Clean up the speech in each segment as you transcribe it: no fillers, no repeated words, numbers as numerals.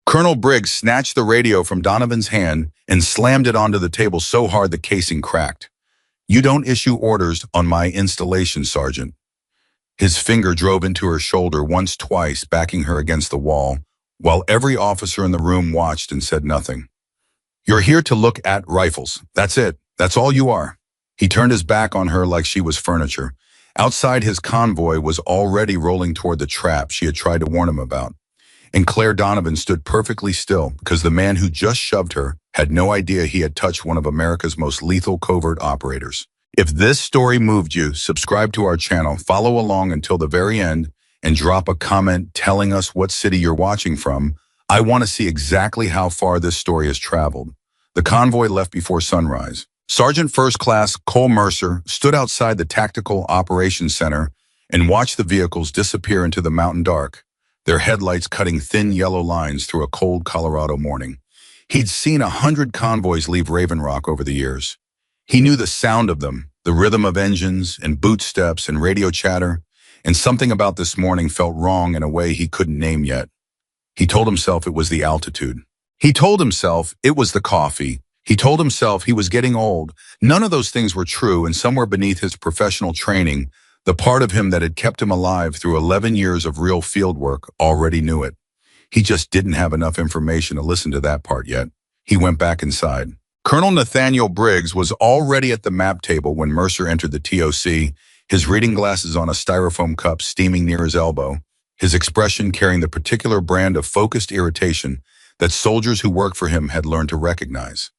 Colonel Briggs snatched the radio from Donovan's hand and slammed it onto the table so hard the casing cracked. "You don't issue orders on my installation, Sergeant." His finger drove into her shoulder twice, backing her against the wall, while every officer in the room watched and said nothing. "You're here to look at rifles. That's it. That's all you are." He turned his back on her like she was furniture. Outside, his convoy was already rolling toward the trap she had tried to warn him about. And Claire Donovan stood perfectly still because the man who just shoved her had no idea he had touched one of America's most lethal covert operators. If this story moved you, subscribe to our channel, follow along until the very end, and drop a comment telling us what city you're watching from. I want to see exactly how far this story has traveled. The convoy left before sunrise. Sergeant First Class Cole Mercer stood outside the Tactical Operations Center and watched the vehicles disappear into the mountain dark, their headlights cutting thin yellow lines through a cold Colorado morning. He'd seen 100 convoys leave Raven Rock over the years. He knew the sound of them, the rhythm of engines and boot steps and radio chatter, and something about this morning felt wrong in a way he couldn't name yet. He told himself it was the altitude. He told himself it was the coffee. He told himself he was getting old. None of those things were true, and somewhere beneath his professional training, the part of him that had kept him alive through 11 years of real field work already knew it. He just didn't have enough information to listen to that part yet. He went back inside. Colonel Nathaniel Briggs was already at the map table when Mercer entered the TOC, his reading glasses on a styrofoam cup steaming near his elbow, his expression carrying the particular brand of focused irritation that soldiers who worked for him had learned to recognize.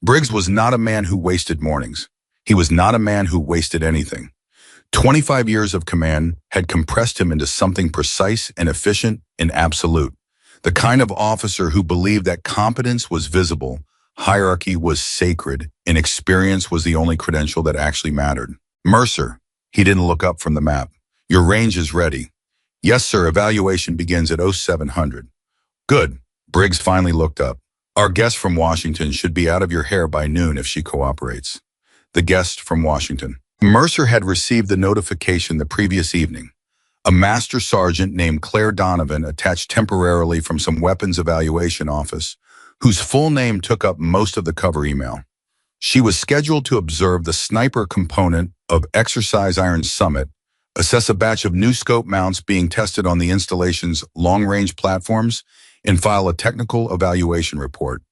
Briggs was not a man who wasted mornings. He was not a man who wasted anything. 25 years of command had compressed him into something precise and efficient and absolute. The kind of officer who believed that competence was visible, hierarchy was sacred, and experience was the only credential that actually mattered. "Mercer," he didn't look up from the map. "Your range is ready." "Yes, sir, evaluation begins at 0700. "Good." Briggs finally looked up. "Our guest from Washington should be out of your hair by noon if she cooperates." The guest from Washington. Mercer had received the notification the previous evening. A master sergeant named Claire Donovan, attached temporarily from some weapons evaluation office, whose full name took up most of the cover email. She was scheduled to observe the sniper component of Exercise Iron Summit, assess a batch of new scope mounts being tested on the installation's long-range platforms, and file a technical evaluation report.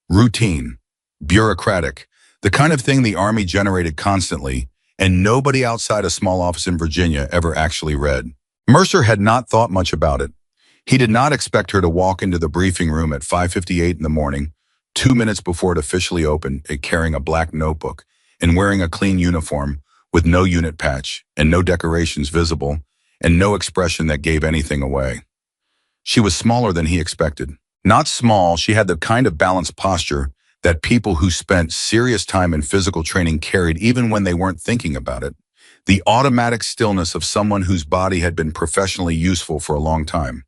Routine, bureaucratic, the kind of thing the Army generated constantly, and nobody outside a small office in Virginia ever actually read. Mercer had not thought much about it. He did not expect her to walk into the briefing room at 5:58 in the morning, 2 minutes before it officially opened, carrying a black notebook and wearing a clean uniform with no unit patch and no decorations visible and no expression that gave anything away. She was smaller than he expected. Not small, she had the kind of balanced posture that people who spent serious time in physical training carried even when they weren't thinking about it. The automatic stillness of someone whose body had been professionally useful for a long time.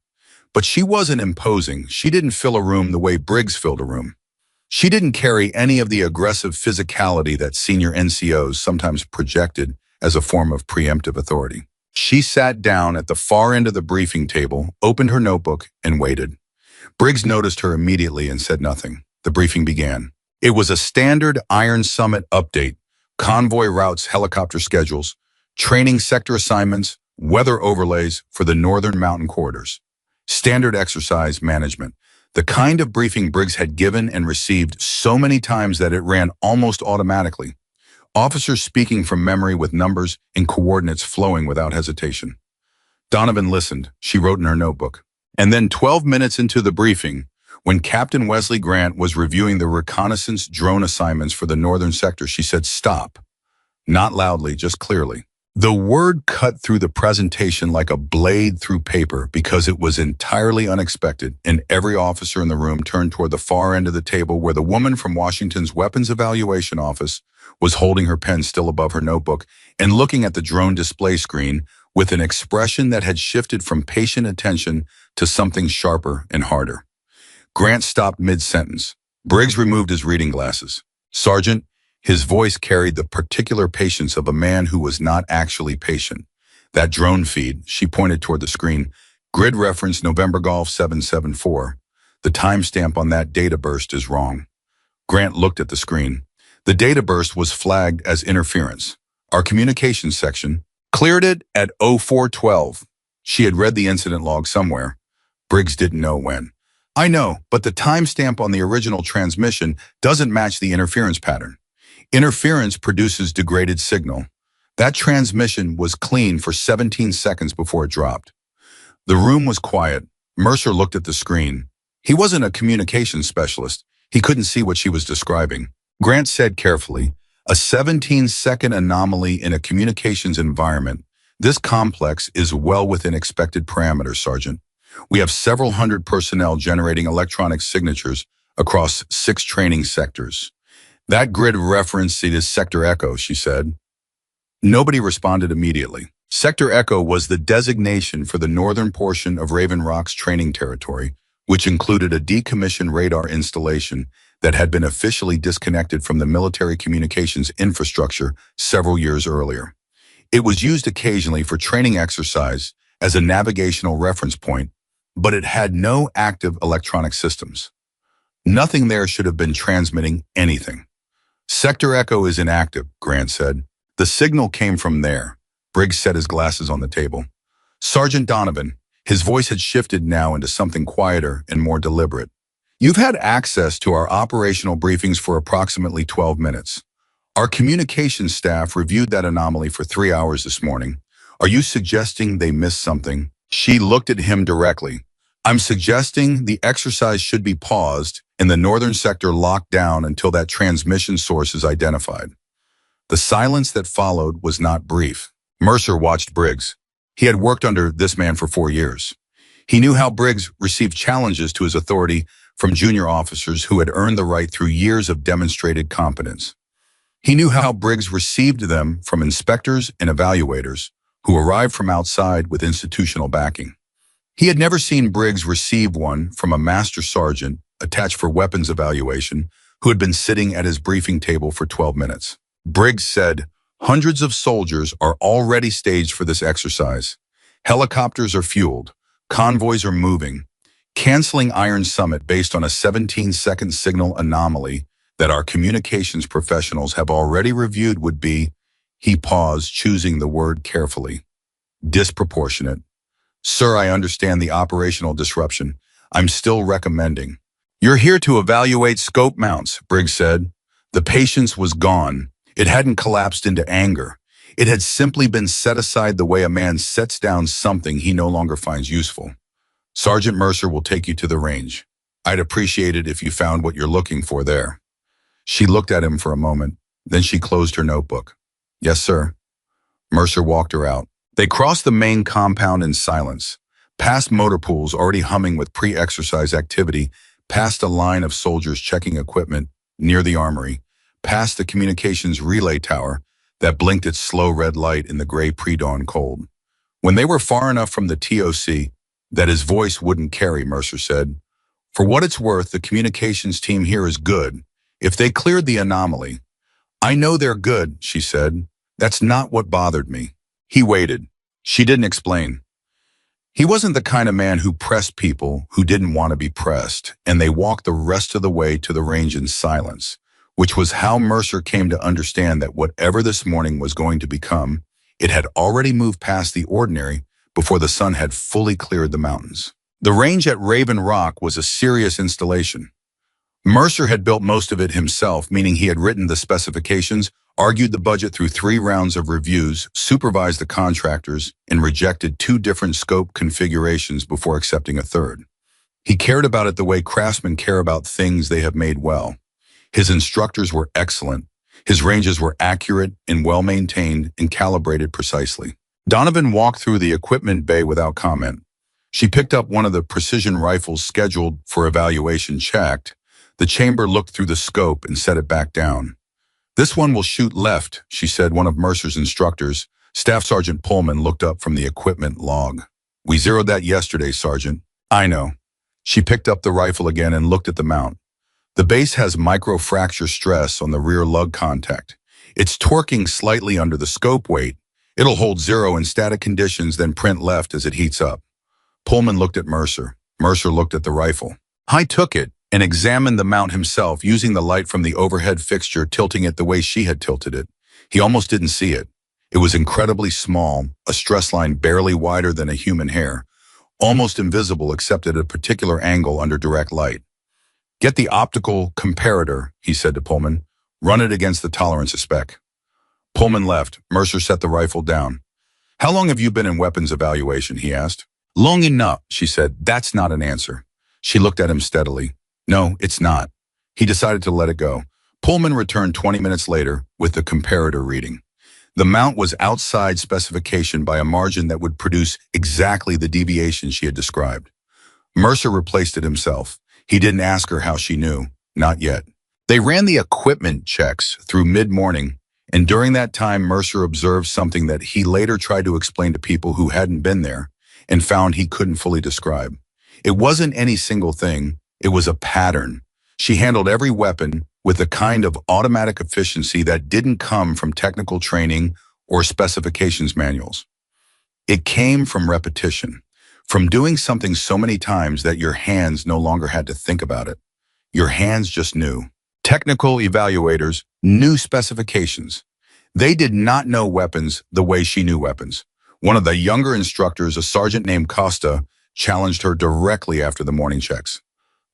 But she wasn't imposing. She didn't fill a room the way Briggs filled a room. She didn't carry any of the aggressive physicality that senior NCOs sometimes projected as a form of preemptive authority. She sat down at the far end of the briefing table, opened her notebook, and waited. Briggs noticed her immediately and said nothing. The briefing began. It was a standard Iron Summit update: convoy routes, helicopter schedules, training sector assignments, weather overlays for the northern mountain corridors. Standard exercise management. The kind of briefing Briggs had given and received so many times that it ran almost automatically. Officers speaking from memory with numbers and coordinates flowing without hesitation. Donovan listened, she wrote in her notebook. And then 12 minutes into the briefing, when Captain Wesley Grant was reviewing the reconnaissance drone assignments for the northern sector, she said, "Stop." Not loudly, just clearly. The word cut through the presentation like a blade through paper because it was entirely unexpected, and every officer in the room turned toward the far end of the table where the woman from Washington's weapons evaluation office was holding her pen still above her notebook and looking at the drone display screen with an expression that had shifted from patient attention to something sharper and harder. Grant stopped mid-sentence. Briggs removed his reading glasses. "Sergeant," his voice carried the particular patience of a man who was not actually patient. "That drone feed," she pointed toward the screen, "grid reference November Golf 774. The timestamp on that data burst is wrong. Grant looked at the screen. The data burst was flagged as interference. Our communications section cleared it at 0412. She had read the incident log somewhere. Briggs didn't know when. I know, but the timestamp on the original transmission doesn't match the interference pattern. Interference produces degraded signal. That transmission was clean for 17 seconds before it dropped. The room was quiet. Mercer looked at the screen. He wasn't a communications specialist. He couldn't see what she was describing. Grant said carefully, a 17-second anomaly in a communications environment. This complex is well within expected parameters, Sergeant. We have several hundred personnel generating electronic signatures across 6 training sectors. That grid reference is Sector Echo, she said. Nobody responded immediately. Sector Echo was the designation for the northern portion of Raven Rock's training territory, which included a decommissioned radar installation that had been officially disconnected from the military communications infrastructure several years earlier. It was used occasionally for training exercise as a navigational reference point, but it had no active electronic systems. Nothing there should have been transmitting anything. Sector Echo is inactive, Grant said. The signal came from there. Briggs set his glasses on the table. Sergeant Donovan, his voice had shifted now into something quieter and more deliberate. You've had access to our operational briefings for approximately 12 minutes. Our communications staff reviewed that anomaly for 3 hours this morning. Are you suggesting they missed something? She looked at him directly. I'm suggesting the exercise should be paused and the northern sector locked down until that transmission source is identified. The silence that followed was not brief. Mercer watched Briggs. He had worked under this man for 4 years. He knew how Briggs received challenges to his authority from junior officers who had earned the right through years of demonstrated competence. He knew how Briggs received them from inspectors and evaluators who arrived from outside with institutional backing. He had never seen Briggs receive one from a master sergeant attached for weapons evaluation who had been sitting at his briefing table for 12 minutes. Briggs said, hundreds of soldiers are already staged for this exercise. Helicopters are fueled. Convoys are moving. Canceling Iron Summit based on a 17-second signal anomaly that our communications professionals have already reviewed would be, he paused, choosing the word carefully, disproportionate. Sir, I understand the operational disruption. I'm still recommending. You're here to evaluate scope mounts, Briggs said. The patience was gone. It hadn't collapsed into anger. It had simply been set aside the way a man sets down something he no longer finds useful. Sergeant Mercer will take you to the range. I'd appreciate it if you found what you're looking for there. She looked at him for a moment, then she closed her notebook. Yes, sir. Mercer walked her out. They crossed the main compound in silence, past motor pools already humming with pre-exercise activity, past a line of soldiers checking equipment near the armory, past the communications relay tower that blinked its slow red light in the gray pre-dawn cold. When they were far enough from the TOC that his voice wouldn't carry, Mercer said, for what it's worth, the communications team here is good. If they cleared the anomaly. I know they're good, she said. That's not what bothered me. He waited. She didn't explain. He wasn't the kind of man who pressed people who didn't want to be pressed, and they walked the rest of the way to the range in silence, which was how Mercer came to understand that whatever this morning was going to become, it had already moved past the ordinary before the sun had fully cleared the mountains. The range at Raven Rock was a serious installation. Mercer had built most of it himself, meaning he had written the specifications, argued the budget through 3 rounds of reviews, supervised the contractors, and rejected 2 different scope configurations before accepting a third. He cared about it the way craftsmen care about things they have made well. His instructors were excellent. His ranges were accurate and well-maintained and calibrated precisely. Donovan walked through the equipment bay without comment. She picked up one of the precision rifles scheduled for evaluation checked. The chamber looked through the scope and set it back down. This one will shoot left, she said. One of Mercer's instructors, Staff Sergeant Pullman, looked up from the equipment log. We zeroed that yesterday, Sergeant. I know. She picked up the rifle again and looked at the mount. The base has microfracture stress on the rear lug contact. It's torquing slightly under the scope weight. It'll hold 0 in static conditions, then print left as it heats up. Pullman looked at Mercer. Mercer looked at the rifle. I took it and examined the mount himself using the light from the overhead fixture, tilting it the way she had tilted it. He almost didn't see it. It was incredibly small, a stress line barely wider than a human hair, almost invisible except at a particular angle under direct light. Get the optical comparator, he said to Pullman. Run it against the tolerance spec. Pullman left. Mercer set the rifle down. How long have you been in weapons evaluation, he asked. Long enough, she said. That's not an answer. She looked at him steadily. No, it's not. He decided to let it go. Pullman returned 20 minutes later with the comparator reading. The mount was outside specification by a margin that would produce exactly the deviation she had described. Mercer replaced it himself. He didn't ask her how she knew. Not yet. They ran the equipment checks through mid-morning, and during that time Mercer observed something that he later tried to explain to people who hadn't been there and found he couldn't fully describe. It wasn't any single thing. It was a pattern. She handled every weapon with a kind of automatic efficiency that didn't come from technical training or specifications manuals. It came from repetition, from doing something so many times that your hands no longer had to think about it. Your hands just knew. Technical evaluators knew specifications. They did not know weapons the way she knew weapons. One of the younger instructors, a sergeant named Costa, challenged her directly after the morning checks.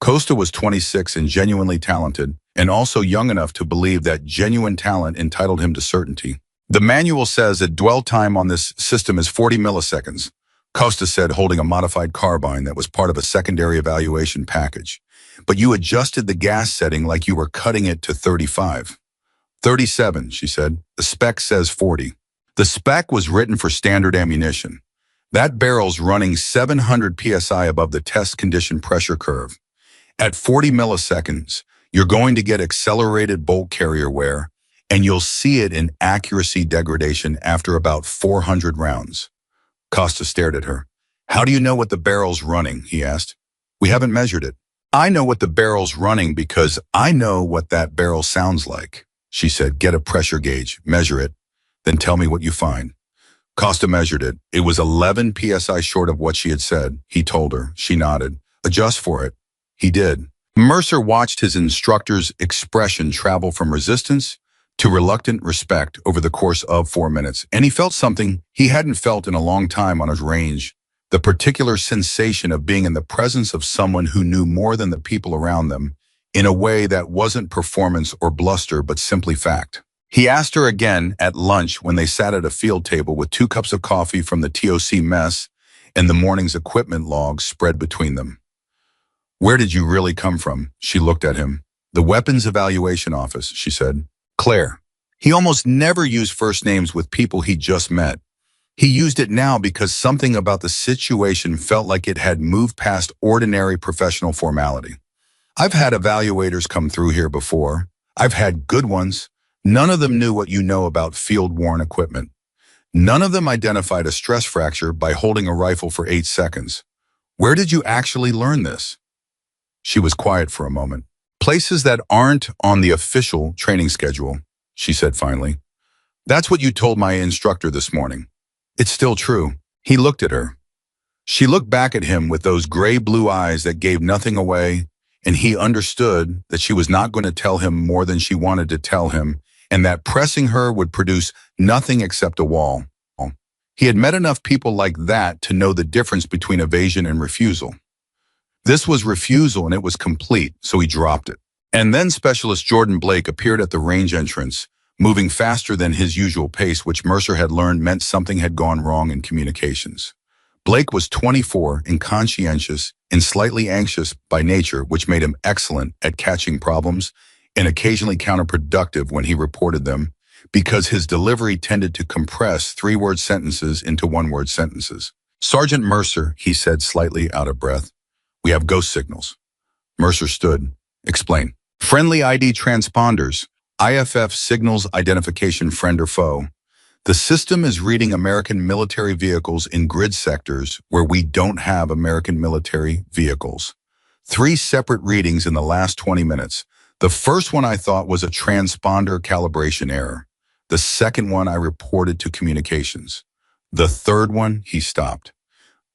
Costa was 26 and genuinely talented, and also young enough to believe that genuine talent entitled him to certainty. The manual says that dwell time on this system is 40 milliseconds, Costa said, holding a modified carbine that was part of a secondary evaluation package. But you adjusted the gas setting like you were cutting it to 35. 37, she said. The spec says 40. The spec was written for standard ammunition. That barrel's running 700 psi above the test condition pressure curve. At 40 milliseconds, you're going to get accelerated bolt carrier wear, and you'll see it in accuracy degradation after about 400 rounds. Costa stared at her. How do you know what the barrel's running? He asked. We haven't measured it. I know what the barrel's running because I know what that barrel sounds like. She said, get a pressure gauge, measure it, then tell me what you find. Costa measured it. It was 11 psi short of what she had said. He told her. She nodded. Adjust for it. He did. Mercer watched his instructor's expression travel from resistance to reluctant respect over the course of 4 minutes, and he felt something he hadn't felt in a long time on his range, the particular sensation of being in the presence of someone who knew more than the people around them in a way that wasn't performance or bluster but simply fact. He asked her again at lunch when they sat at a field table with 2 cups of coffee from the TOC mess and the morning's equipment logs spread between them. Where did you really come from? She looked at him. The weapons evaluation office, she said. Claire. He almost never used first names with people he just met. He used it now because something about the situation felt like it had moved past ordinary professional formality. I've had evaluators come through here before. I've had good ones. None of them knew what you know about field-worn equipment. None of them identified a stress fracture by holding a rifle for 8 seconds. Where did you actually learn this? She was quiet for a moment. Places that aren't on the official training schedule, she said finally. That's what you told my instructor this morning. It's still true. He looked at her. She looked back at him with those gray-blue eyes that gave nothing away, and he understood that she was not going to tell him more than she wanted to tell him, and that pressing her would produce nothing except a wall. He had met enough people like that to know the difference between evasion and refusal. This was refusal, and it was complete, so he dropped it. And then Specialist Jordan Blake appeared at the range entrance, moving faster than his usual pace, which Mercer had learned meant something had gone wrong in communications. Blake was 24 and conscientious and slightly anxious by nature, which made him excellent at catching problems and occasionally counterproductive when he reported them, because his delivery tended to compress 3-word sentences into 1-word sentences. Sergeant Mercer, he said, slightly out of breath. We have ghost signals. Mercer stood. Explain. Friendly ID transponders. IFF signals identification friend or foe. The system is reading American military vehicles in grid sectors where we don't have American military vehicles. 3 separate readings in the last 20 minutes. The first one I thought was a transponder calibration error. The second one I reported to communications. The third one, he stopped.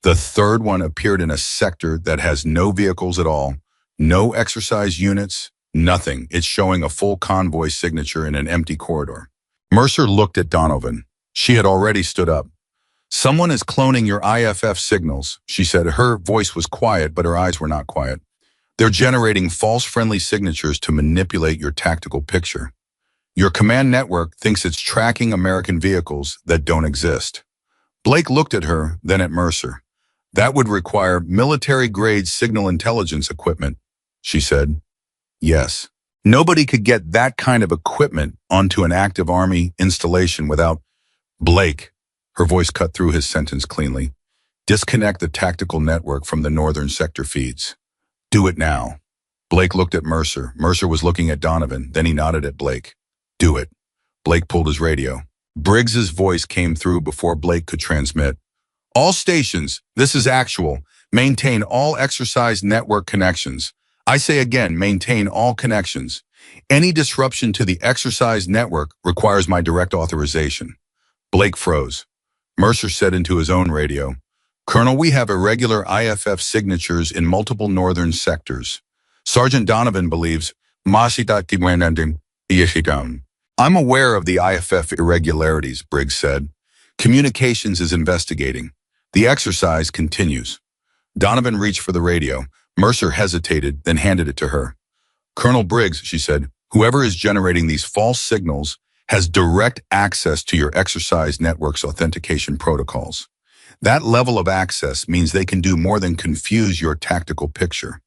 The third one appeared in a sector that has no vehicles at all, No exercise units, nothing. It's showing a full convoy signature in an empty corridor. Mercer looked at Donovan. She had already stood up. Someone is cloning your IFF signals, she said. Her voice was quiet, but her eyes were not quiet. They're generating false friendly signatures to manipulate your tactical picture. Your command network thinks it's tracking American vehicles that don't exist. Blake looked at her, then at Mercer. That would require military-grade signal intelligence equipment, she said. Yes. Nobody could get that kind of equipment onto an active Army installation without Blake. Her voice cut through his sentence cleanly. Disconnect the tactical network from the northern sector feeds. Do it now. Blake looked at Mercer. Mercer was looking at Donovan. Then he nodded at Blake. Do it. Blake pulled his radio. Briggs's voice came through before Blake could transmit. All stations, this is actual. Maintain all exercise network connections. I say again, maintain all connections. Any disruption to the exercise network requires my direct authorization. Blake froze. Mercer said into his own radio, Colonel, we have irregular IFF signatures in multiple northern sectors. Sergeant Donovan believes, I'm aware of the IFF irregularities, Briggs said. Communications is investigating. The exercise continues. Donovan reached for the radio. Mercer hesitated, then handed it to her. Colonel Briggs, she said, whoever is generating these false signals has direct access to your exercise network's authentication protocols. That level of access means they can do more than confuse your tactical picture.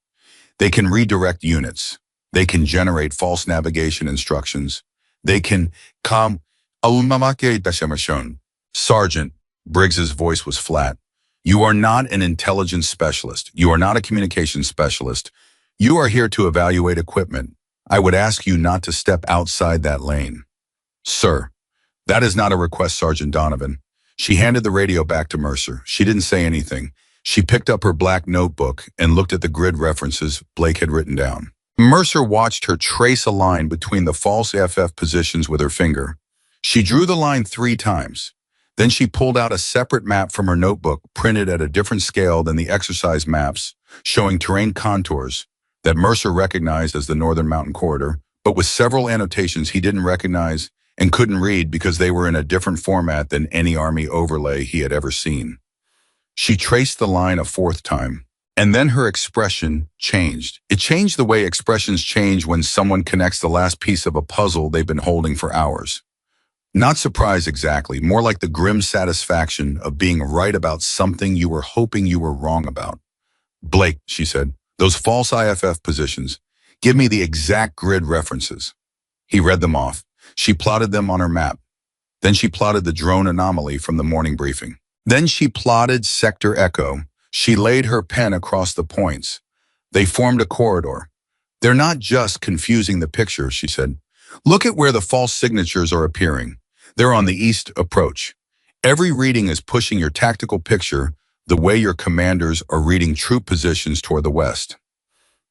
They can redirect units. They can generate false navigation instructions. They can Sergeant, Briggs's voice was flat. You are not an intelligence specialist. You are not a communications specialist. You are here to evaluate equipment. I would ask you not to step outside that lane. Sir, that is not a request, Sergeant Donovan. She handed the radio back to Mercer. She didn't say anything. She picked up her black notebook and looked at the grid references Blake had written down. Mercer watched her trace a line between the false FF positions with her finger. She drew the line 3 times. Then she pulled out a separate map from her notebook, printed at a different scale than the exercise maps, showing terrain contours that Mercer recognized as the Northern Mountain Corridor, but with several annotations he didn't recognize and couldn't read because they were in a different format than any Army overlay he had ever seen. She traced the line a 4th time, and then her expression changed. It changed the way expressions change when someone connects the last piece of a puzzle they've been holding for hours. Not surprise exactly, more like the grim satisfaction of being right about something you were hoping you were wrong about. Blake, she said, those false IFF positions, give me the exact grid references. He read them off. She plotted them on her map. Then she plotted the drone anomaly from the morning briefing. Then she plotted Sector Echo. She laid her pen across the points. They formed a corridor. They're not just confusing the picture, she said. Look at where the false signatures are appearing. They're on the east approach. Every reading is pushing your tactical picture the way your commanders are reading troop positions toward the west.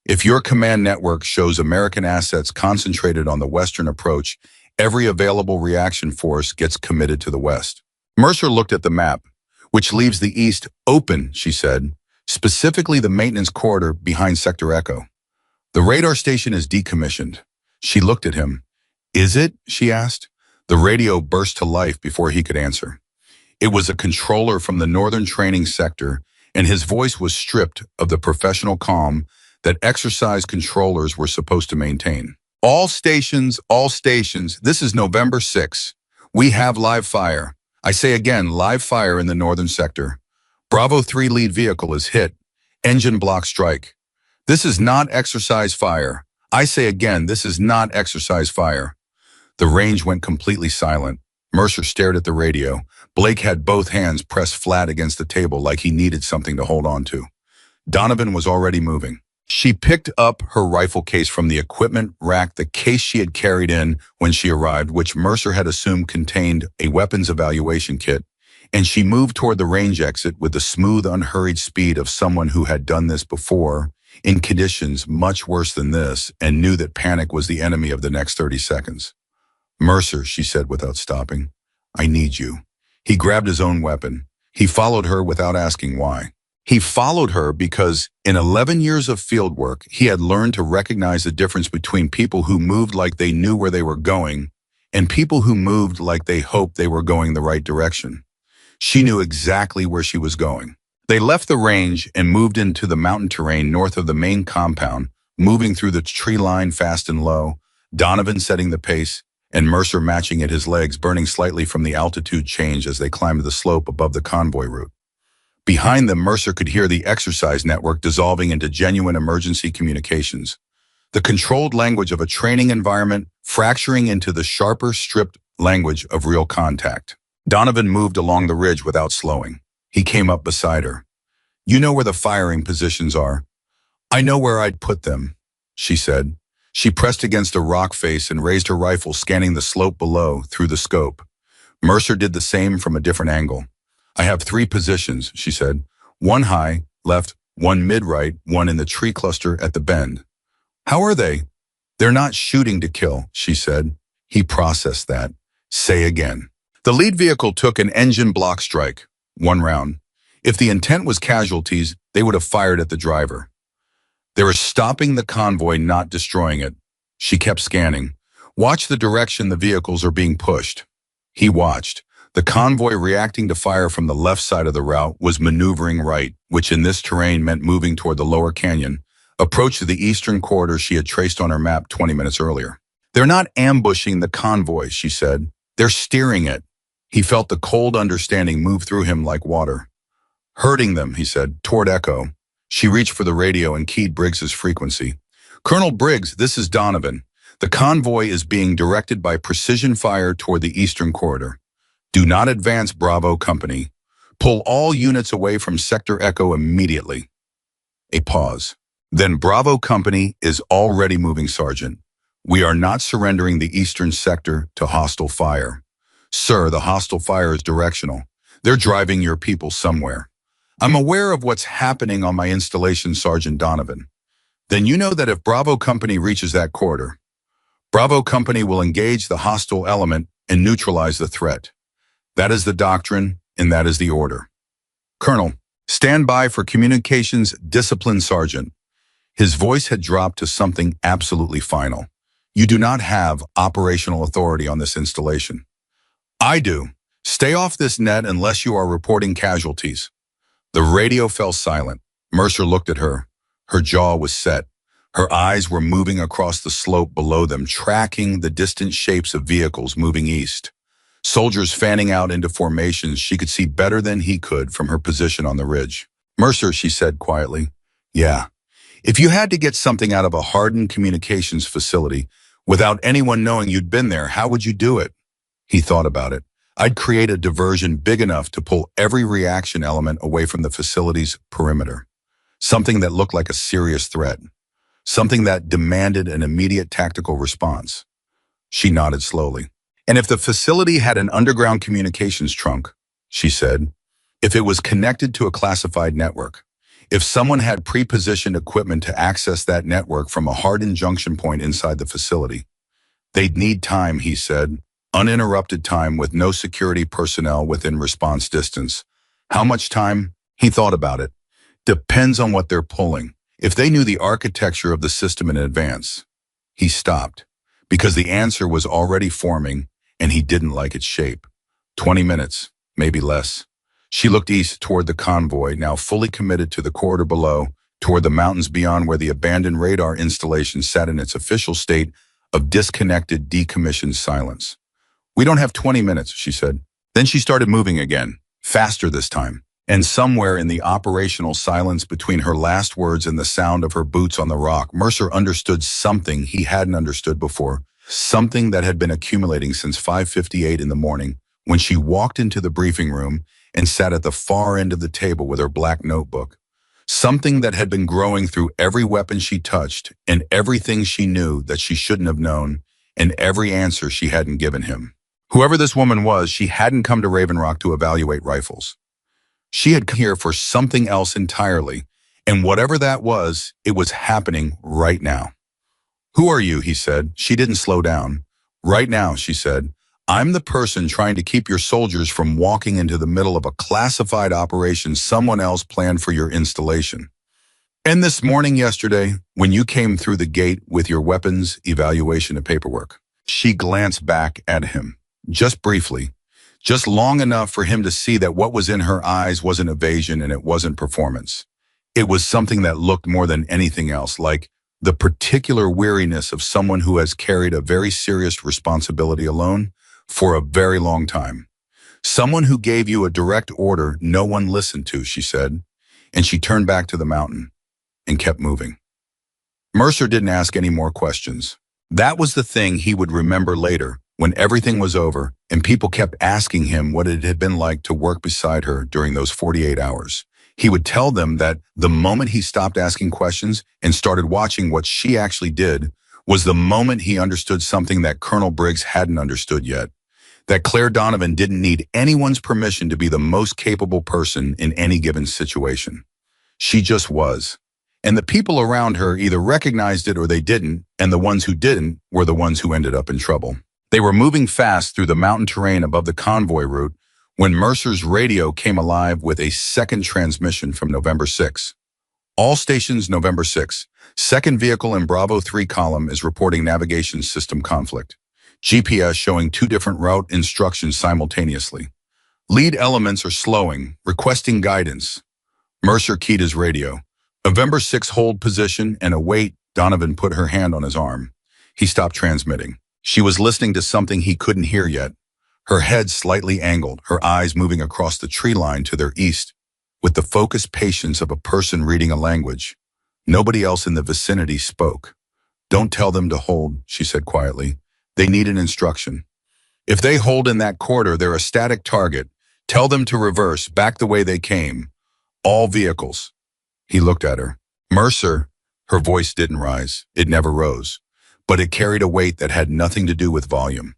If your command network shows American assets concentrated on the western approach, every available reaction force gets committed to the west. Mercer looked at the map, which leaves the east open, she said, specifically the maintenance corridor behind Sector Echo. The radar station is decommissioned. She looked at him. Is it? She asked. The radio burst to life before he could answer. It was a controller from the northern training sector, and his voice was stripped of the professional calm that exercise controllers were supposed to maintain. All stations, this is November 6. We have live fire. I say again, live fire in the northern sector. Bravo 3 lead vehicle is hit. Engine block strike. This is not exercise fire. I say again, this is not exercise fire. The range went completely silent. Mercer stared at the radio. Blake had both hands pressed flat against the table like he needed something to hold on to. Donovan was already moving. She picked up her rifle case from the equipment rack, the case she had carried in when she arrived, which Mercer had assumed contained a weapons evaluation kit, and she moved toward the range exit with the smooth, unhurried speed of someone who had done this before, in conditions much worse than this, and knew that panic was the enemy of the next 30 seconds. Mercer, she said without stopping, I need you. He grabbed his own weapon. He followed her without asking why. He followed her because in 11 years of field work, he had learned to recognize the difference between people who moved like they knew where they were going and people who moved like they hoped they were going the right direction. She knew exactly where she was going. They left the range and moved into the mountain terrain north of the main compound, moving through the tree line fast and low, Donovan setting the pace, and Mercer matching at his legs, burning slightly from the altitude change as they climbed the slope above the convoy route. Behind them, Mercer could hear the exercise network dissolving into genuine emergency communications, the controlled language of a training environment fracturing into the sharper, stripped language of real contact. Donovan moved along the ridge without slowing. He came up beside her. "You know where the firing positions are?" "I know where I'd put them," she said. She pressed against a rock face and raised her rifle, scanning the slope below through the scope. Mercer did the same from a different angle. "I have 3 positions," she said. "One high, left, one mid-right, one in the tree cluster at the bend." "How are they?" "They're not shooting to kill," she said. He processed that. "Say again." The lead vehicle took an engine block strike, 1 round. If the intent was casualties, they would have fired at the driver. "They were stopping the convoy, not destroying it." She kept scanning. "Watch the direction the vehicles are being pushed." He watched. The convoy, reacting to fire from the left side of the route, was maneuvering right, which in this terrain meant moving toward the lower canyon, approach to the eastern corridor she had traced on her map 20 minutes earlier. "They're not ambushing the convoy," she said. "They're steering it." He felt the cold understanding move through him like water. "Hurting them," he said, toward Echo. She reached for the radio and keyed Briggs's frequency. "Colonel Briggs, this is Donovan. The convoy is being directed by precision fire toward the eastern corridor. Do not advance, Bravo Company. Pull all units away from Sector Echo immediately." A pause. "Then Bravo Company is already moving, Sergeant. We are not surrendering the eastern sector to hostile fire." "Sir, the hostile fire is directional. They're driving your people somewhere." "I'm aware of what's happening on my installation, Sergeant Donovan." "Then you know that if Bravo Company reaches that corridor, Bravo Company will engage the hostile element and neutralize the threat. That is the doctrine, and that is the order." "Colonel, stand by for communications discipline, Sergeant." His voice had dropped to something absolutely final. "You do not have operational authority on this installation." "I do. Stay off this net unless you are reporting casualties." The radio fell silent. Mercer looked at her. Her jaw was set. Her eyes were moving across the slope below them, tracking the distant shapes of vehicles moving east. Soldiers fanning out into formations she could see better than he could from her position on the ridge. "Mercer," she said quietly. "Yeah. If you had to get something out of a hardened communications facility without anyone knowing you'd been there, how would you do it?" He thought about it. "I'd create a diversion big enough to pull every reaction element away from the facility's perimeter. Something that looked like a serious threat. Something that demanded an immediate tactical response." She nodded slowly. "And if the facility had an underground communications trunk," she said, "if it was connected to a classified network, if someone had pre-positioned equipment to access that network from a hardened junction point inside the facility, they'd need time," he said, "uninterrupted time with no security personnel within response distance." "How much time?" He thought about it. "Depends on what they're pulling. If they knew the architecture of the system in advance." He stopped, because the answer was already forming, and he didn't like its shape. 20 minutes, maybe less. She looked east toward the convoy, now fully committed to the corridor below, toward the mountains beyond where the abandoned radar installation sat in its official state of disconnected, decommissioned silence. "We don't have 20 minutes, she said. Then she started moving again, faster this time. And somewhere in the operational silence between her last words and the sound of her boots on the rock, Mercer understood something he hadn't understood before. Something that had been accumulating since 5:58 in the morning when she walked into the briefing room and sat at the far end of the table with her black notebook. Something that had been growing through every weapon she touched and everything she knew that she shouldn't have known and every answer she hadn't given him. Whoever this woman was, she hadn't come to Raven Rock to evaluate rifles. She had come here for something else entirely, and whatever that was, it was happening right now. "Who are you?" he said. She didn't slow down. "Right now," she said, I'm the person trying to keep your soldiers from walking into the middle of a classified operation someone else planned for your installation. And this morning yesterday, when you came through the gate with your weapons evaluation and paperwork, she glanced back at him, just briefly, just long enough for him to see that what was in her eyes wasn't evasion and it wasn't performance. It was something that looked more than anything else like the particular weariness of someone who has carried a very serious responsibility alone for a very long time. Someone who gave you a direct order no one listened to, she said, and she turned back to the mountain and kept moving. Mercer didn't ask any more questions. That was the thing he would remember later, when everything was over and people kept asking him what it had been like to work beside her during those 48 hours. He would tell them that the moment he stopped asking questions and started watching what she actually did was the moment he understood something that Colonel Briggs hadn't understood yet, that Claire Donovan didn't need anyone's permission to be the most capable person in any given situation. She just was. And the people around her either recognized it or they didn't, and the ones who didn't were the ones who ended up in trouble. They were moving fast through the mountain terrain above the convoy route when Mercer's radio came alive with a second transmission from November 6. All stations November 6. Second vehicle in Bravo 3 column is reporting navigation system conflict. GPS showing two different route instructions simultaneously. Lead elements are slowing, requesting guidance. Mercer keyed his radio. November 6 hold position and await. Donovan put her hand on his arm. He stopped transmitting. She was listening to something he couldn't hear yet. Her head slightly angled, her eyes moving across the tree line to their east, with the focused patience of a person reading a language. Nobody else in the vicinity spoke. Don't tell them to hold, she said quietly. They need an instruction. If they hold in that quarter, they're a static target. Tell them to reverse, back the way they came. All vehicles. He looked at her. Mercer, her voice didn't rise. It never rose. But it carried a weight that had nothing to do with volume.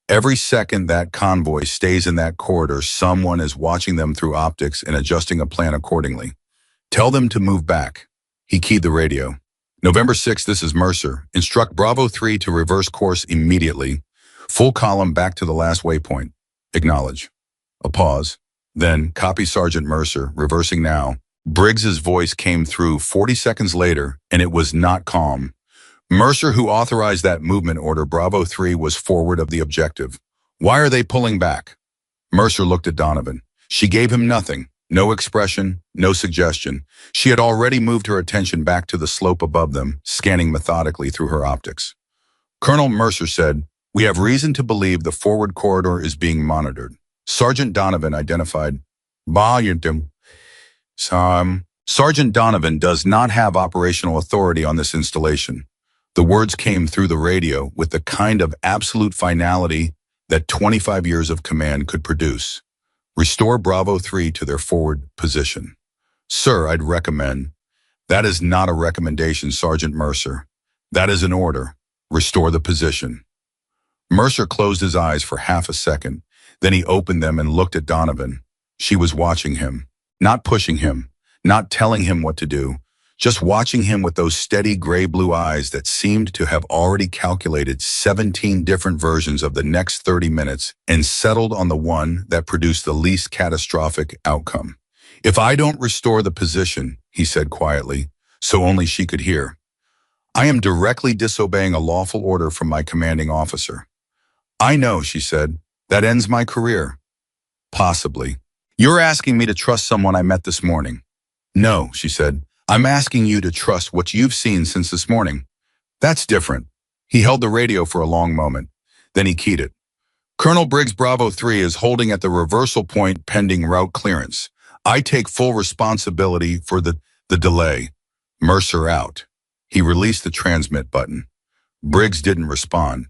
Every second that convoy stays in that corridor, someone is watching them through optics and adjusting a plan accordingly. Tell them to move back. He keyed the radio. November 6, this is Mercer. Instruct Bravo 3 to reverse course immediately. Full column back to the last waypoint. Acknowledge. A pause. Then, copy Sergeant Mercer, reversing now. Briggs's voice came through 40 seconds later, and it was not calm. Mercer, who authorized that movement order, Bravo 3 was forward of the objective. Why are they pulling back? Mercer looked at Donovan. She gave him nothing, no expression, no suggestion. She had already moved her attention back to the slope above them, scanning methodically through her optics. Colonel Mercer said, we have reason to believe the forward corridor is being monitored. Sergeant Donovan identified. Sergeant Donovan does not have operational authority on this installation. The words came through the radio with the kind of absolute finality that 25 years of command could produce. Restore Bravo 3 to their forward position. Sir, I'd recommend. That is not a recommendation, Sergeant Mercer. That is an order. Restore the position. Mercer closed his eyes for half a second. Then he opened them and looked at Donovan. She was watching him, not pushing him, not telling him what to do, just watching him with those steady gray-blue eyes that seemed to have already calculated 17 different versions of the next 30 minutes and settled on the one that produced the least catastrophic outcome. If I don't restore the position, he said quietly, so only she could hear, I am directly disobeying a lawful order from my commanding officer. I know, she said, that ends my career. Possibly. You're asking me to trust someone I met this morning. No, she said. I'm asking you to trust what you've seen since this morning. That's different. He held the radio for a long moment. Then he keyed it. Colonel Briggs, Bravo 3 is holding at the reversal point pending route clearance. I take full responsibility for the delay. Mercer out. He released the transmit button. Briggs didn't respond.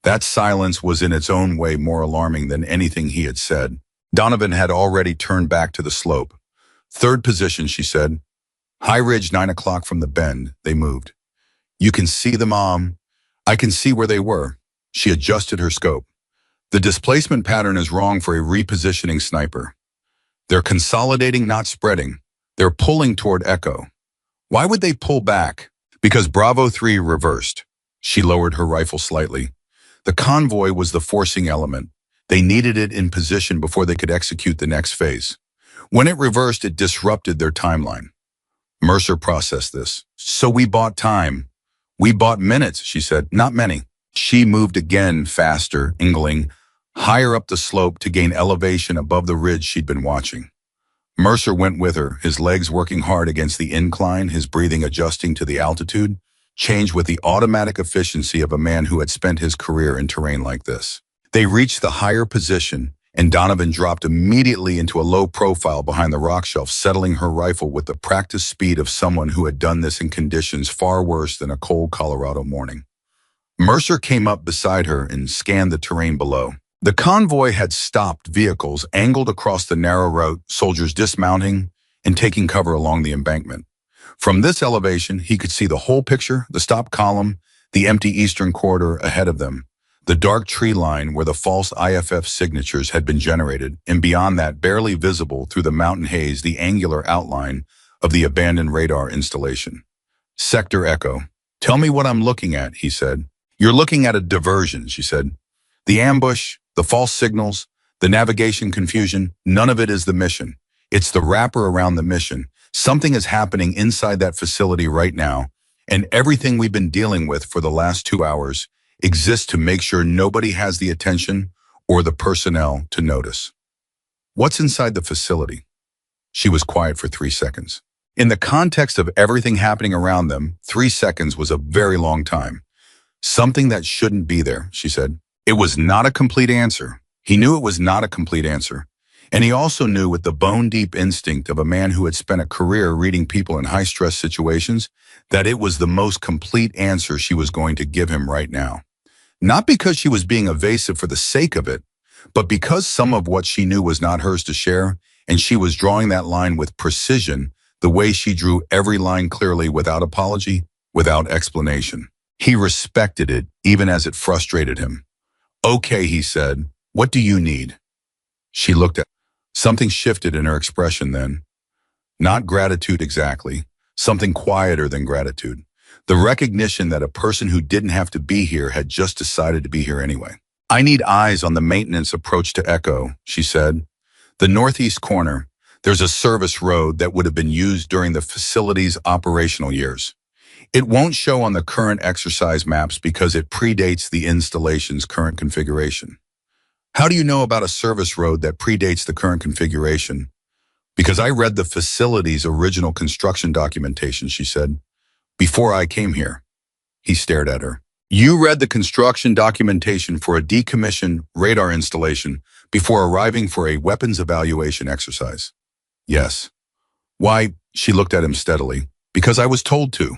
That silence was in its own way more alarming than anything he had said. Donovan had already turned back to the slope. Third position, she said. High Ridge, 9 o'clock from the bend. They moved. You can see them, I can see where they were. She adjusted her scope. The displacement pattern is wrong for a repositioning sniper. They're consolidating, not spreading. They're pulling toward Echo. Why would they pull back? Because Bravo 3 reversed. She lowered her rifle slightly. The convoy was the forcing element. They needed it in position before they could execute the next phase. When it reversed, it disrupted their timeline. Mercer processed this. So we bought time. We bought minutes, she said, not many. She moved again, faster, angling higher up the slope to gain elevation above the ridge she'd been watching. Mercer went with her, his legs working hard against the incline, his breathing adjusting to the altitude, changed with the automatic efficiency of a man who had spent his career in terrain like this. They reached the higher position, and Donovan dropped immediately into a low profile behind the rock shelf, settling her rifle with the practiced speed of someone who had done this in conditions far worse than a cold Colorado morning. Mercer came up beside her and scanned the terrain below. The convoy had stopped vehicles angled across the narrow route, soldiers dismounting and taking cover along the embankment. From this elevation, he could see the whole picture, the stop column, the empty eastern corridor ahead of them, the dark tree line where the false IFF signatures had been generated, and beyond that, barely visible through the mountain haze, the angular outline of the abandoned radar installation. Sector Echo. Tell me what I'm looking at, he said. You're looking at a diversion, she said. The ambush, the false signals, the navigation confusion, none of it is the mission. It's the wrapper around the mission. Something is happening inside that facility right now, and everything we've been dealing with for the last 2 hours exists to make sure nobody has the attention or the personnel to notice. What's inside the facility? She was quiet for 3 seconds. In the context of everything happening around them, 3 seconds was a very long time. Something that shouldn't be there, she said. It was not a complete answer. He knew it was not a complete answer. And he also knew with the bone-deep instinct of a man who had spent a career reading people in high-stress situations that it was the most complete answer she was going to give him right now. Not because she was being evasive for the sake of it, but because some of what she knew was not hers to share, and she was drawing that line with precision, the way she drew every line clearly without apology, without explanation. He respected it, even as it frustrated him. Okay, he said, what do you need? She looked at him. Something shifted in her expression then. Not gratitude exactly, something quieter than gratitude. The recognition that a person who didn't have to be here had just decided to be here anyway. I need eyes on the maintenance approach to Echo, she said. The northeast corner, there's a service road that would have been used during the facility's operational years. It won't show on the current exercise maps because it predates the installation's current configuration. How do you know about a service road that predates the current configuration? Because I read the facility's original construction documentation, she said, before I came here. He stared at her. You read the construction documentation for a decommissioned radar installation before arriving for a weapons evaluation exercise? Yes. Why? She looked at him steadily. Because I was told to.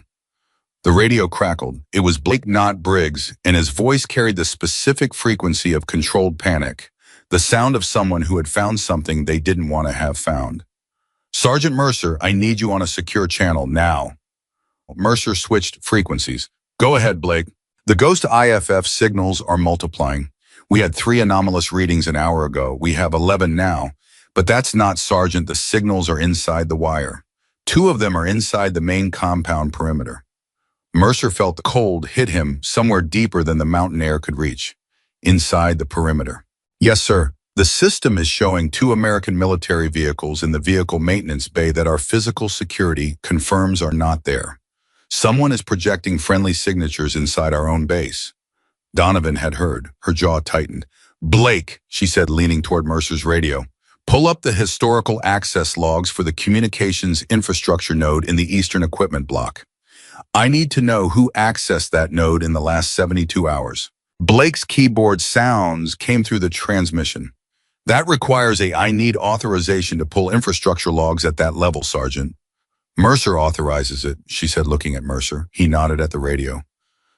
The radio crackled. It was Blake, not Briggs, and his voice carried the specific frequency of controlled panic, the sound of someone who had found something they didn't want to have found. Sergeant Mercer, I need you on a secure channel now. Mercer switched frequencies. Go ahead, Blake. The Ghost IFF signals are multiplying. We had 3 anomalous readings an hour ago. We have 11 now. But that's not, Sergeant. The signals are inside the wire. 2 of them are inside the main compound perimeter. Mercer felt the cold hit him somewhere deeper than the mountain air could reach, inside the perimeter. Yes, sir. The system is showing 2 American military vehicles in the vehicle maintenance bay that our physical security confirms are not there. Someone is projecting friendly signatures inside our own base. Donovan had heard. Her jaw tightened. Blake, she said, leaning toward Mercer's radio. Pull up the historical access logs for the communications infrastructure node in the Eastern Equipment Block. I need to know who accessed that node in the last 72 hours. Blake's keyboard sounds came through the transmission. That requires I need authorization to pull infrastructure logs at that level, Sergeant. Mercer authorizes it, she said, looking at Mercer. He nodded at the radio.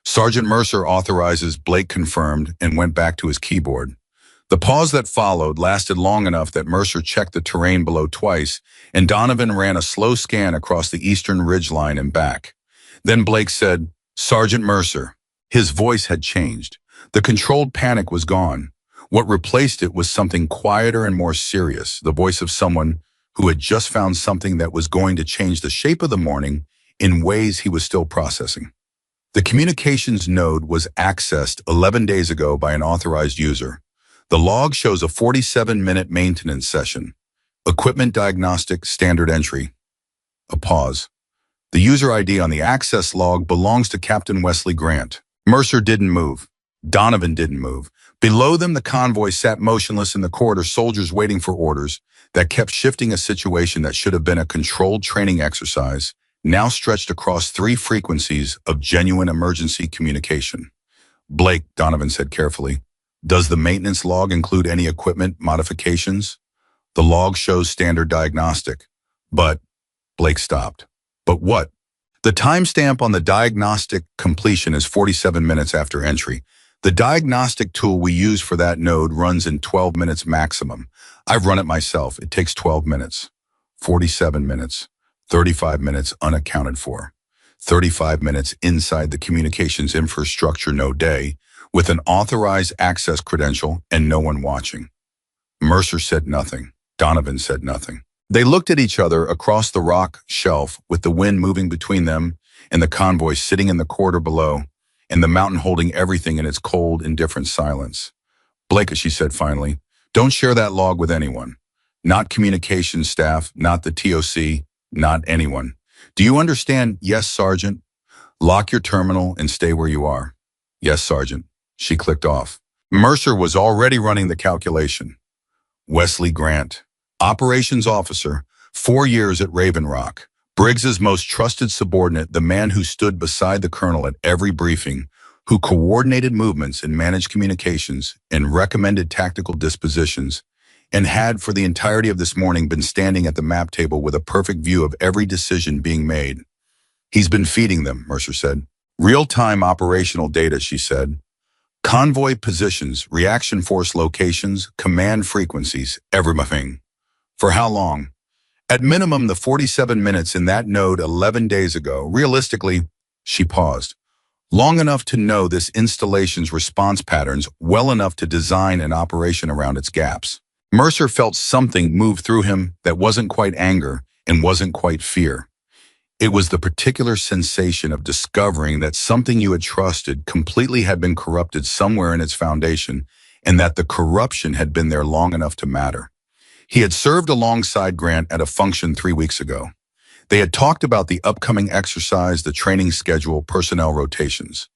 Sergeant Mercer authorizes, Blake confirmed, and went back to his keyboard. The pause that followed lasted long enough that Mercer checked the terrain below twice, and Donovan ran a slow scan across the eastern ridgeline and back. Then Blake said, Sergeant Mercer. His voice had changed. The controlled panic was gone. What replaced it was something quieter and more serious, the voice of someone who had just found something that was going to change the shape of the morning in ways he was still processing. The communications node was accessed 11 days ago by an authorized user. The log shows a 47-minute maintenance session. Equipment diagnostic standard entry. A pause. The user ID on the access log belongs to Captain Wesley Grant. Mercer didn't move. Donovan didn't move. Below them, the convoy sat motionless in the corridor, soldiers waiting for orders that kept shifting. A situation that should have been a controlled training exercise now stretched across 3 frequencies of genuine emergency communication. Blake, Donovan said carefully, does the maintenance log include any equipment modifications? The log shows standard diagnostic. But, Blake stopped. But what? The timestamp on the diagnostic completion is 47 minutes after entry. The diagnostic tool we use for that node runs in 12 minutes maximum. I've run it myself. It takes 12 minutes. 47 minutes. 35 minutes unaccounted for. 35 minutes inside the communications infrastructure node day with an authorized access credential and no one watching. Mercer said nothing. Donovan said nothing. They looked at each other across the rock shelf with the wind moving between them and the convoy sitting in the corridor below and the mountain holding everything in its cold, indifferent silence. Blake, she said finally, don't share that log with anyone. Not communications staff, not the TOC, not anyone. Do you understand? Yes, Sergeant. Lock your terminal and stay where you are. Yes, Sergeant. She clicked off. Mercer was already running the calculation. Wesley Grant, operations officer, 4 years at Raven Rock. Briggs's most trusted subordinate, the man who stood beside the colonel at every briefing, who coordinated movements and managed communications and recommended tactical dispositions, and had for the entirety of this morning been standing at the map table with a perfect view of every decision being made. He's been feeding them, Mercer said. Real-time operational data, she said. Convoy positions, reaction force locations, command frequencies, everything. For how long? At minimum, the 47 minutes in that node 11 days ago. Realistically, she paused. Long enough to know this installation's response patterns, well enough to design an operation around its gaps. Mercer felt something move through him that wasn't quite anger and wasn't quite fear. It was the particular sensation of discovering that something you had trusted completely had been corrupted somewhere in its foundation, and that the corruption had been there long enough to matter. He had served alongside Grant at a function 3 weeks ago. They had talked about the upcoming exercise, the training schedule, personnel rotations.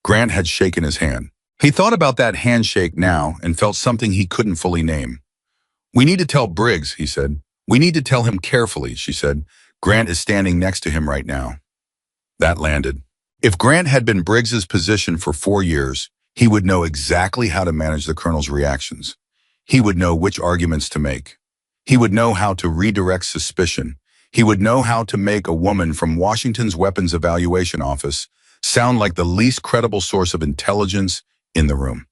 Grant had shaken his hand. He thought about that handshake now and felt something he couldn't fully name. We need to tell Briggs, he said. We need to tell him carefully, she said. Grant is standing next to him right now. That landed. If Grant had been Briggs's position for 4 years, he would know exactly how to manage the colonel's reactions. He would know which arguments to make. He would know how to redirect suspicion. He would know how to make a woman from Washington's Weapons Evaluation Office sound like the least credible source of intelligence in the room.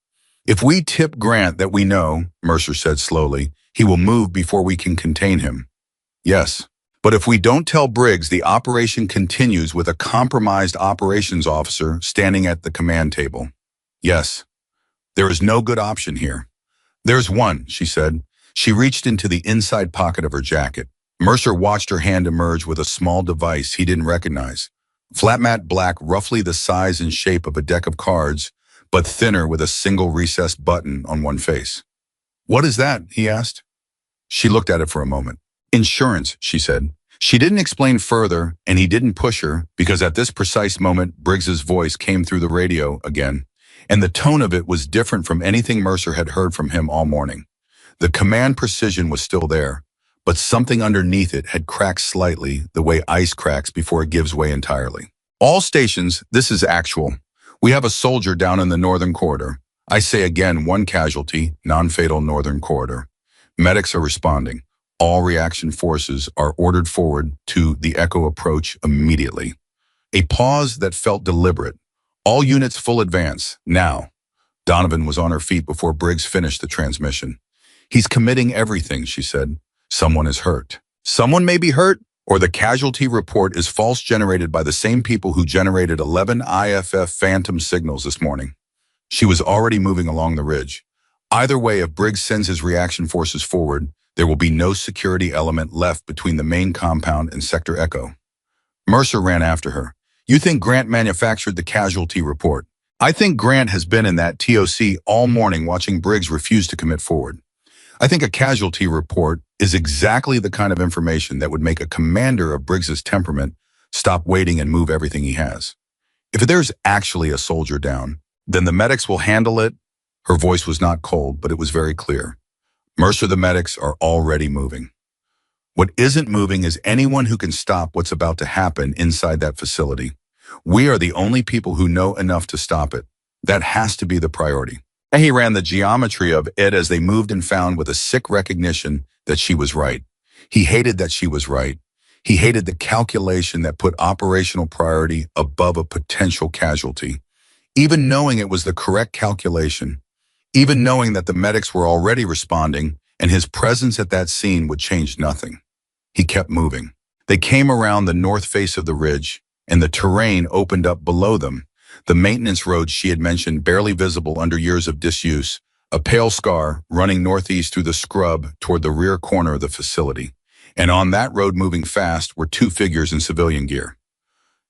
If we tip Grant that we know, Mercer said slowly, he will move before we can contain him. Yes. But if we don't tell Briggs, the operation continues with a compromised operations officer standing at the command table. Yes. There is no good option here. There's one, she said. She reached into the inside pocket of her jacket. Mercer watched her hand emerge with a small device he didn't recognize. Flat matte black, roughly the size and shape of a deck of cards, but thinner with a single recessed button on one face. What is that? He asked. She looked at it for a moment. Insurance, she said. She didn't explain further, and he didn't push her, because at this precise moment, Briggs's voice came through the radio again, and the tone of it was different from anything Mercer had heard from him all morning. The command precision was still there, but something underneath it had cracked slightly, the way ice cracks before it gives way entirely. All stations, this is actual. We have a soldier down in the northern corridor. I say again, 1 casualty, non-fatal northern corridor. Medics are responding. All reaction forces are ordered forward to the Echo approach immediately. A pause that felt deliberate. All units full advance, now. Donovan was on her feet before Briggs finished the transmission. He's committing everything, she said. Someone is hurt. Someone may be hurt, or the casualty report is false, generated by the same people who generated 11 IFF phantom signals this morning. She was already moving along the ridge. Either way, if Briggs sends his reaction forces forward, there will be no security element left between the main compound and Sector Echo. Mercer ran after her. You think Grant manufactured the casualty report? I think Grant has been in that TOC all morning watching Briggs refuse to commit forward. I think a casualty report is exactly the kind of information that would make a commander of Briggs's temperament stop waiting and move everything he has. If there's actually a soldier down, then the medics will handle it. Her voice was not cold, but it was very clear. Mercer, the medics are already moving. What isn't moving is anyone who can stop what's about to happen inside that facility. We are the only people who know enough to stop it. That has to be the priority. And he ran the geometry of it as they moved and found with a sick recognition that she was right. He hated that she was right. He hated the calculation that put operational priority above a potential casualty. Even knowing it was the correct calculation, even knowing that the medics were already responding and his presence at that scene would change nothing. He kept moving. They came around the north face of the ridge, and the terrain opened up below them. The maintenance road she had mentioned, barely visible under years of disuse, a pale scar running northeast through the scrub toward the rear corner of the facility. And on that road moving fast were two figures in civilian gear.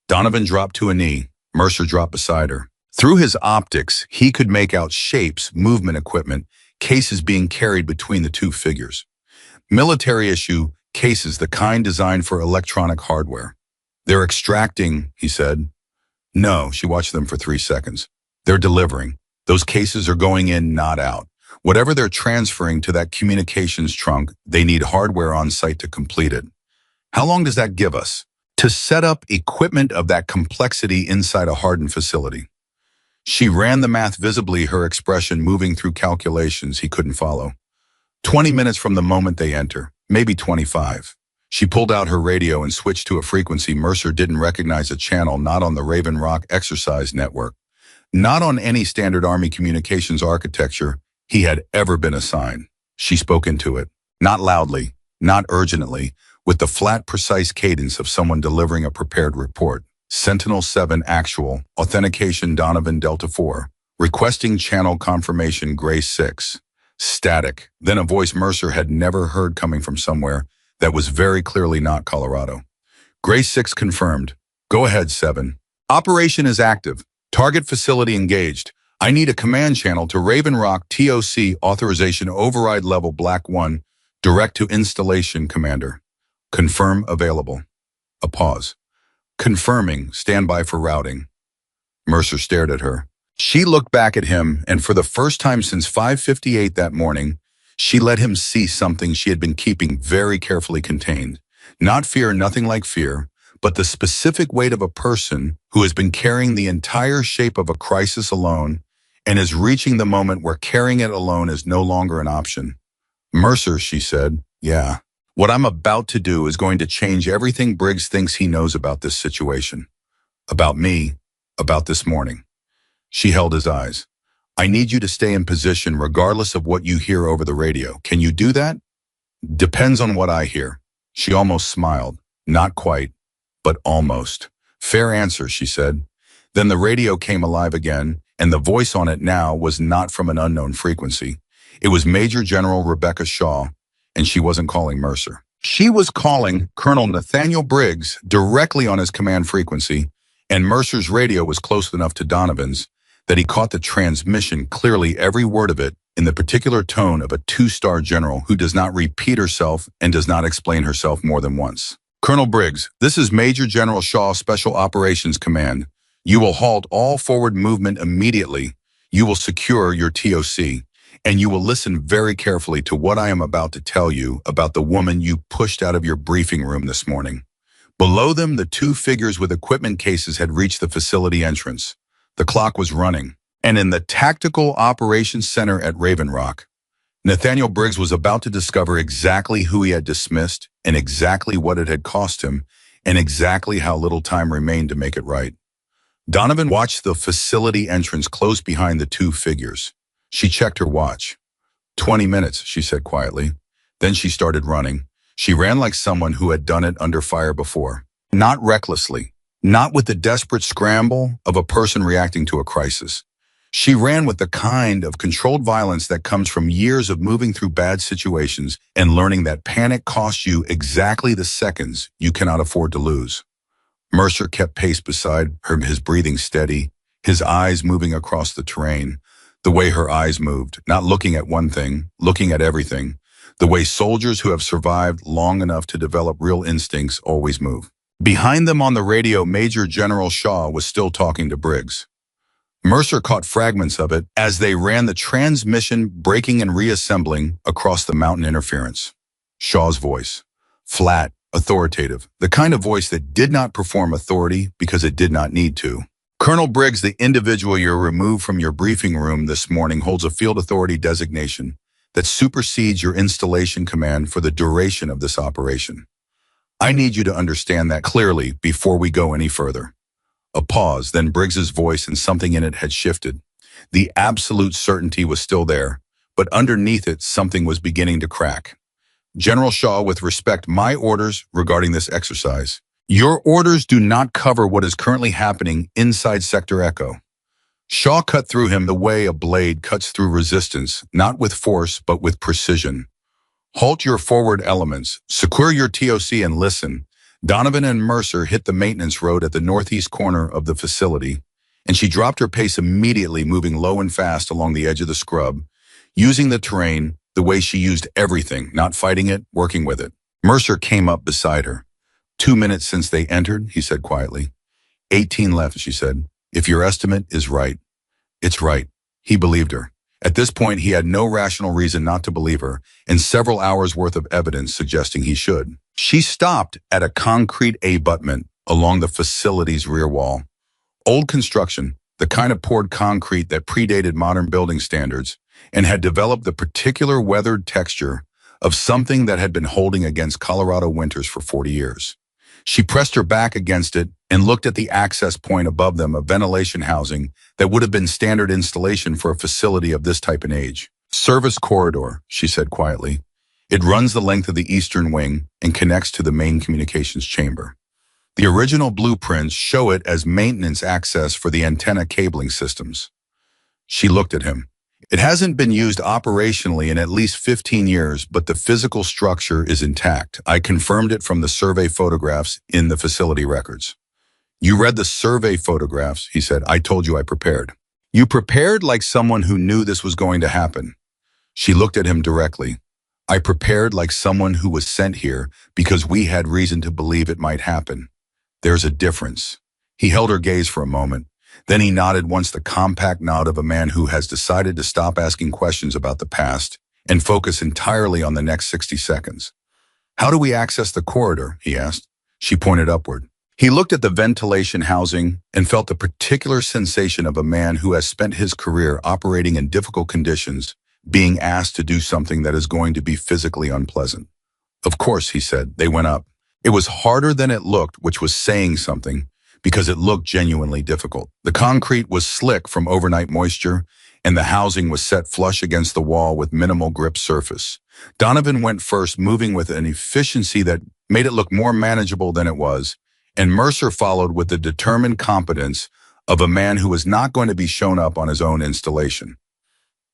Donovan dropped to a knee. Mercer dropped beside her. Through his optics, he could make out shapes, movement equipment, cases being carried between the two figures. Military issue cases, the kind designed for electronic hardware. They're extracting, he said. No, she watched them for 3 seconds. They're delivering. Those cases are going in, not out. Whatever they're transferring to that communications trunk, they need hardware on site to complete it. How long does that give us? To set up equipment of that complexity inside a hardened facility. She ran the math visibly, her expression moving through calculations he couldn't follow. 20 minutes from the moment they enter, maybe 25. She pulled out her radio and switched to a frequency Mercer didn't recognize, a channel not on the Raven Rock exercise network, not on any standard Army communications architecture he had ever been assigned. She spoke into it, not loudly, not urgently, with the flat, precise cadence of someone delivering a prepared report. Sentinel-7 actual, authentication Donovan Delta 4, requesting channel confirmation Grace 6. Static, then a voice Mercer had never heard coming from somewhere that was very clearly not Colorado. Grace 6 confirmed. Go ahead, 7. Operation is active. Target facility engaged. I need a command channel to Raven Rock TOC authorization override level Black 1, direct to installation commander. Confirm available. A pause. Confirming, standby for routing. Mercer stared at her. She looked back at him, and for the first time since 5:58 that morning, she let him see something she had been keeping very carefully contained. Not fear, nothing like fear, but the specific weight of a person who has been carrying the entire shape of a crisis alone and is reaching the moment where carrying it alone is no longer an option. Mercer, she said, yeah. What I'm about to do is going to change everything Briggs thinks he knows about this situation. About me, about this morning. She held his eyes. I need you to stay in position regardless of what you hear over the radio. Can you do that? Depends on what I hear. She almost smiled. Not quite, but almost. Fair answer, she said. Then the radio came alive again, and the voice on it now was not from an unknown frequency. It was Major General Rebecca Shaw, and she wasn't calling Mercer. She was calling Colonel Nathaniel Briggs directly on his command frequency, and Mercer's radio was close enough to Donovan's that he caught the transmission clearly, every word of it, in the particular tone of a 2-star general who does not repeat herself and does not explain herself more than once. Colonel Briggs, this is Major General Shaw, Special Operations Command. You will halt all forward movement immediately. You will secure your TOC. And you will listen very carefully to what I am about to tell you about the woman you pushed out of your briefing room this morning. Below them, the two figures with equipment cases had reached the facility entrance. The clock was running. And in the Tactical Operations Center at Raven Rock, Nathaniel Briggs was about to discover exactly who he had dismissed and exactly what it had cost him and exactly how little time remained to make it right. Donovan watched the facility entrance close behind the two figures. She checked her watch. 20 minutes, she said quietly. Then she started running. She ran like someone who had done it under fire before. Not recklessly, not with the desperate scramble of a person reacting to a crisis. She ran with the kind of controlled violence that comes from years of moving through bad situations and learning that panic costs you exactly the seconds you cannot afford to lose. Mercer kept pace beside her, his breathing steady, his eyes moving across the terrain, the way her eyes moved, not looking at one thing, looking at everything, the way soldiers who have survived long enough to develop real instincts always move. Behind them on the radio, Major General Shaw was still talking to Briggs. Mercer caught fragments of it as they ran the transmission, breaking and reassembling across the mountain interference. Shaw's voice, flat, authoritative, the kind of voice that did not perform authority because it did not need to. Colonel Briggs, the individual you removed from your briefing room this morning, holds a field authority designation that supersedes your installation command for the duration of this operation. I need you to understand that clearly before we go any further. A pause, then Briggs's voice and something in it had shifted. The absolute certainty was still there, but underneath it something was beginning to crack. General Shaw, with respect, my orders regarding this exercise. Your orders do not cover what is currently happening inside Sector Echo. Shaw cut through him the way a blade cuts through resistance, not with force, but with precision. Halt your forward elements, secure your TOC and listen. Donovan and Mercer hit the maintenance road at the northeast corner of the facility, and she dropped her pace immediately, moving low and fast along the edge of the scrub, using the terrain the way she used everything, not fighting it, working with it. Mercer came up beside her. 2 minutes since they entered, he said quietly. 18 left, she said. If your estimate is right, it's right. He believed her. At this point, he had no rational reason not to believe her, and several hours' worth of evidence suggesting he should. She stopped at a concrete abutment along the facility's rear wall. Old construction, the kind of poured concrete that predated modern building standards, and had developed the particular weathered texture of something that had been holding against Colorado winters for 40 years. She pressed her back against it and looked at the access point above them, a ventilation housing that would have been standard installation for a facility of this type and age. Service corridor, she said quietly. It runs the length of the eastern wing and connects to the main communications chamber. The original blueprints show it as maintenance access for the antenna cabling systems. She looked at him. It hasn't been used operationally in at least 15 years, but the physical structure is intact. I confirmed it from the survey photographs in the facility records. You read the survey photographs, he said. I told you I prepared. You prepared like someone who knew this was going to happen. She looked at him directly. I prepared like someone who was sent here because we had reason to believe it might happen. There's a difference. He held her gaze for a moment. Then he nodded once, the compact nod of a man who has decided to stop asking questions about the past and focus entirely on the next 60 seconds. How do we access the corridor? He asked. She pointed upward. He looked at the ventilation housing and felt the particular sensation of a man who has spent his career operating in difficult conditions, being asked to do something that is going to be physically unpleasant. Of course, he said. They went up. It was harder than it looked, which was saying something, because it looked genuinely difficult. The concrete was slick from overnight moisture, and the housing was set flush against the wall with minimal grip surface. Donovan went first, moving with an efficiency that made it look more manageable than it was, and Mercer followed with the determined competence of a man who was not going to be shown up on his own installation.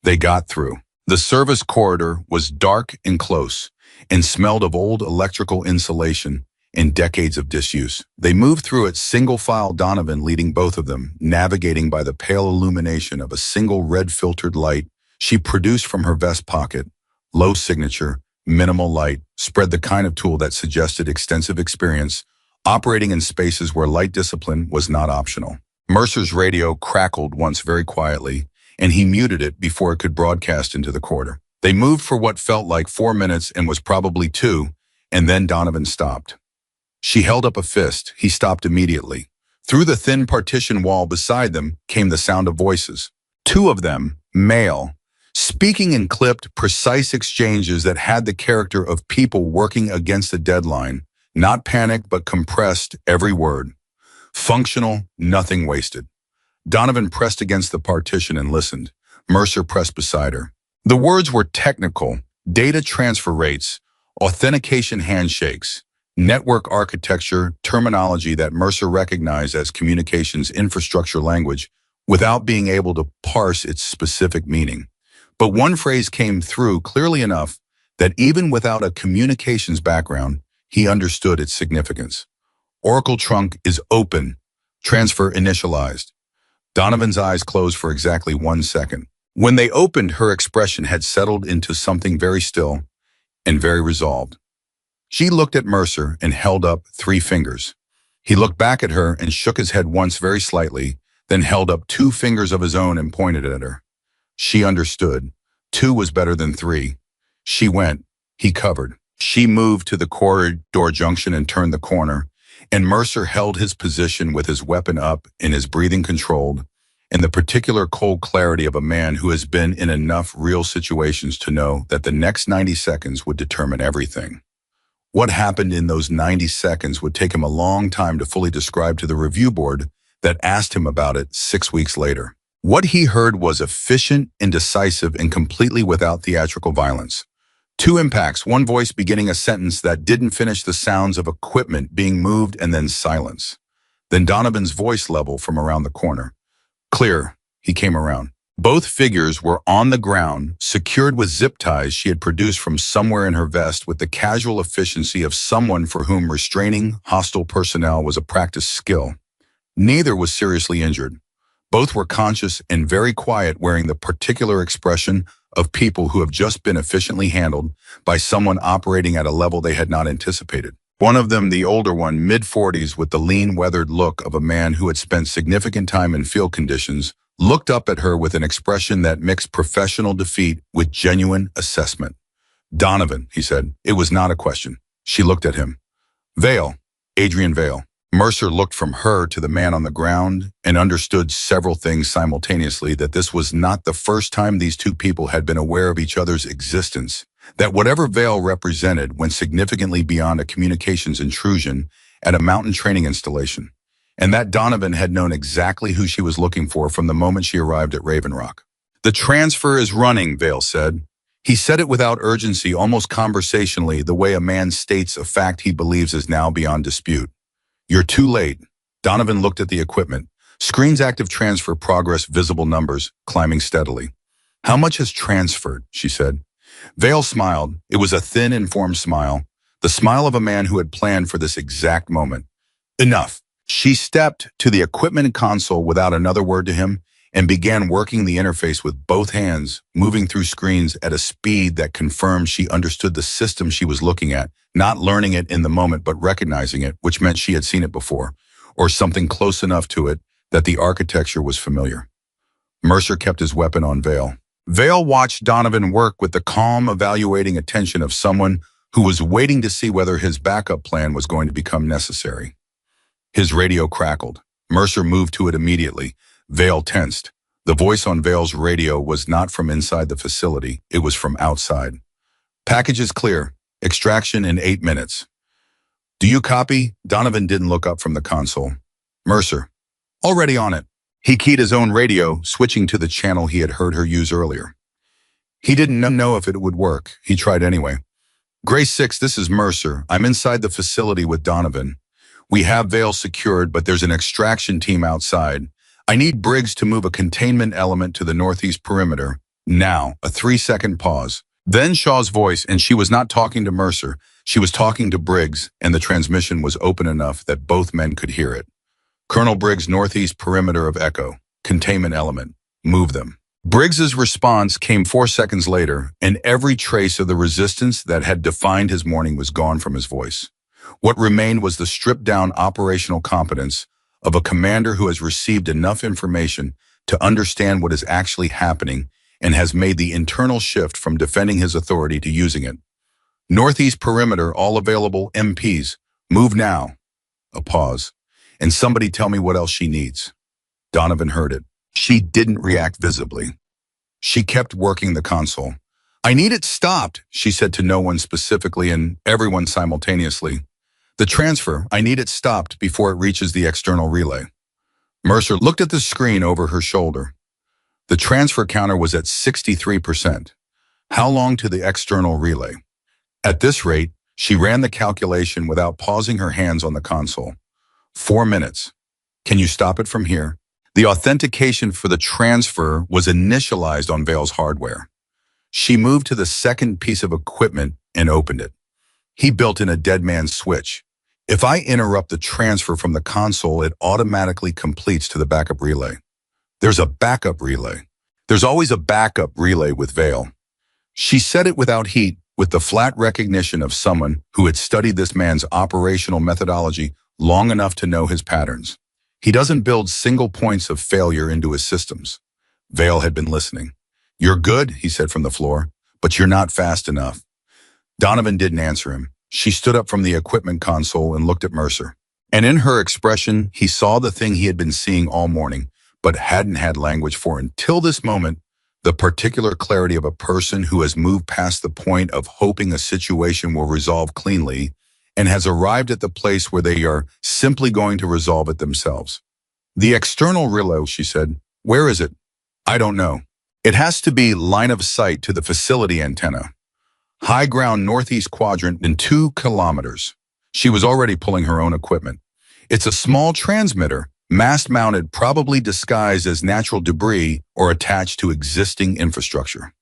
They got through. The service corridor was dark and close, and smelled of old electrical insulation and decades of disuse. They moved through it single file, Donovan leading both of them, navigating by the pale illumination of a single red-filtered light she produced from her vest pocket. Low signature, minimal light, spread, the kind of tool that suggested extensive experience, operating in spaces where light discipline was not optional. Mercer's radio crackled once very quietly, and he muted it before it could broadcast into the corridor. They moved for what felt like 4 minutes and was probably 2, and then Donovan stopped. She held up a fist. He stopped immediately. Through the thin partition wall beside them came the sound of voices. 2 of them, male, speaking in clipped, precise exchanges that had the character of people working against a deadline, not panicked but compressed, every word. Functional, nothing wasted. Donovan pressed against the partition and listened. Mercer pressed beside her. The words were technical, data transfer rates, authentication handshakes, network architecture, terminology that Mercer recognized as communications infrastructure language without being able to parse its specific meaning. But one phrase came through clearly enough that even without a communications background, he understood its significance. Oracle trunk is open, transfer initialized. Donovan's eyes closed for exactly 1 second. When they opened, her expression had settled into something very still and very resolved. She looked at Mercer and held up 3 fingers. He looked back at her and shook his head once very slightly, then held up 2 fingers of his own and pointed at her. She understood. 2 was better than 3. She went. He covered. She moved to the corridor junction and turned the corner, and Mercer held his position with his weapon up and his breathing controlled, in the particular cold clarity of a man who has been in enough real situations to know that the next 90 seconds would determine everything. What happened in those 90 seconds would take him a long time to fully describe to the review board that asked him about it 6 weeks later. What he heard was efficient, indecisive, and completely without theatrical violence. 2 impacts, one voice beginning a sentence that didn't finish, the sounds of equipment being moved, and then silence. Then Donovan's voice level from around the corner. Clear. He came around. Both figures were on the ground, secured with zip ties she had produced from somewhere in her vest with the casual efficiency of someone for whom restraining hostile personnel was a practiced skill. Neither was seriously injured. Both were conscious and very quiet, wearing the particular expression of people who have just been efficiently handled by someone operating at a level they had not anticipated. One of them, the older one, mid-40s, with the lean, weathered look of a man who had spent significant time in field conditions, looked up at her with an expression that mixed professional defeat with genuine assessment. "Donovan," he said. It was not a question. She looked at him. "Vale, Adrian Vale." Mercer looked from her to the man on the ground and understood several things simultaneously: that this was not the first time these 2 people had been aware of each other's existence, that whatever Vale represented went significantly beyond a communications intrusion at a mountain training installation, and that Donovan had known exactly who she was looking for from the moment she arrived at Raven Rock. "The transfer is running," Vale said. He said it without urgency, almost conversationally, the way a man states a fact he believes is now beyond dispute. "You're too late." Donovan looked at the equipment. Screens active transfer progress, visible numbers, climbing steadily. "How much has transferred?" she said. Vale smiled. It was a thin, informed smile, the smile of a man who had planned for this exact moment. "Enough." She stepped to the equipment console without another word to him and began working the interface with both hands, moving through screens at a speed that confirmed she understood the system she was looking at, not learning it in the moment but recognizing it, which meant she had seen it before, or something close enough to it that the architecture was familiar. Mercer kept his weapon on Vale. Vale watched Donovan work with the calm, evaluating attention of someone who was waiting to see whether his backup plan was going to become necessary. His radio crackled. Mercer moved to it immediately. Vale tensed. The voice on Vale's radio was not from inside the facility. It was from outside. "Package is clear. Extraction in 8 minutes." "Do you copy?" Donovan didn't look up from the console. Mercer. "Already on it." He keyed his own radio, switching to the channel he had heard her use earlier. He didn't know if it would work. He tried anyway. "Gray 6, this is Mercer. I'm inside the facility with Donovan. We have Vale secured, but there's an extraction team outside. I need Briggs to move a containment element to the northeast perimeter. Now." A 3-second pause. Then Shaw's voice, and she was not talking to Mercer. She was talking to Briggs, and the transmission was open enough that both men could hear it. "Colonel Briggs, northeast perimeter of Echo. Containment element. Move them." Briggs's response came 4 seconds later, and every trace of the resistance that had defined his morning was gone from his voice. What remained was the stripped-down operational competence of a commander who has received enough information to understand what is actually happening and has made the internal shift from defending his authority to using it. "Northeast perimeter, all available MPs. Move now." A pause. "And somebody tell me what else she needs." Donovan heard it. She didn't react visibly. She kept working the console. "I need it stopped," she said to no one specifically and everyone simultaneously. "The transfer, I need it stopped before it reaches the external relay." Mercer looked at the screen over her shoulder. The transfer counter was at 63%. How long to the external relay? At this rate, she ran the calculation without pausing her hands on the console. 4 minutes. "Can you stop it from here?" The authentication for the transfer was initialized on Vale's hardware. She moved to the second piece of equipment and opened it. He built in a dead man's switch. "If I interrupt the transfer from the console, it automatically completes to the backup relay." There's a backup relay. There's always a backup relay with Vale. She said it without heat, with the flat recognition of someone who had studied this man's operational methodology long enough to know his patterns. He doesn't build single points of failure into his systems. Vale had been listening. "You're good," he said from the floor, "but you're not fast enough." Donovan didn't answer him. She stood up from the equipment console and looked at Mercer. And in her expression, he saw the thing he had been seeing all morning, but hadn't had language for until this moment, the particular clarity of a person who has moved past the point of hoping a situation will resolve cleanly and has arrived at the place where they are simply going to resolve it themselves. "The external relay," she said. "Where is it?" "I don't know. It has to be line of sight to the facility antenna. High ground northeast quadrant in 2 kilometers." She was already pulling her own equipment. "It's a small transmitter, mast-mounted, probably disguised as natural debris or attached to existing infrastructure."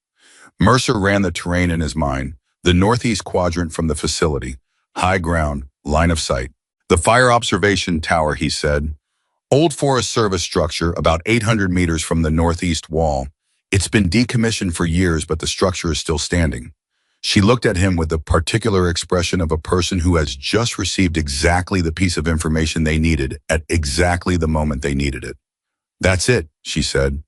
Mercer ran the terrain in his mind. The northeast quadrant from the facility. High ground, line of sight. "The fire observation tower," he said. "Old Forest Service structure, about 800 meters from the northeast wall. It's been decommissioned for years, but the structure is still standing." She looked at him with the particular expression of a person who has just received exactly the piece of information they needed at exactly the moment they needed it. "That's it," she said.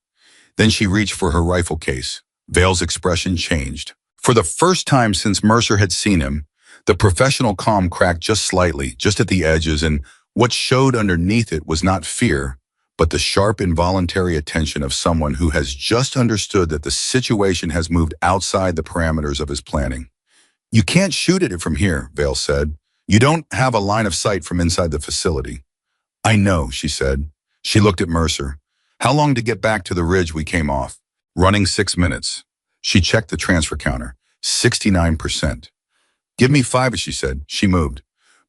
Then she reached for her rifle case. Vale's expression changed. For the first time since Mercer had seen him, the professional calm cracked just slightly, just at the edges, and what showed underneath it was not fear, but the sharp involuntary attention of someone who has just understood that the situation has moved outside the parameters of his planning. "You can't shoot at it from here," Vale said. "You don't have a line of sight from inside the facility." "I know," she said. She looked at Mercer. "How long to get back to the ridge we came off?" "Running 6 minutes." She checked the transfer counter. 69%. "Give me 5, she said. She moved.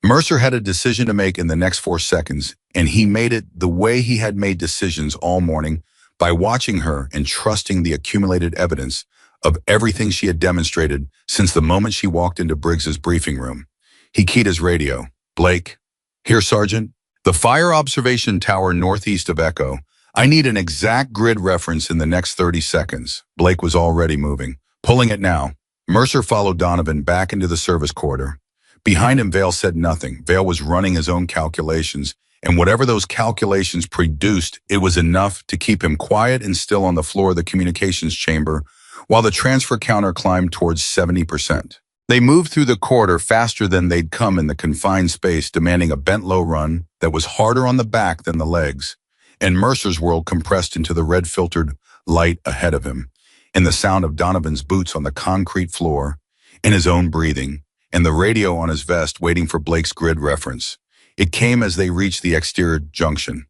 Mercer had a decision to make in the next 4 seconds, and he made it the way he had made decisions all morning, by watching her and trusting the accumulated evidence of everything she had demonstrated since the moment she walked into Briggs's briefing room. He keyed his radio. "Blake." "Here, Sergeant." "The fire observation tower northeast of Echo. I need an exact grid reference in the next 30 seconds. Blake was already moving. "Pulling it now." Mercer followed Donovan back into the service corridor. Behind him, Vale said nothing. Vale was running his own calculations, and whatever those calculations produced, it was enough to keep him quiet and still on the floor of the communications chamber while the transfer counter climbed towards 70%. They moved through the corridor faster than they'd come in the confined space, demanding a bent-low run that was harder on the back than the legs, and Mercer's world compressed into the red-filtered light ahead of him, and the sound of Donovan's boots on the concrete floor, and his own breathing, and the radio on his vest waiting for Blake's grid reference. It came as they reached the exterior junction.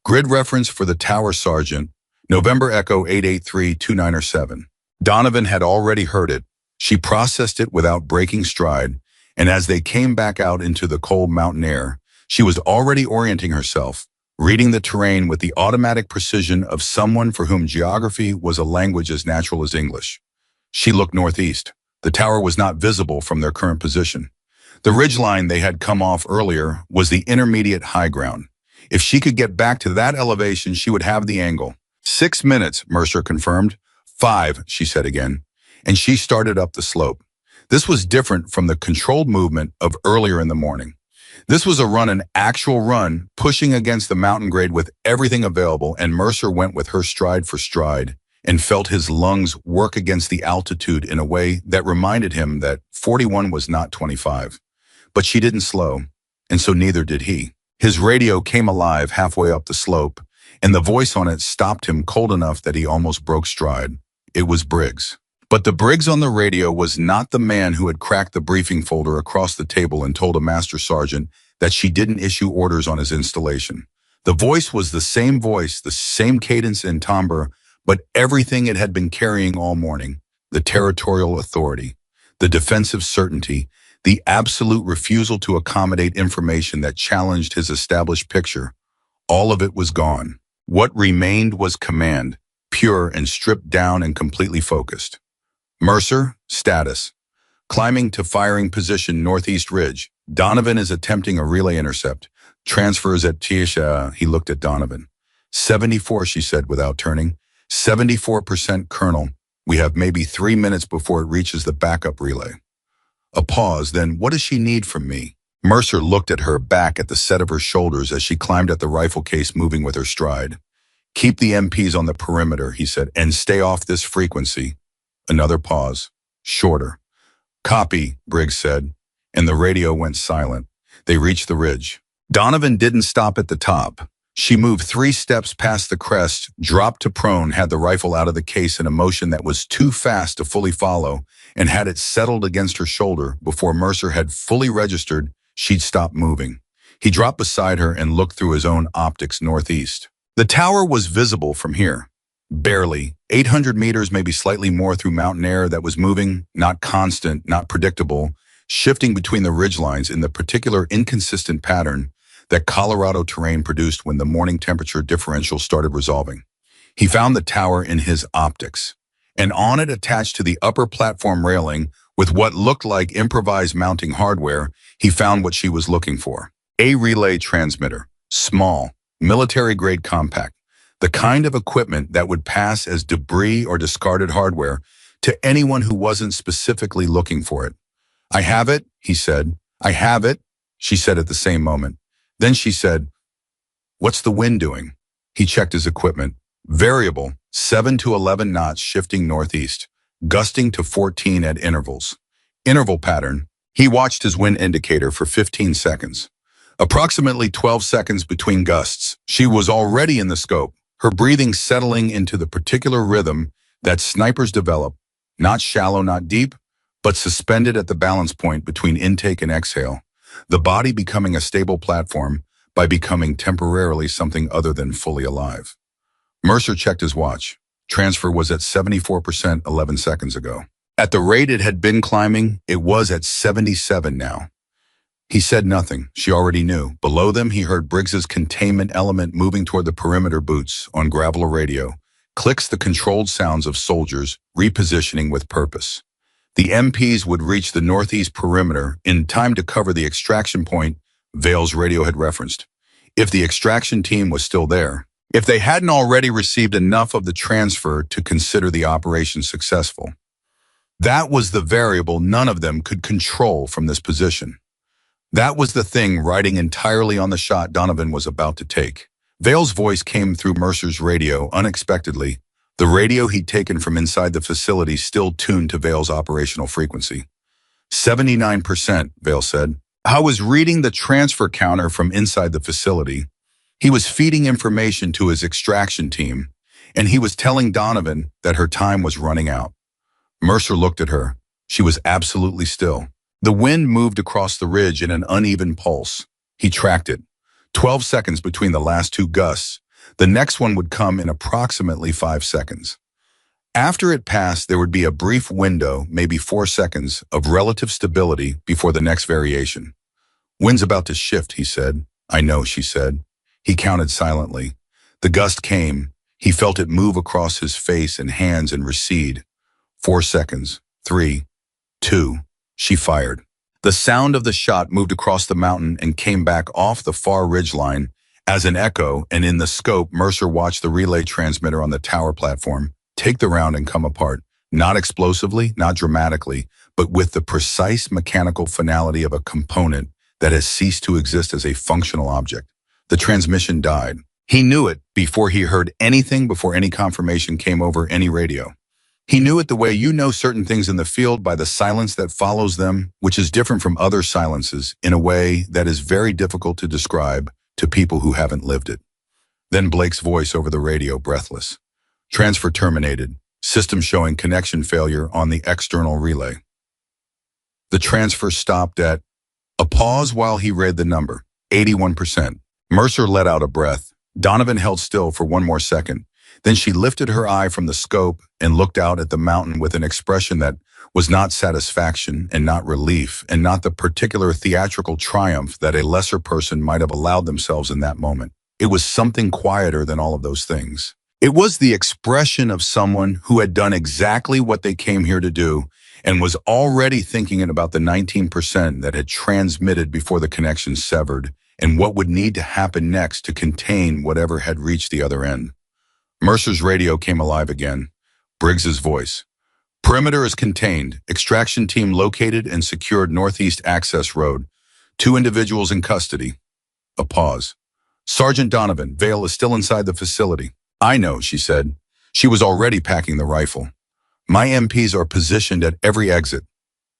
"Grid reference for the tower, Sergeant. November Echo 883-2907. Donovan had already heard it. She processed it without breaking stride, and as they came back out into the cold mountain air, she was already orienting herself, reading the terrain with the automatic precision of someone for whom geography was a language as natural as English. She looked northeast. The tower was not visible from their current position. The ridgeline they had come off earlier was the intermediate high ground. If she could get back to that elevation, she would have the angle. 6 minutes, Mercer confirmed. 5, she said again, and she started up the slope. This was different from the controlled movement of earlier in the morning. This was a run, an actual run, pushing against the mountain grade with everything available, and Mercer went with her stride for stride and felt his lungs work against the altitude in a way that reminded him that 41 was not 25. But she didn't slow, and so neither did he. His radio came alive halfway up the slope, and the voice on it stopped him cold enough that he almost broke stride. It was Briggs. But the Briggs on the radio was not the man who had cracked the briefing folder across the table and told a master sergeant that she didn't issue orders on his installation. The voice was the same cadence and timbre, but everything it had been carrying all morning, the territorial authority, the defensive certainty, the absolute refusal to accommodate information that challenged his established picture, all of it was gone. What remained was command, pure and stripped down and completely focused. Mercer, status. Climbing to firing position northeast ridge. Donovan is attempting a relay intercept. Transfers at Tiesha. He looked at Donovan. 74, she said without turning. 74%, Colonel. We have maybe 3 minutes before it reaches the backup relay. A pause, then what does she need from me? Mercer looked at her, back at the set of her shoulders as she climbed at the rifle case, moving with her stride. Keep the MPs on the perimeter, he said, and stay off this frequency. Another pause. Shorter. Copy, Briggs said, and the radio went silent. They reached the ridge. Donovan didn't stop at the top. She moved 3 steps past the crest, dropped to prone, had the rifle out of the case in a motion that was too fast to fully follow, and had it settled against her shoulder before Mercer had fully registered she'd stopped moving. He dropped beside her and looked through his own optics northeast. The tower was visible from here. Barely. 800 meters, maybe slightly more, through mountain air that was moving, not constant, not predictable, shifting between the ridgelines in the particular inconsistent pattern that Colorado terrain produced when the morning temperature differential started resolving. He found the tower in his optics, and on it, attached to the upper platform railing with what looked like improvised mounting hardware, he found what she was looking for. A relay transmitter. Small, military-grade compact. The kind of equipment that would pass as debris or discarded hardware to anyone who wasn't specifically looking for it. I have it, he said. I have it, she said at the same moment. Then she said, what's the wind doing? He checked his equipment. Variable, 7 to 11 knots shifting northeast, gusting to 14 at intervals. Interval pattern. He watched his wind indicator for 15 seconds. Approximately 12 seconds between gusts. She was already in the scope, her breathing settling into the particular rhythm that snipers develop, not shallow, not deep, but suspended at the balance point between intake and exhale, the body becoming a stable platform by becoming temporarily something other than fully alive. Mercer checked his watch. Transfer was at 74% 11 seconds ago. At the rate it had been climbing, it was at 77 now. He said nothing. She already knew. Below them, he heard Briggs's containment element moving toward the perimeter boots on gravel radio. Clicks, the controlled sounds of soldiers repositioning with purpose. The MPs would reach the northeast perimeter in time to cover the extraction point Vale's radio had referenced. If the extraction team was still there, if they hadn't already received enough of the transfer to consider the operation successful. That was the variable none of them could control from this position. That was the thing riding entirely on the shot Donovan was about to take. Vale's voice came through Mercer's radio unexpectedly, the radio he'd taken from inside the facility still tuned to Vale's operational frequency. 79%, Vale said. I was reading the transfer counter from inside the facility. He was feeding information to his extraction team, and he was telling Donovan that her time was running out. Mercer looked at her. She was absolutely still. The wind moved across the ridge in an uneven pulse. He tracked it. 12 seconds between the last 2 gusts. The next one would come in approximately 5 seconds. After it passed, there would be a brief window, maybe 4 seconds, of relative stability before the next variation. Wind's about to shift, he said. I know, she said. He counted silently. The gust came. He felt it move across his face and hands and recede. 4 seconds. 3. 2. She fired. The sound of the shot moved across the mountain and came back off the far ridgeline as an echo, and in the scope, Mercer watched the relay transmitter on the tower platform take the round and come apart, not explosively, not dramatically, but with the precise mechanical finality of a component that has ceased to exist as a functional object. The transmission died. He knew it before he heard anything, before any confirmation came over any radio. He knew it the way you know certain things in the field by the silence that follows them, which is different from other silences in a way that is very difficult to describe to people who haven't lived it. Then Blake's voice over the radio, breathless. Transfer terminated. System showing connection failure on the external relay. The transfer stopped at a pause while he read the number, 81%. Mercer let out a breath. Donovan held still for 1 more second. Then she lifted her eye from the scope and looked out at the mountain with an expression that was not satisfaction and not relief and not the particular theatrical triumph that a lesser person might have allowed themselves in that moment. It was something quieter than all of those things. It was the expression of someone who had done exactly what they came here to do and was already thinking about the 19% that had transmitted before the connection severed and what would need to happen next to contain whatever had reached the other end. Mercer's radio came alive again. Briggs's voice. Perimeter is contained. Extraction team located and secured Northeast Access Road. 2 individuals in custody. A pause. Sergeant Donovan, Vale is still inside the facility. I know, she said. She was already packing the rifle. My MPs are positioned at every exit.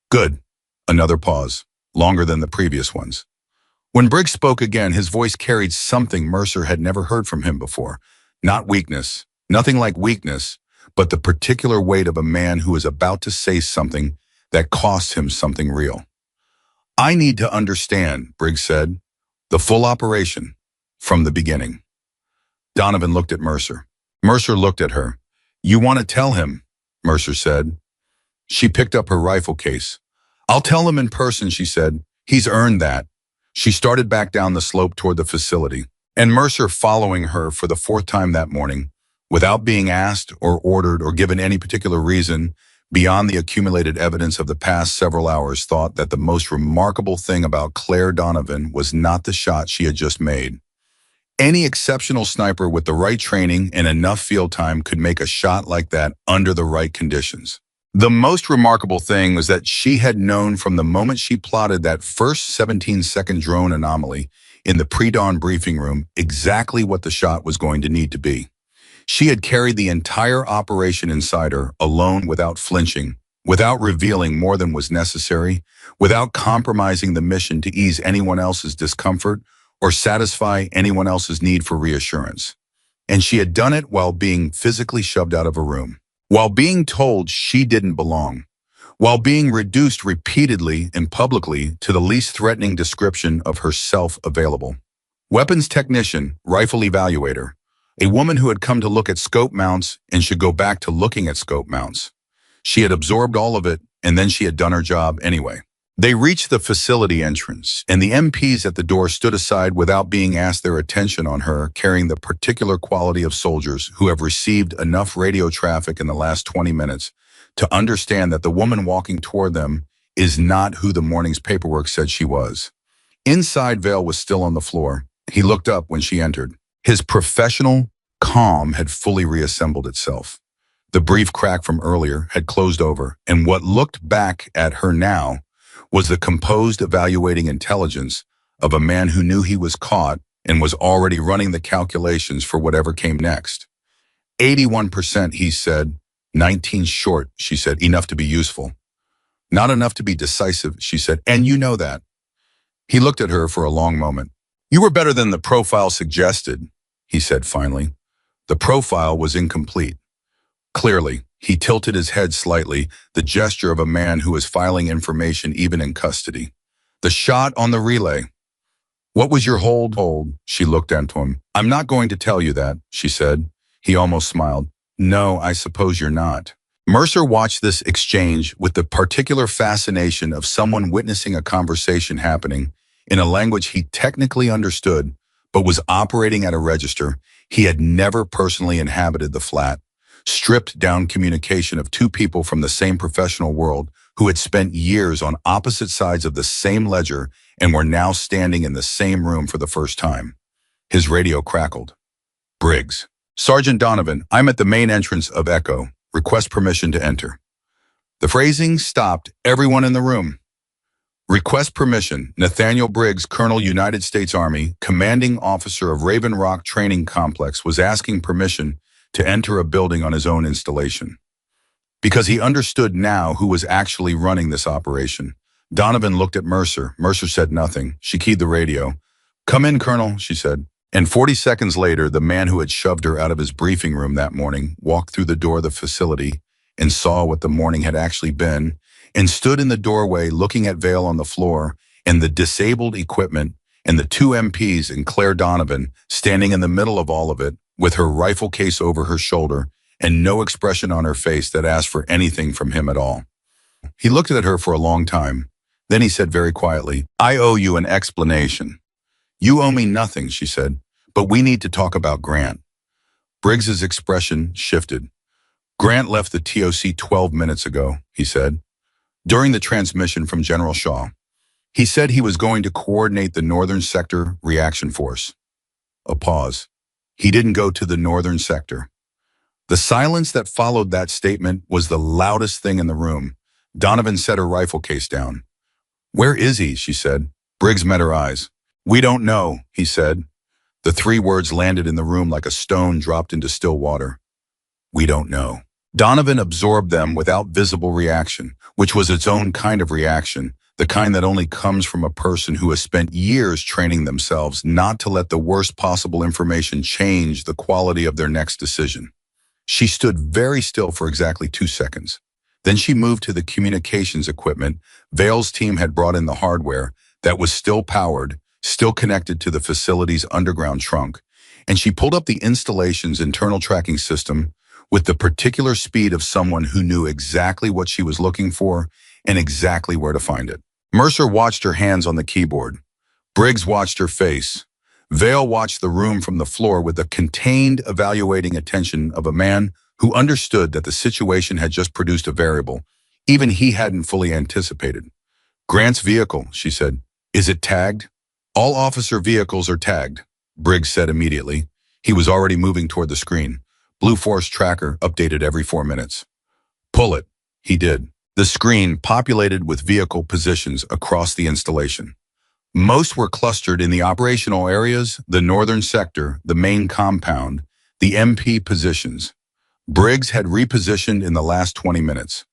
Good. Another pause, longer than the previous ones. When Briggs spoke again, his voice carried something Mercer had never heard from him before. Not weakness, nothing like weakness, but the particular weight of a man who is about to say something that costs him something real. I need to understand, Briggs said. The full operation, from the beginning. Donovan looked at Mercer. Mercer looked at her. You want to tell him, Mercer said. She picked up her rifle case. I'll tell him in person, she said. He's earned that. She started back down the slope toward the facility, and Mercer following her for the 4th time that morning, without being asked or ordered or given any particular reason, beyond the accumulated evidence of the past several hours, thought that the most remarkable thing about Claire Donovan was not the shot she had just made. Any exceptional sniper with the right training and enough field time could make a shot like that under the right conditions. The most remarkable thing was that she had known from the moment she plotted that first 17-second drone anomaly in the pre-dawn briefing room exactly what the shot was going to need to be. She had carried the entire operation inside her, alone, without flinching, without revealing more than was necessary, without compromising the mission to ease anyone else's discomfort or satisfy anyone else's need for reassurance. And she had done it while being physically shoved out of a room, while being told she didn't belong, while being reduced repeatedly and publicly to the least threatening description of herself available. Weapons technician, rifle evaluator, a woman who had come to look at scope mounts and should go back to looking at scope mounts. She had absorbed all of it, and then she had done her job anyway. They reached the facility entrance, and the MPs at the door stood aside without being asked their attention on her, carrying the particular quality of soldiers who have received enough radio traffic in the last 20 minutes to understand that the woman walking toward them is not who the morning's paperwork said she was. Inside, Vale was still on the floor. He looked up when she entered. His professional calm had fully reassembled itself. The brief crack from earlier had closed over, and what looked back at her now was the composed, evaluating intelligence of a man who knew he was caught and was already running the calculations for whatever came next. 81%, he said. 19 short, she said. Enough to be useful. Not enough to be decisive, she said. And you know that. He looked at her for a long moment. You were better than the profile suggested, he said finally. The profile was incomplete. Clearly, he tilted his head slightly, the gesture of a man who is filing information even in custody. The shot on the relay. What was your hold? She looked into him. I'm not going to tell you that, she said. He almost smiled. No, I suppose you're not. Mercer watched this exchange with the particular fascination of someone witnessing a conversation happening in a language he technically understood, but was operating at a register. He had never personally inhabited the flat, stripped down communication of 2 people from the same professional world who had spent years on opposite sides of the same ledger and were now standing in the same room for the first time. His radio crackled. Briggs. Sergeant Donovan, I'm at the main entrance of Echo. Request permission to enter. The phrasing stopped everyone in the room. Request permission. Nathaniel Briggs, Colonel, United States Army, commanding officer of Raven Rock Training Complex, was asking permission to enter a building on his own installation. Because he understood now who was actually running this operation. Donovan looked at Mercer. Mercer said nothing. She keyed the radio. Come in, Colonel, she said. And 40 seconds later, the man who had shoved her out of his briefing room that morning walked through the door of the facility and saw what the morning had actually been and stood in the doorway looking at Vale on the floor and the disabled equipment and the 2 MPs and Claire Donovan standing in the middle of all of it with her rifle case over her shoulder and no expression on her face that asked for anything from him at all. He looked at her for a long time. Then he said very quietly, I owe you an explanation. You owe me nothing, she said, but we need to talk about Grant. Briggs's expression shifted. Grant left the TOC 12 minutes ago, he said, during the transmission from General Shaw. He said he was going to coordinate the Northern Sector Reaction Force. A pause. He didn't go to the Northern Sector. The silence that followed that statement was the loudest thing in the room. Donovan set her rifle case down. "Where is he?" she said. Briggs met her eyes. "We don't know," he said. The three words landed in the room like a stone dropped into still water. "We don't know." Donovan absorbed them without visible reaction, which was its own kind of reaction, the kind that only comes from a person who has spent years training themselves not to let the worst possible information change the quality of their next decision. She stood very still for exactly 2 seconds. Then she moved to the communications equipment. Vale's team had brought in the hardware that was still powered, still connected to the facility's underground trunk, and she pulled up the installation's internal tracking system with the particular speed of someone who knew exactly what she was looking for and exactly where to find it. Mercer watched her hands on the keyboard. Briggs watched her face. Vale watched the room from the floor with the contained, evaluating attention of a man who understood that the situation had just produced a variable even he hadn't fully anticipated. "Grant's vehicle," she said. "Is it tagged?" "All officer vehicles are tagged," Briggs said immediately. He was already moving toward the screen. Blue Force tracker updated every 4 minutes. "Pull it." He did. The screen populated with vehicle positions across the installation. Most were clustered in the operational areas, the northern sector, the main compound, the MP positions. Briggs had repositioned in the last 20 minutes.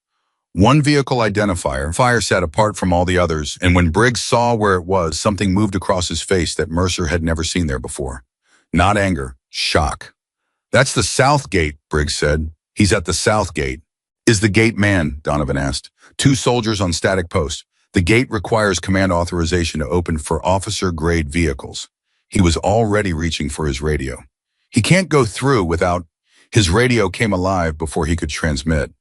One vehicle identifier sat apart from all the others, and when Briggs saw where it was, something moved across his face that Mercer had never seen there before. Not anger, shock. "That's the south gate," Briggs said. "He's at the south gate." "Is the gate manned?" Donovan asked. "2 soldiers on static post. The gate requires command authorization to open for officer-grade vehicles." He was already reaching for his radio. "He can't go through without—" His radio came alive before he could transmit.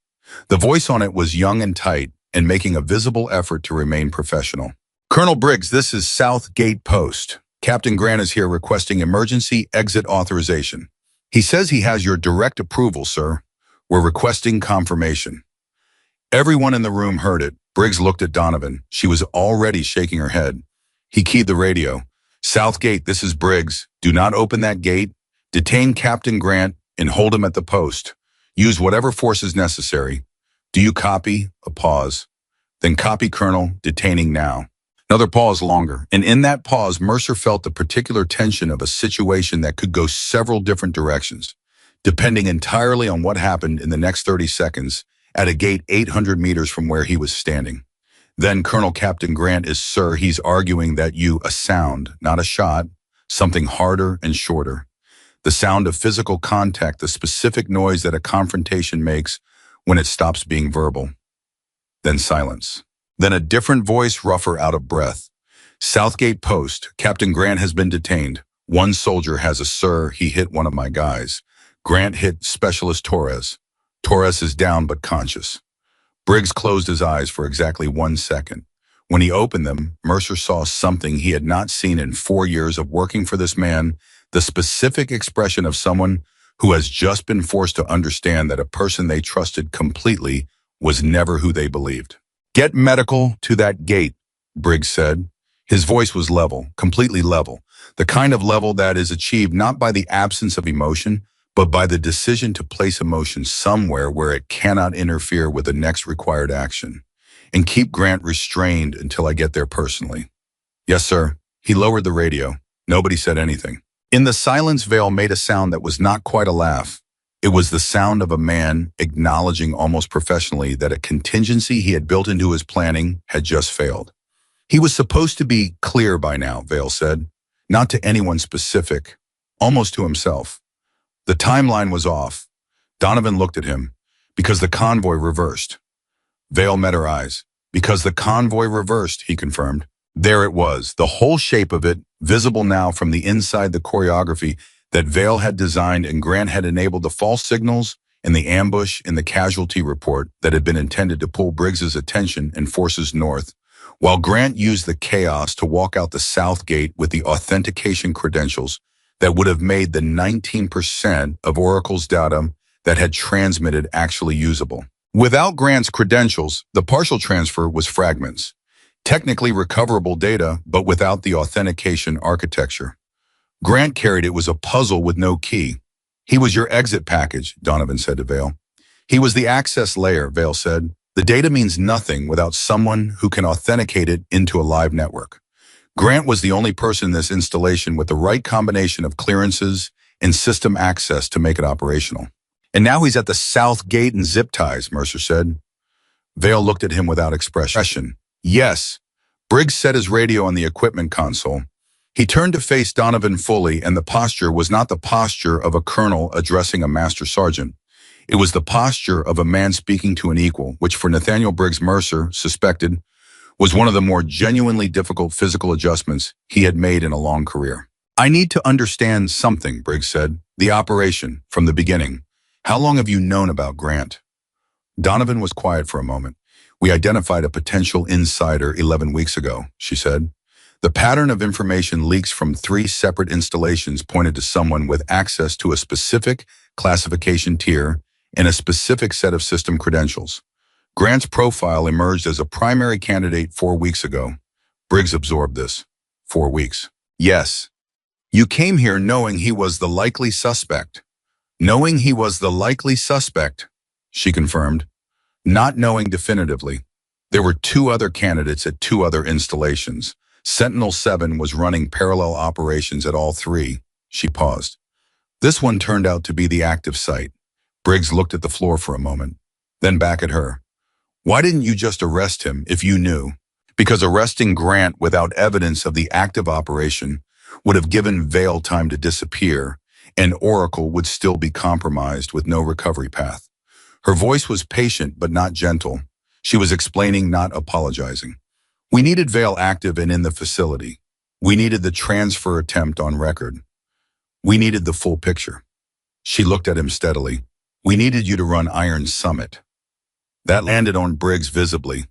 The voice on it was young and tight and making a visible effort to remain professional. "Colonel Briggs, this is South Gate Post. Captain Grant is here requesting emergency exit authorization. He says he has your direct approval, sir. We're requesting confirmation." Everyone in the room heard it. Briggs looked at Donovan. She was already shaking her head. He keyed the radio. "South Gate, this is Briggs. Do not open that gate. Detain Captain Grant and hold him at the post. Use whatever force is necessary. Do you copy?" A pause. "Then copy, Colonel. Detaining now." Another pause longer, and in that pause, Mercer felt the particular tension of a situation that could go several different directions, depending entirely on what happened in the next 30 seconds at a gate 800 meters from where he was standing. "Then, Colonel, Captain Grant is, sir, he's arguing that a sound, not a shot, something harder and shorter. The sound of physical contact, the specific noise that a confrontation makes when it stops being verbal." Then silence. Then a different voice, rougher, out of breath. "Southgate Post, Captain Grant has been detained. One soldier has a sir, he hit one of my guys. Grant hit Specialist Torres. Torres is down but conscious." Briggs closed his eyes for exactly 1 second. When he opened them, Mercer saw something he had not seen in 4 years of working for this man, the specific expression of someone who has just been forced to understand that a person they trusted completely was never who they believed. "Get medical to that gate," Briggs said. His voice was level, completely level, the kind of level that is achieved not by the absence of emotion, but by the decision to place emotion somewhere where it cannot interfere with the next required action. "And keep Grant restrained until I get there personally." "Yes, sir." He lowered the radio. Nobody said anything. In the silence, Vale made a sound that was not quite a laugh. It was the sound of a man acknowledging almost professionally that a contingency he had built into his planning had just failed. He was supposed to be clear by now, Vale said. Not to anyone specific, almost to himself. The timeline was off. Donovan looked at him. "Because the convoy reversed." Vale met her eyes. "Because the convoy reversed," he confirmed. There it was, the whole shape of it, visible now from the inside the choreography that Vale had designed, and Grant had enabled the false signals and the ambush in the casualty report that had been intended to pull Briggs's attention and forces north, while Grant used the chaos to walk out the south gate with the authentication credentials that would have made the 19% of Oracle's data that had transmitted actually usable. Without Grant's credentials, the partial transfer was fragments. Technically recoverable data, but without the authentication architecture. Grant carried it was a puzzle with no key. He was your exit package, Donovan said to Vale. He was the access layer, Vale said. The data means nothing without someone who can authenticate it into a live network. Grant was the only person in this installation with the right combination of clearances and system access to make it operational. And now he's at the south gate and zip ties, Mercer said. Vale looked at him without expression. Yes. Briggs set his radio on the equipment console. He turned to face Donovan fully, and the posture was not the posture of a colonel addressing a master sergeant. It was the posture of a man speaking to an equal, which for Nathaniel Briggs Mercer suspected was one of the more genuinely difficult physical adjustments he had made in a long career. I need to understand something, Briggs said. The operation, from the beginning. How long have you known about Grant? Donovan was quiet for a moment. We identified a potential insider 11 weeks ago, she said. The pattern of information leaks from 3 separate installations pointed to someone with access to a specific classification tier and a specific set of system credentials. Grant's profile emerged as a primary candidate 4 weeks ago. Briggs absorbed this. 4 weeks. Yes. You came here knowing he was the likely suspect. Knowing he was the likely suspect, she confirmed. Not knowing definitively. There were 2 other candidates at 2 other installations. Sentinel-7 was running parallel operations at all 3. She paused. This one turned out to be the active site. Briggs looked at the floor for a moment, then back at her. Why didn't you just arrest him if you knew? Because arresting Grant without evidence of the active operation would have given Vale time to disappear, and Oracle would still be compromised with no recovery path. Her voice was patient but not gentle. She was explaining, not apologizing. We needed Vale active and in the facility. We needed the transfer attempt on record. We needed the full picture. She looked at him steadily. We needed you to run Iron Summit. That landed on Briggs visibly.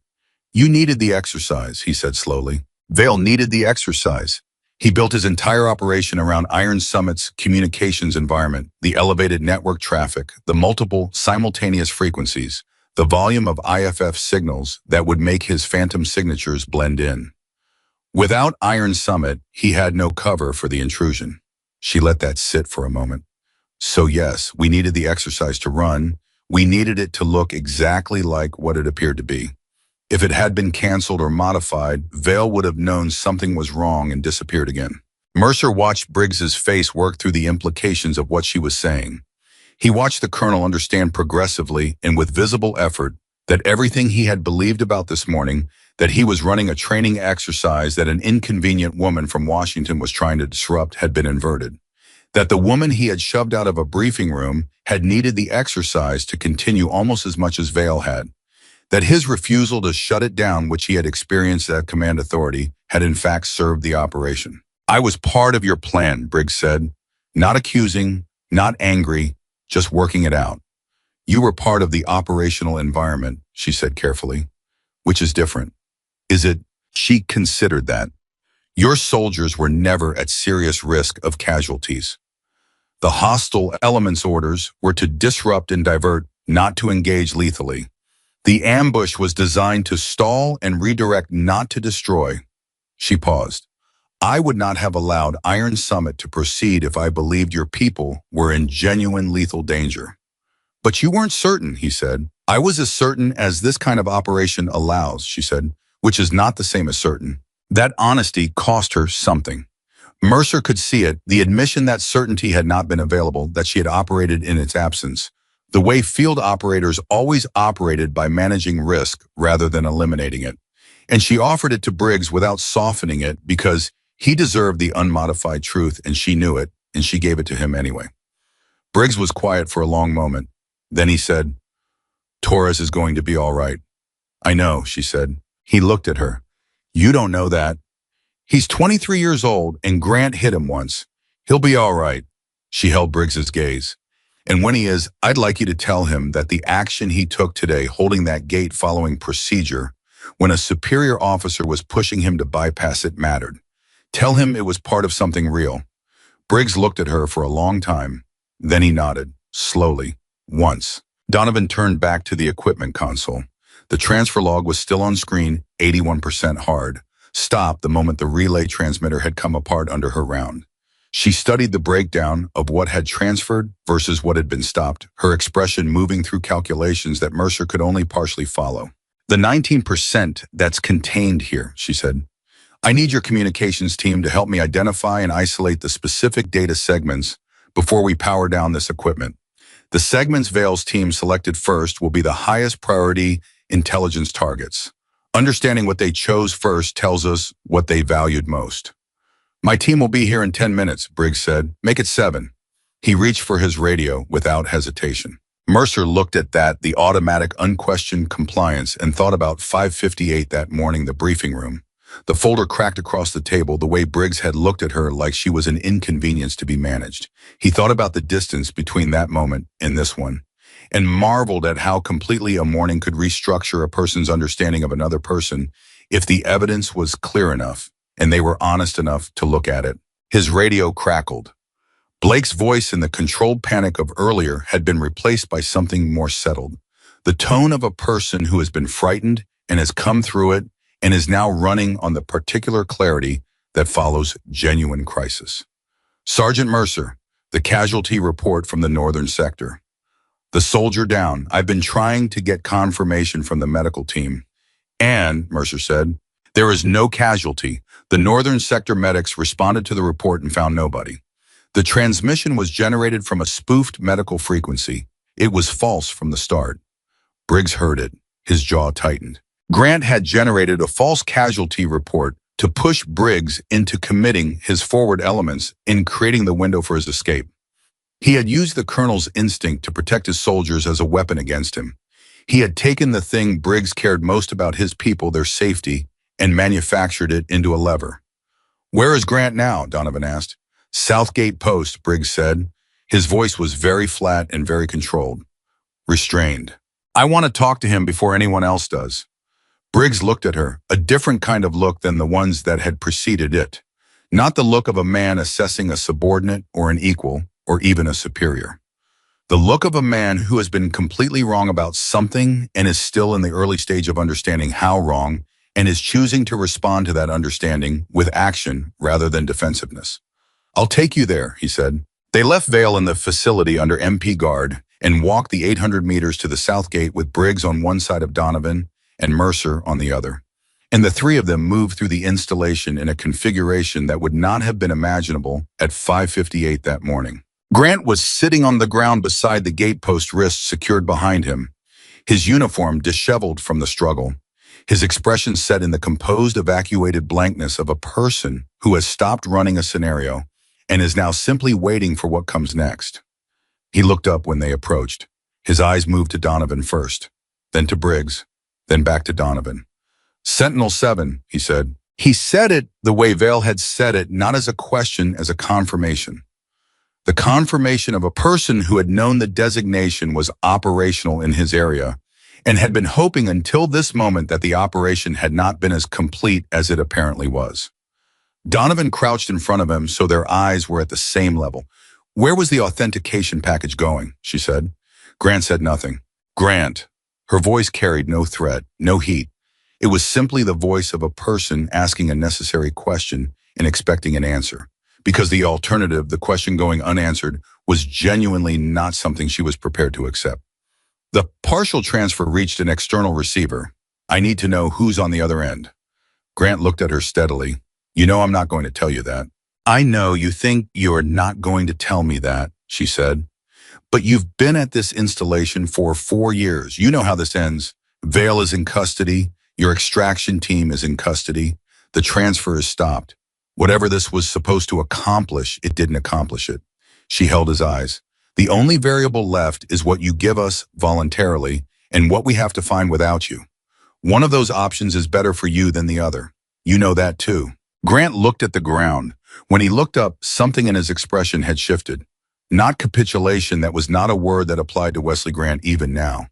You needed the exercise, he said slowly. Vale needed the exercise. He built his entire operation around Iron Summit's communications environment, the elevated network traffic, the multiple simultaneous frequencies, the volume of IFF signals that would make his phantom signatures blend in. Without Iron Summit, he had no cover for the intrusion. She let that sit for a moment. So yes, we needed the exercise to run. We needed it to look exactly like what it appeared to be. If it had been canceled or modified, Vale would have known something was wrong and disappeared again. Mercer watched Briggs's face work through the implications of what she was saying. He watched the colonel understand progressively and with visible effort that everything he had believed about this morning, that he was running a training exercise that an inconvenient woman from Washington was trying to disrupt, had been inverted. That the woman he had shoved out of a briefing room had needed the exercise to continue almost as much as Vale had. That his refusal to shut it down, which he had experienced at command authority, had in fact served the operation. I was part of your plan, Briggs said. Not accusing, not angry, just working it out. You were part of the operational environment, she said carefully. Which is different. Is it? She considered that. Your soldiers were never at serious risk of casualties. The hostile elements orders were to disrupt and divert, not to engage lethally. The ambush was designed to stall and redirect, not to destroy. She paused. I would not have allowed Iron Summit to proceed if I believed your people were in genuine lethal danger. But you weren't certain, he said. I was as certain as this kind of operation allows, she said, which is not the same as certain. That honesty cost her something. Mercer could see it, the admission that certainty had not been available, that she had operated in its absence. The way field operators always operated, by managing risk rather than eliminating it. And she offered it to Briggs without softening it because he deserved the unmodified truth and she knew it, and she gave it to him anyway. Briggs was quiet for a long moment. Then he said, Torres is going to be all right. I know, she said. He looked at her. You don't know that. He's 23 years old and Grant hit him once. He'll be all right. She held Briggs's gaze. And when he is, I'd like you to tell him that the action he took today, holding that gate following procedure, when a superior officer was pushing him to bypass it, mattered. Tell him it was part of something real. Briggs looked at her for a long time. Then he nodded, slowly, once. Donovan turned back to the equipment console. The transfer log was still on screen, 81% hard. Stopped the moment the relay transmitter had come apart under her round. She studied the breakdown of what had transferred versus what had been stopped, her expression moving through calculations that Mercer could only partially follow. The 19% that's contained here, she said. I need your communications team to help me identify and isolate the specific data segments before we power down this equipment. The segments Vale's team selected first will be the highest priority intelligence targets. Understanding what they chose first tells us what they valued most. My team will be here in 10 minutes, Briggs said. Make it 7. He reached for his radio without hesitation. Mercer looked at the automatic unquestioned compliance, and thought about 5:58 that morning, the briefing room. The folder cracked across the table, the way Briggs had looked at her like she was an inconvenience to be managed. He thought about the distance between that moment and this one, and marveled at how completely a morning could restructure a person's understanding of another person if the evidence was clear enough and they were honest enough to look at it. His radio crackled. Blake's voice in the controlled panic of earlier had been replaced by something more settled. The tone of a person who has been frightened and has come through it and is now running on the particular clarity that follows genuine crisis. Sergeant Mercer, the casualty report from the northern sector. The soldier down. I've been trying to get confirmation from the medical team. And, Mercer said, there is no casualty. The northern sector medics responded to the report and found nobody. The transmission was generated from a spoofed medical frequency. It was false from the start. Briggs heard it. His jaw tightened. Grant had generated a false casualty report to push Briggs into committing his forward elements in creating the window for his escape. He had used the colonel's instinct to protect his soldiers as a weapon against him. He had taken the thing Briggs cared most about, his people, their safety, and manufactured it into a lever. Where is Grant now? Donovan asked. Southgate Post, Briggs said. His voice was very flat and very controlled. Restrained. I want to talk to him before anyone else does. Briggs looked at her, a different kind of look than the ones that had preceded it. Not the look of a man assessing a subordinate or an equal or even a superior. The look of a man who has been completely wrong about something and is still in the early stage of understanding how wrong, and is choosing to respond to that understanding with action rather than defensiveness. I'll take you there, he said. They left Vale in the facility under MP guard and walked the 800 meters to the south gate with Briggs on one side of Donovan and Mercer on the other. And the three of them moved through the installation in a configuration that would not have been imaginable at 5:58 that morning. Grant was sitting on the ground beside the gatepost, wrists secured behind him, his uniform disheveled from the struggle. His expression set in the composed, evacuated blankness of a person who has stopped running a scenario and is now simply waiting for what comes next. He looked up when they approached. His eyes moved to Donovan first, then to Briggs, then back to Donovan. Sentinel 7, he said. He said it the way Vale had said it, not as a question, as a confirmation. The confirmation of a person who had known the designation was operational in his area and had been hoping until this moment that the operation had not been as complete as it apparently was. Donovan crouched in front of him so their eyes were at the same level. Where was the authentication package going? She said. Grant said nothing. Grant. Her voice carried no threat, no heat. It was simply the voice of a person asking a necessary question and expecting an answer, because the alternative, the question going unanswered, was genuinely not something she was prepared to accept. The partial transfer reached an external receiver. I need to know who's on the other end. Grant looked at her steadily. You know I'm not going to tell you that. I know you think you're not going to tell me that, she said. But you've been at this installation for 4 years. You know how this ends. Vale is in custody. Your extraction team is in custody. The transfer is stopped. Whatever this was supposed to accomplish, it didn't accomplish it. She held his eyes. The only variable left is what you give us voluntarily and what we have to find without you. One of those options is better for you than the other. You know that too. Grant looked at the ground. When he looked up, something in his expression had shifted. Not capitulation, that was not a word that applied to Wesley Grant even now,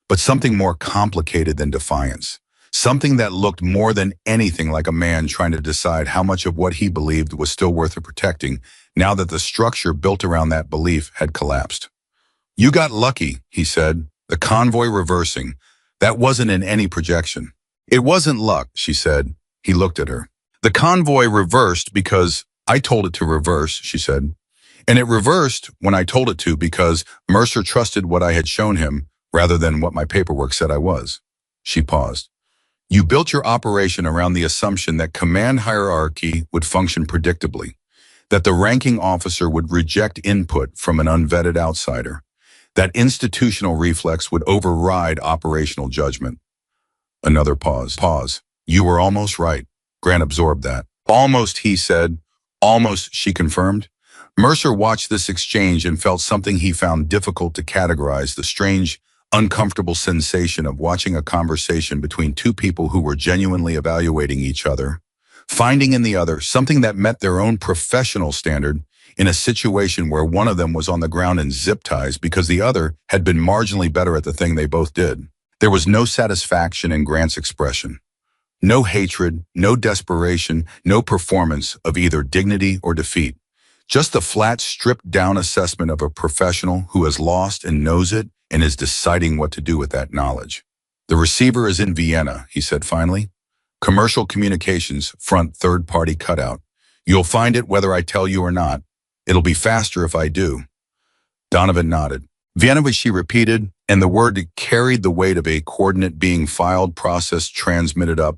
but something more complicated than defiance. Something that looked more than anything like a man trying to decide how much of what he believed was still worth protecting now that the structure built around that belief had collapsed. You got lucky, he said, the convoy reversing. That wasn't in any projection. It wasn't luck, she said. He looked at her. The convoy reversed because I told it to reverse, she said. And it reversed when I told it to because Mercer trusted what I had shown him rather than what my paperwork said I was. She paused. You built your operation around the assumption that command hierarchy would function predictably, that the ranking officer would reject input from an unvetted outsider, that institutional reflex would override operational judgment. Another pause. Pause. You were almost right. Grant absorbed that. Almost, he said. Almost, she confirmed. Mercer watched this exchange and felt something he found difficult to categorize, the strange, uncomfortable sensation of watching a conversation between two people who were genuinely evaluating each other, finding in the other something that met their own professional standard in a situation where one of them was on the ground in zip ties because the other had been marginally better at the thing they both did. There was no satisfaction in Grant's expression. No hatred, no desperation, no performance of either dignity or defeat. Just the flat, stripped-down assessment of a professional who has lost and knows it and is deciding what to do with that knowledge. The receiver is in Vienna, he said finally. Commercial communications, front third-party cutout. You'll find it whether I tell you or not. It'll be faster if I do. Donovan nodded. Vienna, she repeated, and the word carried the weight of a coordinate being filed, processed, transmitted up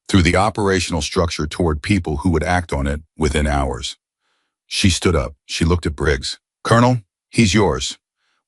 through the operational structure toward people who would act on it within hours. She stood up. She looked at Briggs. Colonel, he's yours.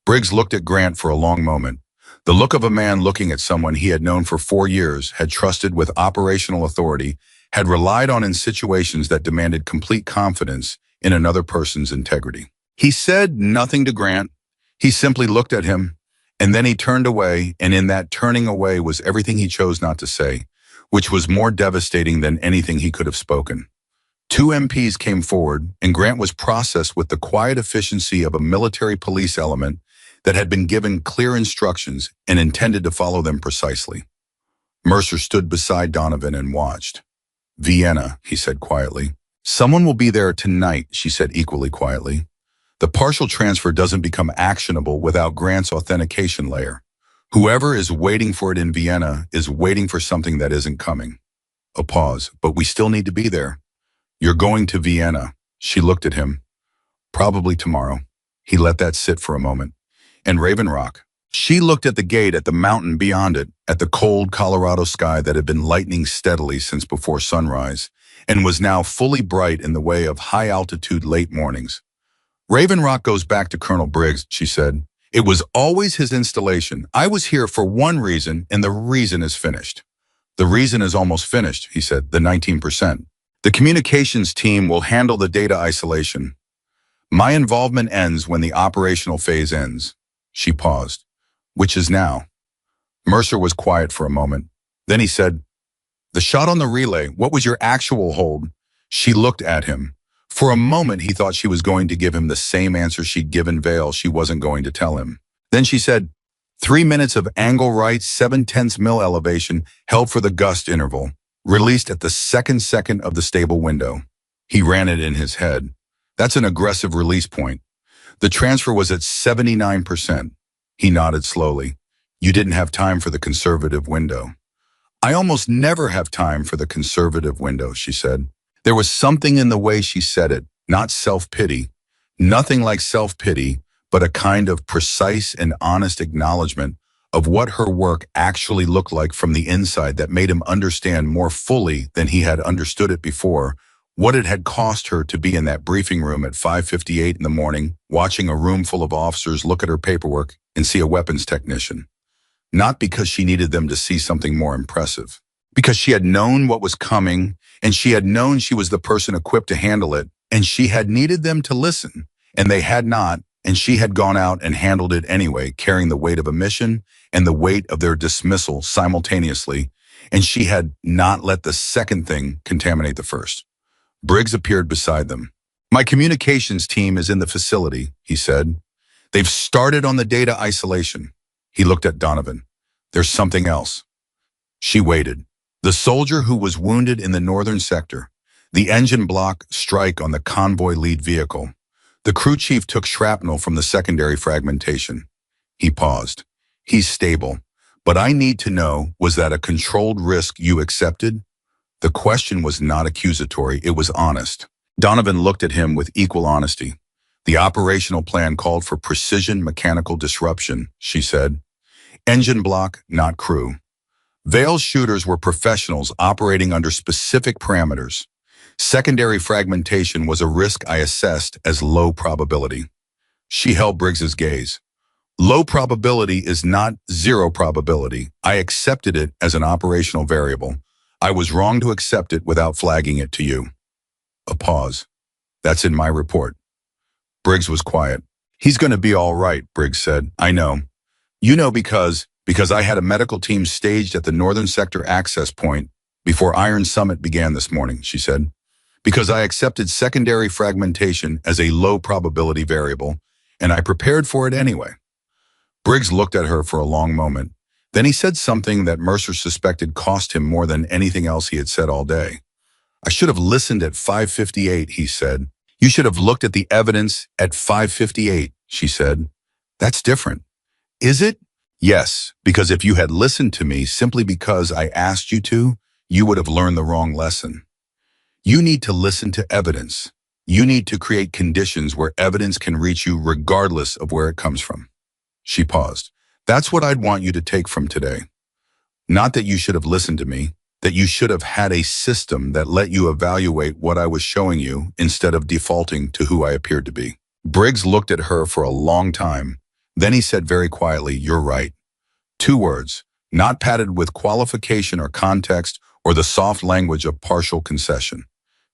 Briggs looked at Grant for a long moment. The look of a man looking at someone he had known for 4 years, had trusted with operational authority, had relied on in situations that demanded complete confidence in another person's integrity. He said nothing to Grant. He simply looked at him, and then he turned away, and in that turning away was everything he chose not to say, which was more devastating than anything he could have spoken. 2 MPs came forward, and Grant was processed with the quiet efficiency of a military police element that had been given clear instructions and intended to follow them precisely. Mercer stood beside Donovan and watched. Vienna, he said quietly. Someone will be there tonight, she said equally quietly. The partial transfer doesn't become actionable without Grant's authentication layer. Whoever is waiting for it in Vienna is waiting for something that isn't coming. A pause, but we still need to be there. You're going to Vienna. She looked at him. Probably tomorrow. He let that sit for a moment. And Raven Rock. She looked at the gate, at the mountain beyond it, at the cold Colorado sky that had been lightening steadily since before sunrise, and was now fully bright in the way of high-altitude late mornings. Raven Rock goes back to Colonel Briggs, she said. It was always his installation. I was here for one reason, and the reason is finished. The reason is almost finished, he said, the 19%. The communications team will handle the data isolation. My involvement ends when the operational phase ends. She paused. Which is now. Mercer was quiet for a moment. Then he said, the shot on the relay, what was your actual hold? She looked at him. For a moment, he thought she was going to give him the same answer she'd given Vale she wasn't going to tell him. Then she said, 3 minutes of angle right, 7/10 mil elevation, held for the gust interval, released at the second of the stable window. He ran it in his head. That's an aggressive release point. The transfer was at 79%. He nodded slowly. You didn't have time for the conservative window. I almost never have time for the conservative window, she said. There was something in the way she said it, not self-pity. Nothing like self-pity, but a kind of precise and honest acknowledgement of what her work actually looked like from the inside that made him understand more fully than he had understood it before, what it had cost her to be in that briefing room at 5:58 in the morning, watching a room full of officers look at her paperwork and see a weapons technician. Not because she needed them to see something more impressive. Because she had known what was coming, and she had known she was the person equipped to handle it, and she had needed them to listen, and they had not, and she had gone out and handled it anyway, carrying the weight of a mission and the weight of their dismissal simultaneously, and she had not let the second thing contaminate the first. Briggs appeared beside them. My communications team is in the facility, he said. They've started on the data isolation. He looked at Donovan. There's something else. She waited. The soldier who was wounded in the northern sector. The engine block strike on the convoy lead vehicle. The crew chief took shrapnel from the secondary fragmentation. He paused. He's stable, But I need to know, was that a controlled risk you accepted? The question was not accusatory, it was honest. Donovan looked at him with equal honesty. The operational plan called for precision mechanical disruption, she said. Engine block, not crew. Vale's shooters were professionals operating under specific parameters. Secondary fragmentation was a risk I assessed as low probability. She held Briggs's gaze. Low probability is not zero probability. I accepted it as an operational variable. I was wrong to accept it without flagging it to you. A pause. That's in my report. Briggs was quiet. He's going to be all right, Briggs said. I know. You know because I had a medical team staged at the Northern Sector access point before Iron Summit began this morning, she said. Because I accepted secondary fragmentation as a low probability variable, and I prepared for it anyway. Briggs looked at her for a long moment. Then he said something that Mercer suspected cost him more than anything else he had said all day. I should have listened at 5:58, he said. You should have looked at the evidence at 5:58, she said. That's different. Is it? Yes, because if you had listened to me simply because I asked you to, you would have learned the wrong lesson. You need to listen to evidence. You need to create conditions where evidence can reach you regardless of where it comes from. She paused. That's what I'd want you to take from today. Not that you should have listened to me, that you should have had a system that let you evaluate what I was showing you instead of defaulting to who I appeared to be. Briggs looked at her for a long time. Then he said very quietly, you're right. 2 words, not padded with qualification or context or the soft language of partial concession.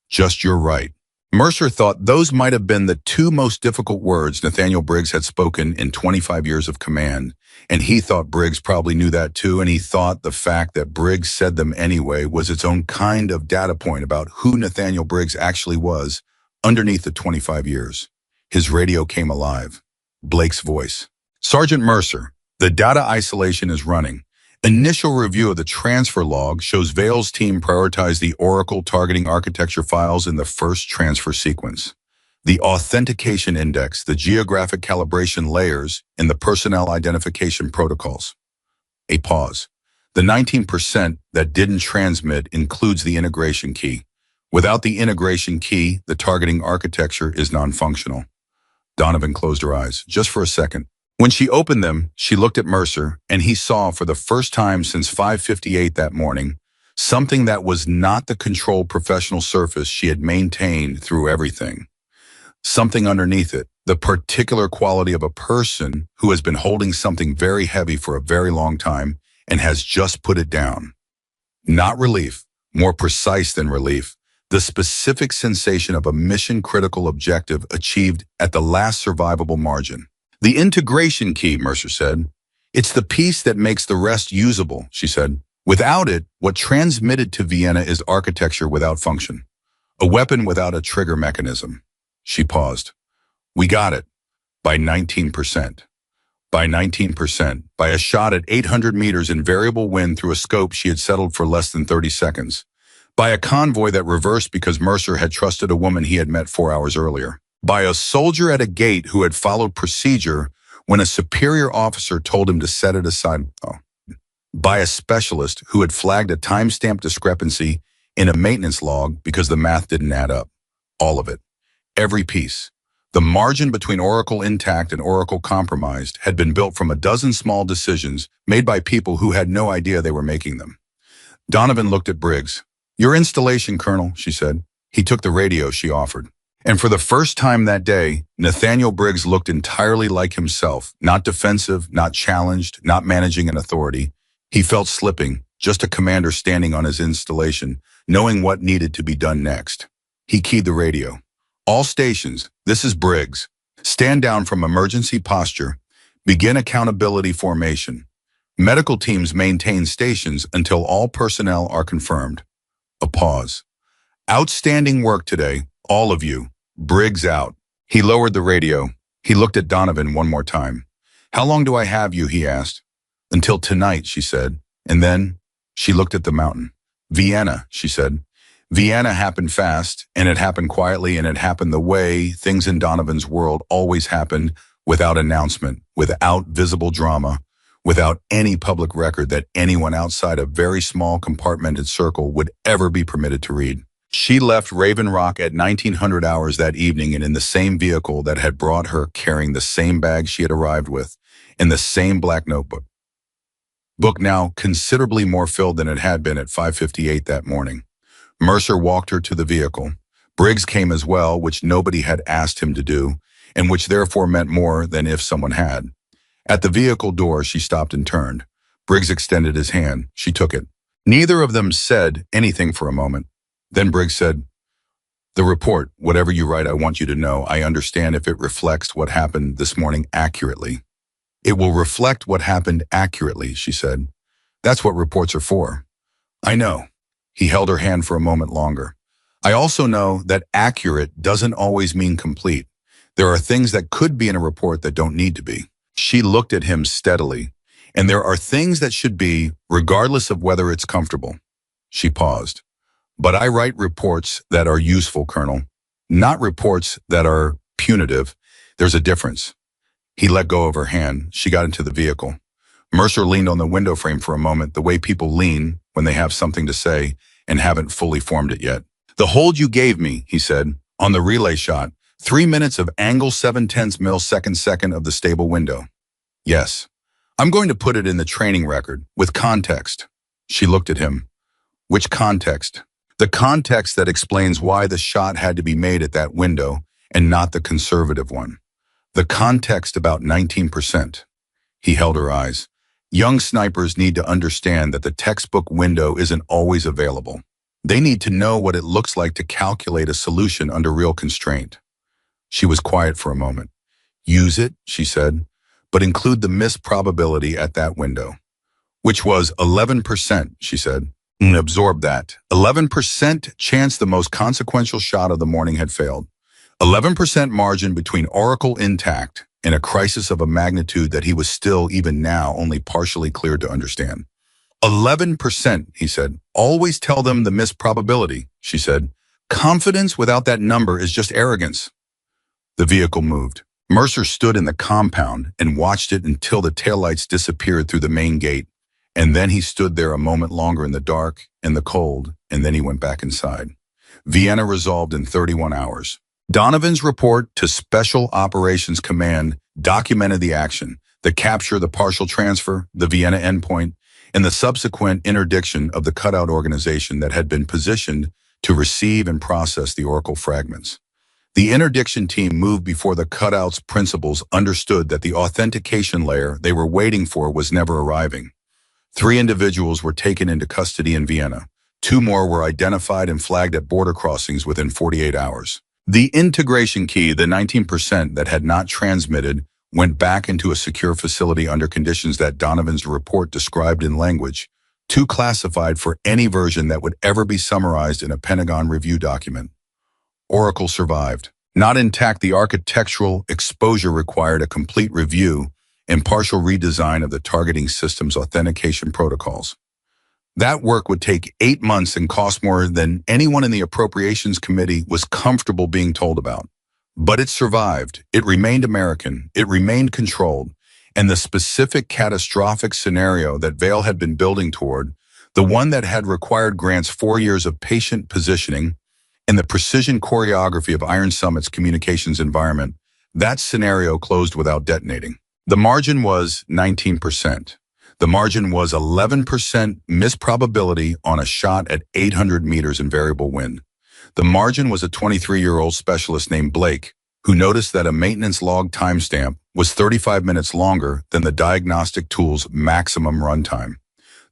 Just you're right. Mercer thought those might have been the 2 most difficult words Nathaniel Briggs had spoken in 25 years of command, and he thought Briggs probably knew that too, and he thought the fact that Briggs said them anyway was its own kind of data point about who Nathaniel Briggs actually was underneath the 25 years. His radio came alive. Blake's voice. Sergeant Mercer, the data isolation is running. Initial review of the transfer log shows Vale's team prioritized the Oracle targeting architecture files in the first transfer sequence. The authentication index, the geographic calibration layers, and the personnel identification protocols. A pause. The 19% that didn't transmit includes the integration key. Without the integration key, the targeting architecture is non-functional. Donovan closed her eyes, just for a second. When she opened them, she looked at Mercer, and he saw for the first time since 5:58 that morning, something that was not the controlled professional surface she had maintained through everything. Something underneath it, the particular quality of a person who has been holding something very heavy for a very long time and has just put it down. Not relief, more precise than relief, the specific sensation of a mission-critical objective achieved at the last survivable margin. The integration key, Mercer said. It's the piece that makes the rest usable, she said. Without it, what transmitted to Vienna is architecture without function. A weapon without a trigger mechanism. She paused. We got it. By 19%. By 19%. By a shot at 800 meters in variable wind through a scope she had settled for less than 30 seconds. By a convoy that reversed because Mercer had trusted a woman he had met 4 hours earlier. By a soldier at a gate who had followed procedure when a superior officer told him to set it aside. By a specialist who had flagged a timestamp discrepancy in a maintenance log because the math didn't add up. All of it. Every piece. The margin between Oracle intact and Oracle compromised had been built from a dozen small decisions made by people who had no idea they were making them. Donovan looked at Briggs. Your installation, Colonel, she said. He took the radio she offered. And for the first time that day, Nathaniel Briggs looked entirely like himself, not defensive, not challenged, not managing an authority. He felt slipping, just a commander standing on his installation, knowing what needed to be done next. He keyed the radio. All stations, this is Briggs. Stand down from emergency posture. Begin accountability formation. Medical teams maintain stations until all personnel are confirmed. A pause. Outstanding work today, all of you. Briggs out. He lowered the radio. He looked at Donovan one more time. How long do I have you, he asked. Until tonight, she said. And then she looked at the mountain. Vienna, she said. Vienna happened fast, and it happened quietly, and it happened the way things in Donovan's world always happened, without announcement, without visible drama, without any public record that anyone outside a very small compartmented circle would ever be permitted to read. She left Raven Rock at 1900 hours that evening and in the same vehicle that had brought her, carrying the same bag she had arrived with, and the same black notebook. Book now considerably more filled than it had been at 5:58 that morning. Mercer walked her to the vehicle. Briggs came as well, which nobody had asked him to do, and which therefore meant more than if someone had. At the vehicle door, she stopped and turned. Briggs extended his hand. She took it. Neither of them said anything for a moment. Then Briggs said, "The report, whatever you write, I want you to know, I understand if it reflects what happened this morning accurately." "It will reflect what happened accurately," she said. "That's what reports are for." "I know." He held her hand for a moment longer. "I also know that accurate doesn't always mean complete. There are things that could be in a report that don't need to be." She looked at him steadily. "And there are things that should be, regardless of whether it's comfortable." She paused. "But I write reports that are useful, Colonel, not reports that are punitive. There's a difference." He let go of her hand. She got into the vehicle. Mercer leaned on the window frame for a moment, the way people lean when they have something to say and haven't fully formed it yet. "The hold you gave me," he said, "on the relay shot, 3 minutes of angle 7/10 millisecond second of the stable window." "Yes. I'm going to put it in the training record, with context." She looked at him. "Which context?" "The context that explains why the shot had to be made at that window and not the conservative one. The context about 19%. He held her eyes. "Young snipers need to understand that the textbook window isn't always available. They need to know what it looks like to calculate a solution under real constraint." She was quiet for a moment. "Use it," she said, "but include the miss probability at that window." "Which was 11%, she said. "Absorb that. 11% chance the most consequential shot of the morning had failed. 11% margin between Oracle intact and a crisis of a magnitude that he was still, even now, only partially cleared to understand. 11%, he said. "Always tell them the miss probability," she said. "Confidence without that number is just arrogance." The vehicle moved. Mercer stood in the compound and watched it until the taillights disappeared through the main gate, and then he stood there a moment longer in the dark and the cold, and then he went back inside. Vienna resolved in 31 hours. Donovan's report to Special Operations Command documented the action, the capture, the partial transfer, the Vienna endpoint, and the subsequent interdiction of the cutout organization that had been positioned to receive and process the Oracle fragments. The interdiction team moved before the cutout's principals understood that the authentication layer they were waiting for was never arriving. 3 individuals were taken into custody in Vienna. 2 more were identified and flagged at border crossings within 48 hours. The integration key, the 19% that had not transmitted, went back into a secure facility under conditions that Donovan's report described in language, too classified for any version that would ever be summarized in a Pentagon review document. Oracle survived. Not intact, the architectural exposure required a complete review and partial redesign of the targeting system's authentication protocols. That work would take 8 months and cost more than anyone in the Appropriations Committee was comfortable being told about. But it survived. It remained American. It remained controlled. And the specific catastrophic scenario that Vail had been building toward, the one that had required Grant's 4 years of patient positioning and the precision choreography of Iron Summit's communications environment, that scenario closed without detonating. The margin was 19%. The margin was 11% miss probability on a shot at 800 meters in variable wind. The margin was a 23-year-old specialist named Blake, who noticed that a maintenance log timestamp was 35 minutes longer than the diagnostic tool's maximum runtime.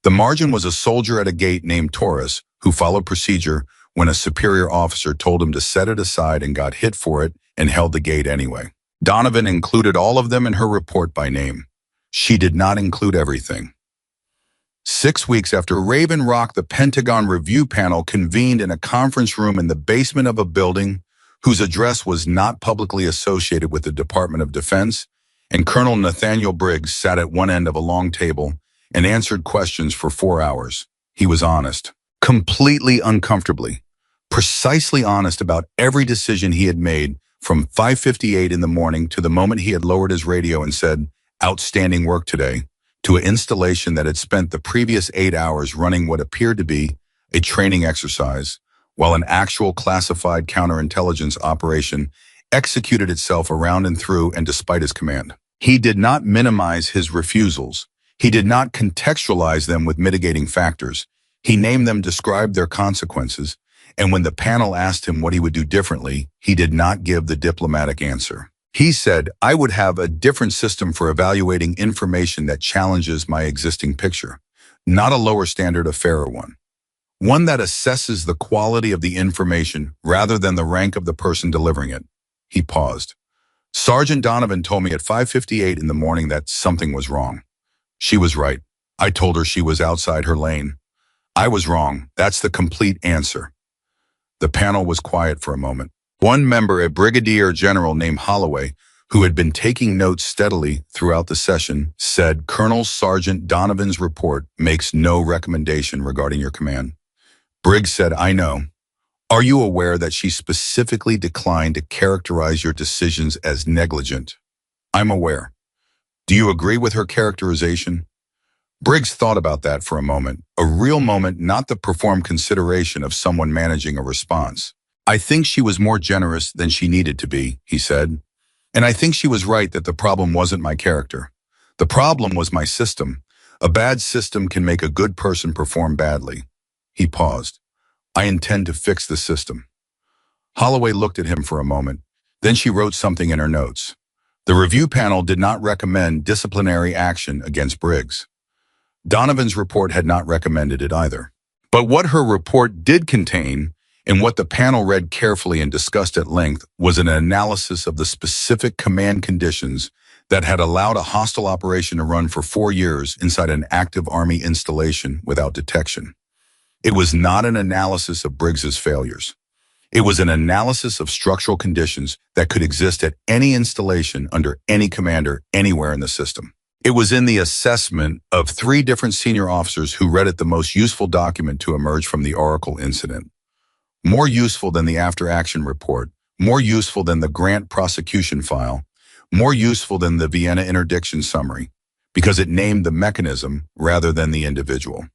The margin was a soldier at a gate named Taurus, who followed procedure when a superior officer told him to set it aside and got hit for it and held the gate anyway. Donovan included all of them in her report by name. She did not include everything. 6 weeks after Raven Rock, the Pentagon Review Panel convened in a conference room in the basement of a building whose address was not publicly associated with the Department of Defense, and Colonel Nathaniel Briggs sat at one end of a long table and answered questions for 4 hours. He was honest, completely uncomfortably, precisely honest about every decision he had made from 5:58 in the morning to the moment he had lowered his radio and said, "Outstanding work today," to an installation that had spent the previous 8 hours running what appeared to be a training exercise, while an actual classified counterintelligence operation executed itself around and through and despite his command. He did not minimize his refusals. He did not contextualize them with mitigating factors. He named them, described their consequences, and when the panel asked him what he would do differently, he did not give the diplomatic answer. He said, "I would have a different system for evaluating information that challenges my existing picture, not a lower standard, a fairer one. One that assesses the quality of the information rather than the rank of the person delivering it." He paused. "Sergeant Donovan told me at 5:58 in the morning that something was wrong. She was right. I told her she was outside her lane. I was wrong. That's the complete answer." The panel was quiet for a moment. One member, a brigadier general named Holloway, who had been taking notes steadily throughout the session, said, "Colonel Sergeant Donovan's report makes no recommendation regarding your command." Briggs said, "I know. Are you aware that she specifically declined to characterize your decisions as negligent?" "I'm aware." "Do you agree with her characterization?" Briggs thought about that for a moment, a real moment, not the performed consideration of someone managing a response. "I think she was more generous than she needed to be," he said. "And I think she was right that the problem wasn't my character. The problem was my system. A bad system can make a good person perform badly." He paused. "I intend to fix the system." Holloway looked at him for a moment. Then she wrote something in her notes. The review panel did not recommend disciplinary action against Briggs. Donovan's report had not recommended it either. But what her report did contain, and what the panel read carefully and discussed at length, was an analysis of the specific command conditions that had allowed a hostile operation to run for 4 years inside an active Army installation without detection. It was not an analysis of Briggs's failures. It was an analysis of structural conditions that could exist at any installation under any commander anywhere in the system. It was in the assessment of 3 different senior officers who read it the most useful document to emerge from the Oracle incident. More useful than the after-action report, more useful than the Grant prosecution file, more useful than the Vienna interdiction summary, because it named the mechanism rather than the individual.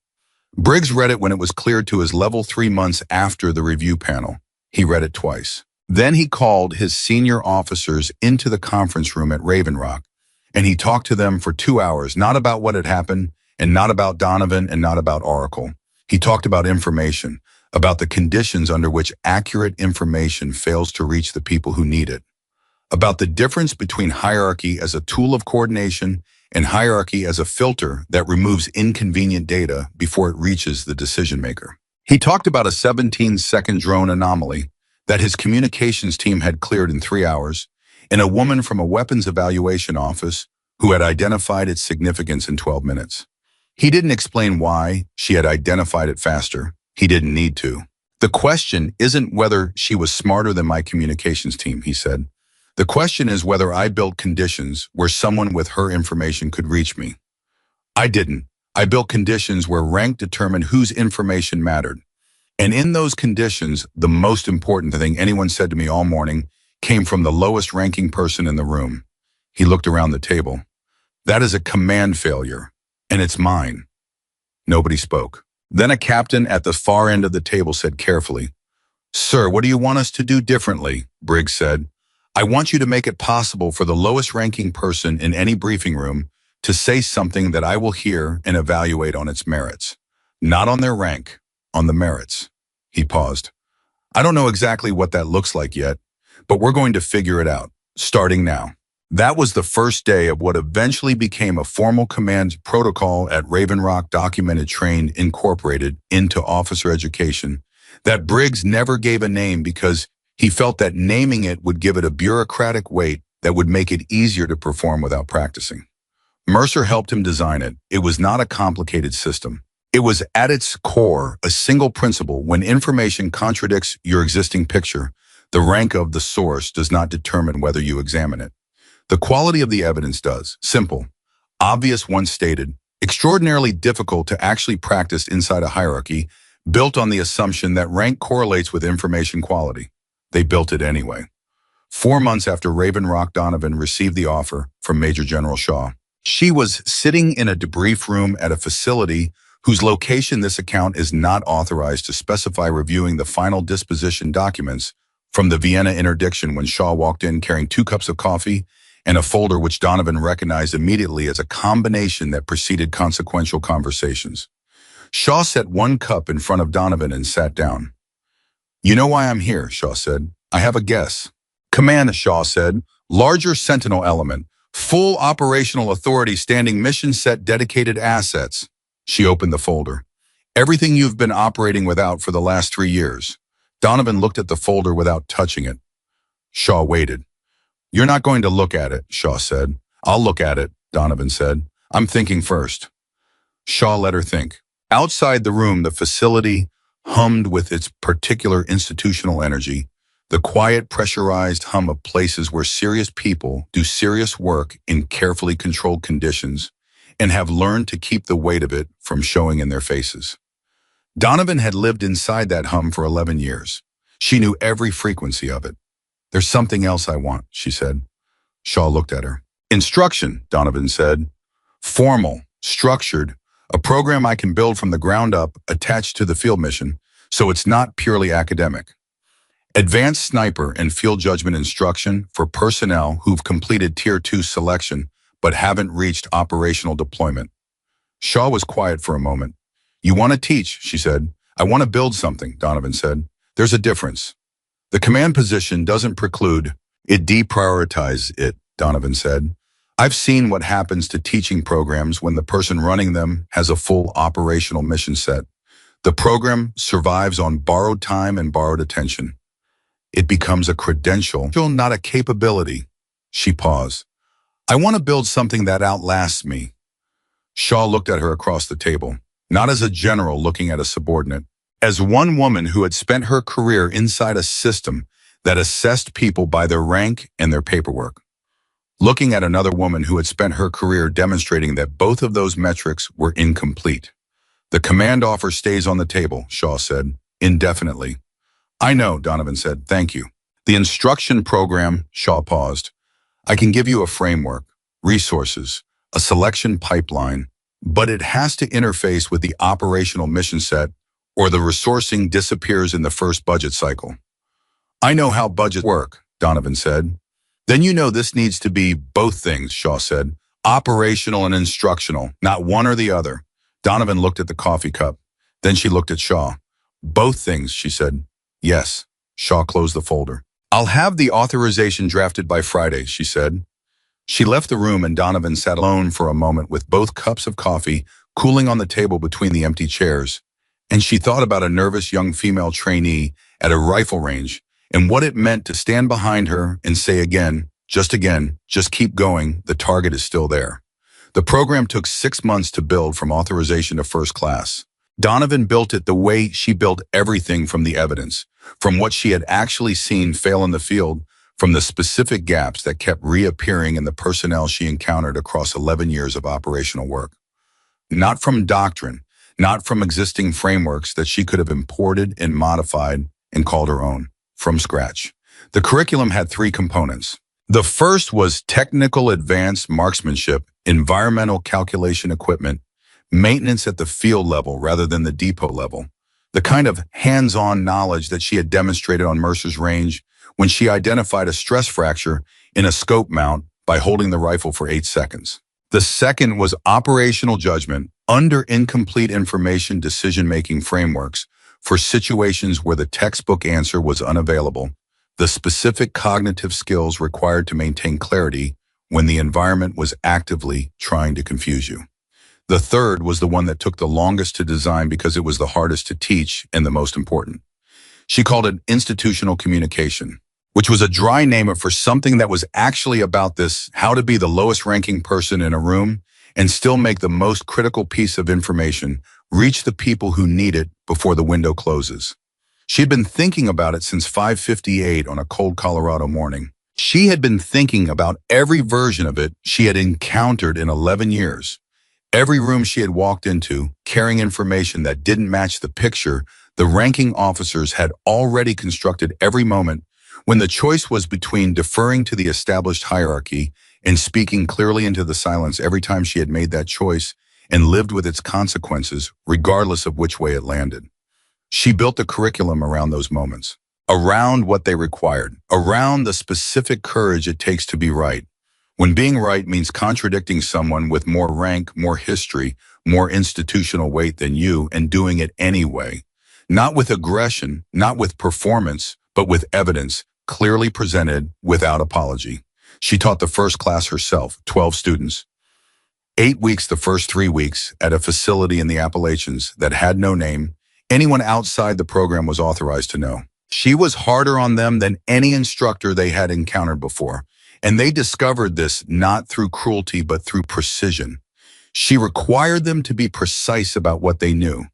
Briggs read it when it was cleared to his level 3 months after the review panel. He read it twice. Then he called his senior officers into the conference room at Raven Rock, and he talked to them for 2 hours, not about what had happened, and not about Donovan, and not about Oracle. He talked about information, about the conditions under which accurate information fails to reach the people who need it, about the difference between hierarchy as a tool of coordination and hierarchy as a filter that removes inconvenient data before it reaches the decision maker. He talked about a 17-second drone anomaly that his communications team had cleared in 3 hours, and a woman from a weapons evaluation office who had identified its significance in 12 minutes. He didn't explain why she had identified it faster. He didn't need to. "The question isn't whether she was smarter than my communications team," he said. "The question is whether I built conditions where someone with her information could reach me. I didn't. I built conditions where rank determined whose information mattered. And in those conditions, the most important thing anyone said to me all morning came from the lowest ranking person in the room." He looked around the table. "That is a command failure, and it's mine." Nobody spoke. Then a captain at the far end of the table said carefully, "Sir, what do you want us to do differently?" Briggs said, "I want you to make it possible for the lowest ranking person in any briefing room to say something that I will hear and evaluate on its merits. Not on their rank, on the merits." He paused. "I don't know exactly what that looks like yet, but we're going to figure it out, starting now." That was the first day of what eventually became a formal command protocol at Raven Rock, documented, trained, incorporated into officer education, that Briggs never gave a name because he felt that naming it would give it a bureaucratic weight that would make it easier to perform without practicing. Mercer helped him design it. It was not a complicated system. It was at its core a single principle: when information contradicts your existing picture, the rank of the source does not determine whether you examine it. The quality of the evidence does. Simple, obvious once stated, extraordinarily difficult to actually practice inside a hierarchy, built on the assumption that rank correlates with information quality. They built it anyway. 4 months after Raven Rock, Donovan received the offer from Major General Shaw. She was sitting in a debrief room at a facility whose location this account is not authorized to specify, reviewing the final disposition documents from the Vienna interdiction when Shaw walked in carrying 2 cups of coffee and a folder which Donovan recognized immediately as a combination that preceded consequential conversations. Shaw set 1 cup in front of Donovan and sat down. "You know why I'm here," Shaw said. "I have a guess." "Command," Shaw said. "Larger Sentinel element. Full operational authority, standing mission set, dedicated assets." She opened the folder. "Everything you've been operating without for the last 3 years." Donovan looked at the folder without touching it. Shaw waited. "You're not going to look at it," Shaw said. "I'll look at it," Donovan said. "I'm thinking first." Shaw let her think. Outside the room, the facility hummed with its particular institutional energy, the quiet, pressurized hum of places where serious people do serious work in carefully controlled conditions and have learned to keep the weight of it from showing in their faces. Donovan had lived inside that hum for 11 years. She knew every frequency of it. "There's something else I want," she said. Shaw looked at her. "Instruction," Donovan said. "Formal, structured, a program I can build from the ground up attached to the field mission, so it's not purely academic. Advanced sniper and field judgment instruction for personnel who've completed Tier 2 selection but haven't reached operational deployment." Shaw was quiet for a moment. "You want to teach," she said. "I want to build something," Donovan said. "There's a difference. The command position doesn't preclude, it deprioritizes it," Donovan said. "I've seen what happens to teaching programs when the person running them has a full operational mission set. The program survives on borrowed time and borrowed attention. It becomes a credential, not a capability." She paused. "I want to build something that outlasts me." Shaw looked at her across the table, not as a general looking at a subordinate, as one woman who had spent her career inside a system that assessed people by their rank and their paperwork, looking at another woman who had spent her career demonstrating that both of those metrics were incomplete. "The command offer stays on the table," Shaw said, "indefinitely." "I know," Donovan said. "Thank you." "The instruction program," Shaw paused. "I can give you a framework, resources, a selection pipeline, but it has to interface with the operational mission set or the resourcing disappears in the first budget cycle." "I know how budgets work," Donovan said. "Then you know this needs to be both things," Shaw said. "Operational and instructional, not one or the other." Donovan looked at the coffee cup. Then she looked at Shaw. "Both things," she said. "Yes." Shaw closed the folder. "I'll have the authorization drafted by Friday," she said. She left the room and Donovan sat alone for a moment with both cups of coffee cooling on the table between the empty chairs. And she thought about a nervous young female trainee at a rifle range and what it meant to stand behind her and say again, just keep going, the target is still there. The program took 6 months to build from authorization to first class. Donovan built it the way she built everything, from the evidence, from what she had actually seen fail in the field, from the specific gaps that kept reappearing in the personnel she encountered across 11 years of operational work. Not from doctrine, not from existing frameworks that she could have imported and modified and called her own, from scratch. The curriculum had 3 components. The first was technical advanced marksmanship, environmental calculation equipment, maintenance at the field level rather than the depot level, the kind of hands-on knowledge that she had demonstrated on Mercer's range when she identified a stress fracture in a scope mount by holding the rifle for 8 seconds. The second was operational judgment under incomplete information decision-making frameworks for situations where the textbook answer was unavailable, the specific cognitive skills required to maintain clarity when the environment was actively trying to confuse you. The third was the one that took the longest to design because it was the hardest to teach and the most important. She called it institutional communication, which was a dry name for something that was actually about this: how to be the lowest ranking person in a room and still make the most critical piece of information reach the people who need it before the window closes. She had been thinking about it since 5:58 on a cold Colorado morning. She had been thinking about every version of it she had encountered in 11 years. Every room she had walked into, carrying information that didn't match the picture the ranking officers had already constructed every moment when the choice was between deferring to the established hierarchy and speaking clearly into the silence every time she had made that choice and lived with its consequences, regardless of which way it landed. She built a curriculum around those moments, around what they required, around the specific courage it takes to be right. When being right means contradicting someone with more rank, more history, more institutional weight than you, and doing it anyway. Not with aggression, not with performance, but with evidence, clearly presented without apology. She taught the first class herself, 12 students. 8 weeks the first 3 weeks at a facility in the Appalachians that had no name. Anyone outside the program was authorized to know. She was harder on them than any instructor they had encountered before. And they discovered this not through cruelty, but through precision. She required them to be precise about what they knew,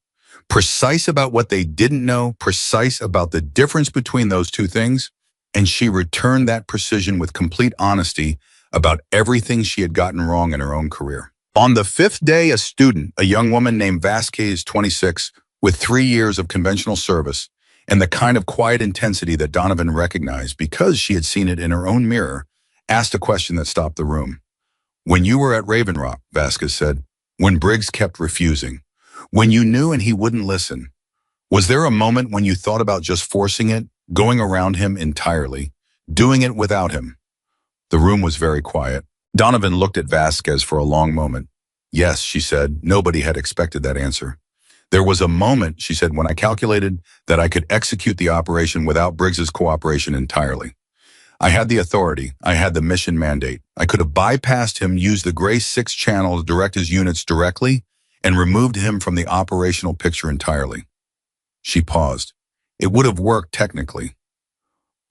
precise about what they didn't know, precise about the difference between those two things. And she returned that precision with complete honesty about everything she had gotten wrong in her own career. On the 5th day, a student, a young woman named Vasquez, 26, with 3 years of conventional service, and the kind of quiet intensity that Donovan recognized because she had seen it in her own mirror, asked a question that stopped the room. When you were at Raven Rock, Vasquez said, when Briggs kept refusing, when you knew and he wouldn't listen, was there a moment when you thought about just forcing it, going around him entirely, doing it without him? The room was very quiet. Donovan looked at Vasquez for a long moment. Yes, she said. Nobody had expected that answer. There was a moment, she said, when I calculated that I could execute the operation without Briggs's cooperation entirely. I had the authority. I had the mission mandate. I could have bypassed him, used the Gray 6 channel to direct his units directly, and removed him from the operational picture entirely. She paused. It would have worked technically.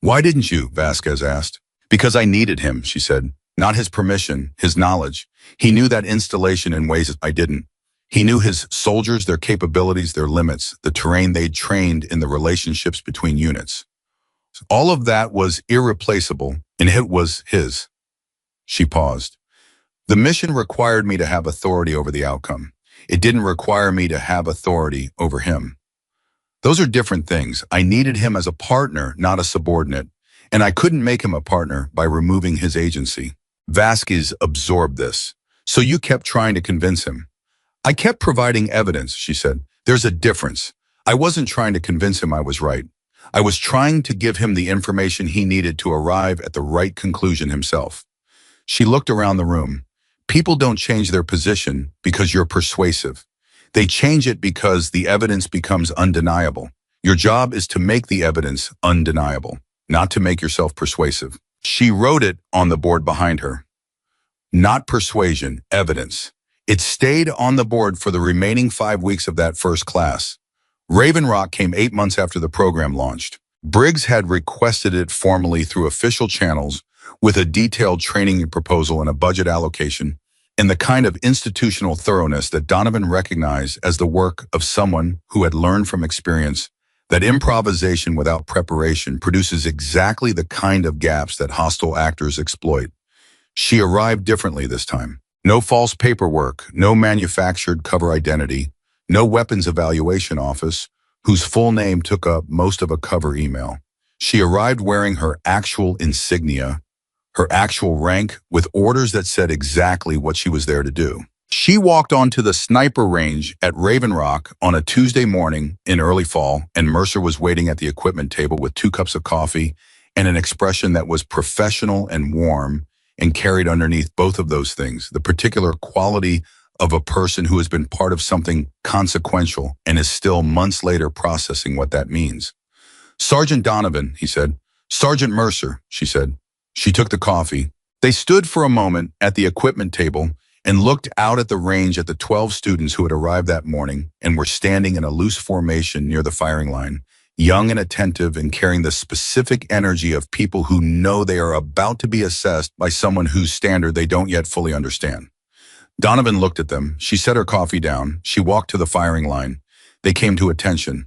Why didn't you? Vasquez asked. Because I needed him, she said. Not his permission, his knowledge. He knew that installation in ways I didn't. He knew his soldiers, their capabilities, their limits, the terrain they'd trained in the relationships between units. All of that was irreplaceable, and it was his. She paused. The mission required me to have authority over the outcome. It didn't require me to have authority over him. Those are different things. I needed him as a partner, not a subordinate, and I couldn't make him a partner by removing his agency. Vasquez absorbed this. So you kept trying to convince him. I kept providing evidence, she said. There's a difference. I wasn't trying to convince him I was right. I was trying to give him the information he needed to arrive at the right conclusion himself. She looked around the room. People don't change their position because you're persuasive. They change it because the evidence becomes undeniable. Your job is to make the evidence undeniable, not to make yourself persuasive. She wrote it on the board behind her. Not persuasion, evidence. It stayed on the board for the remaining 5 weeks of that first class. Raven Rock came 8 months after the program launched. Briggs had requested it formally through official channels with a detailed training proposal and a budget allocation, and the kind of institutional thoroughness that Donovan recognized as the work of someone who had learned from experience that improvisation without preparation produces exactly the kind of gaps that hostile actors exploit. She arrived differently this time. No false paperwork, no manufactured cover identity, no weapons evaluation office, whose full name took up most of a cover email. She arrived wearing her actual insignia, her actual rank, with orders that said exactly what she was there to do. She walked onto the sniper range at Raven Rock on a Tuesday morning in early fall, and Mercer was waiting at the equipment table with 2 cups of coffee and an expression that was professional and warm, and carried underneath both of those things the particular quality of a person who has been part of something consequential and is still months later processing what that means. Sergeant Donovan, he said. Sergeant Mercer, she said. She took the coffee. They stood for a moment at the equipment table and looked out at the range at the 12 students who had arrived that morning and were standing in a loose formation near the firing line, young and attentive and carrying the specific energy of people who know they are about to be assessed by someone whose standard they don't yet fully understand. Donovan looked at them. She set her coffee down. She walked to the firing line. They came to attention.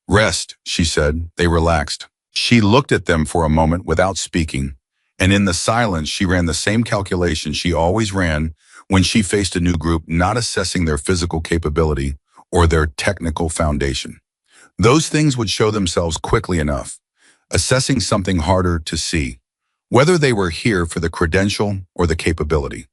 Rest, she said. They relaxed. She looked at them for a moment without speaking, and in the silence she ran the same calculation she always ran when she faced a new group, not assessing their physical capability or their technical foundation. Those things would show themselves quickly enough. Assessing something harder to see Whether they were here for the credential or the capability,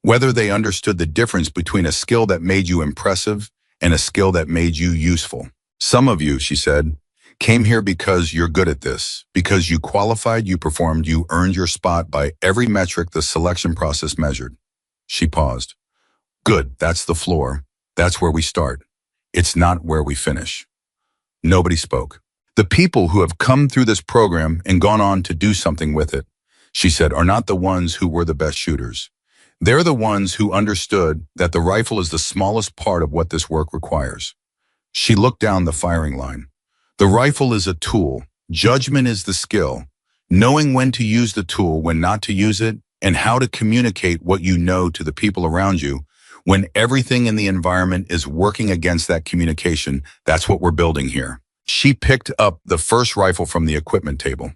whether they understood the difference between a skill that made you impressive and a skill that made you useful. Some of you, she said, came here because you're good at this, because you qualified, you performed, you earned your spot by every metric the selection process measured. She paused. Good, that's the floor. That's where we start. It's not where we finish. Nobody spoke. The people who have come through this program and gone on to do something with it, she said, are not the ones who were the best shooters. They're the ones who understood that the rifle is the smallest part of what this work requires. She looked down the firing line. The rifle is a tool. Judgment is the skill. Knowing when to use the tool, when not to use it, and how to communicate what you know to the people around you when everything in the environment is working against that communication. That's what we're building here. She picked up the first rifle from the equipment table.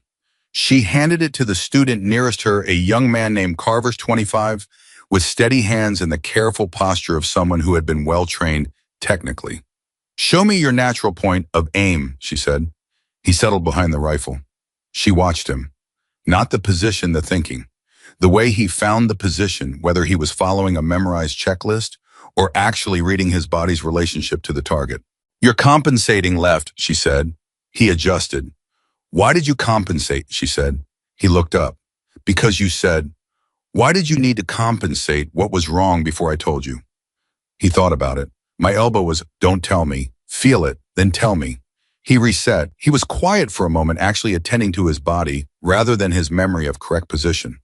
She handed it to the student nearest her, a young man named Carver, 25, with steady hands and the careful posture of someone who had been well-trained technically. Show me your natural point of aim, she said. He settled behind the rifle. She watched him. Not the position, the thinking. The way he found the position, whether he was following a memorized checklist or actually reading his body's relationship to the target. You're compensating left, she said. He adjusted. Why did you compensate, she said. He looked up. Because you said. Why did you need to compensate? What was wrong before I told you? He thought about it. My elbow was, don't tell me. Feel it, then tell me. He reset. He was quiet for a moment, actually attending to his body rather than his memory of correct position.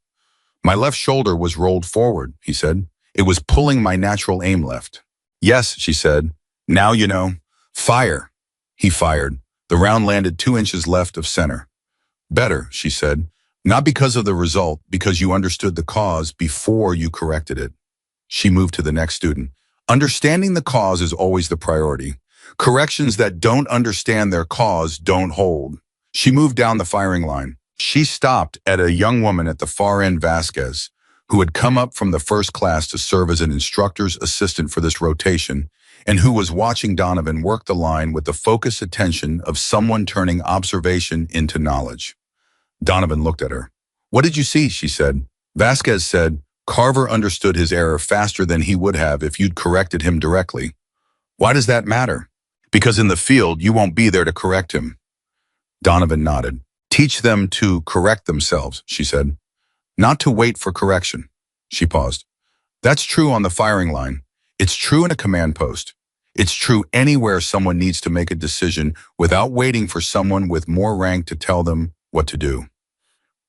My left shoulder was rolled forward, he said. It was pulling my natural aim left. Yes, she said. Now you know. Fire. He fired. The round landed 2 inches left of center. Better, she said. Not because of the result, because you understood the cause before you corrected it. She moved to the next student. Understanding the cause is always the priority. Corrections that don't understand their cause don't hold. She moved down the firing line. She stopped at a young woman at the far end, Vasquez, who had come up from the first class to serve as an instructor's assistant for this rotation, and who was watching Donovan work the line with the focused attention of someone turning observation into knowledge. Donovan looked at her. What did you see? She said. Vasquez said, Carver understood his error faster than he would have if you'd corrected him directly. Why does that matter? Because in the field, you won't be there to correct him. Donovan nodded. Teach them to correct themselves, she said. Not to wait for correction. She paused. That's true on the firing line. It's true in a command post. It's true anywhere someone needs to make a decision without waiting for someone with more rank to tell them what to do.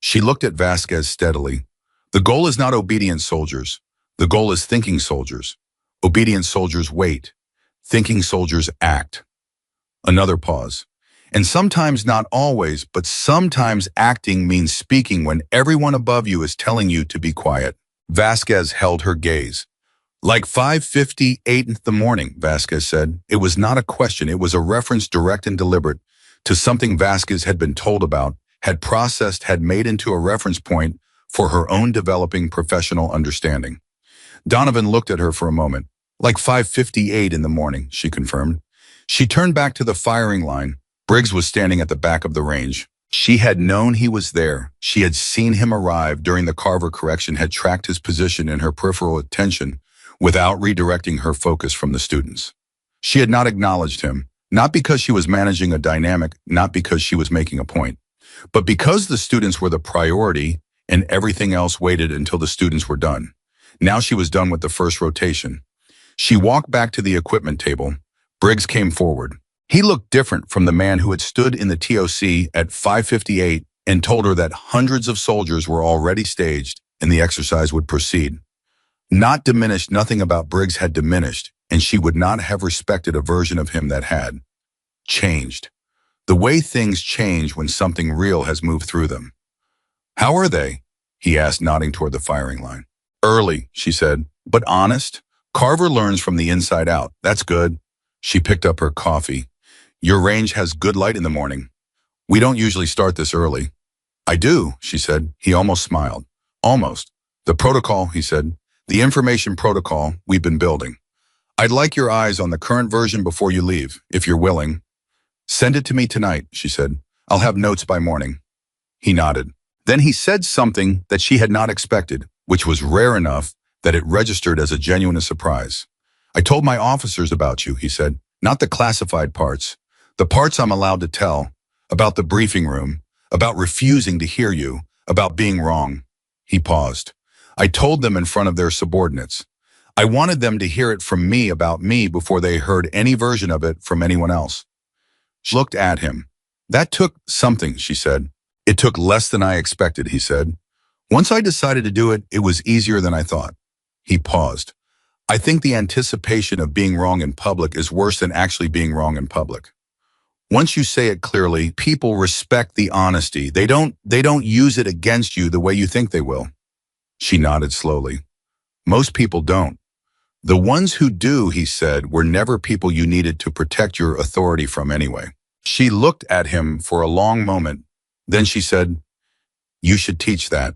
She looked at Vasquez steadily. The goal is not obedient soldiers. The goal is thinking soldiers. Obedient soldiers wait. Thinking soldiers act. Another pause. And sometimes, not always, but sometimes acting means speaking when everyone above you is telling you to be quiet. Vasquez held her gaze. Like 5:58 in the morning, Vasquez said. It was not a question. It was a reference, direct and deliberate, to something Vasquez had been told about, had processed, had made into a reference point for her own developing professional understanding. Donovan looked at her for a moment. Like 5:58 in the morning, she confirmed. She turned back to the firing line. Briggs was standing at the back of the range. She had known he was there. She had seen him arrive during the Carver correction, had tracked his position in her peripheral attention without redirecting her focus from the students. She had not acknowledged him, not because she was managing a dynamic, not because she was making a point, but because the students were the priority and everything else waited until the students were done. Now she was done with the first rotation. She walked back to the equipment table. Briggs came forward. He looked different from the man who had stood in the TOC at 5:58 and told her that hundreds of soldiers were already staged and the exercise would proceed. Not diminished, nothing about Briggs had diminished, and she would not have respected a version of him that had changed. The way things change when something real has moved through them. How are they? He asked, nodding toward the firing line. Early, she said, but honest. Carver learns from the inside out. That's good. She picked up her coffee. Your range has good light in the morning. We don't usually start this early. I do, she said. He almost smiled. Almost. The protocol, he said. The information protocol we've been building. I'd like your eyes on the current version before you leave, if you're willing. Send it to me tonight, she said. I'll have notes by morning. He nodded. Then he said something that she had not expected, which was rare enough that it registered as a genuine surprise. I told my officers about you, he said, not the classified parts, the parts I'm allowed to tell, about the briefing room, about refusing to hear you, about being wrong. He paused. I told them in front of their subordinates. I wanted them to hear it from me about me before they heard any version of it from anyone else. She looked at him. That took something, she said. It took less than I expected, he said. Once I decided to do it, it was easier than I thought. He paused. I think the anticipation of being wrong in public is worse than actually being wrong in public. Once you say it clearly, people respect the honesty. They don't use it against you the way you think they will. She nodded slowly. Most people don't. The ones who do, he said, were never people you needed to protect your authority from anyway. She looked at him for a long moment. Then she said, you should teach that.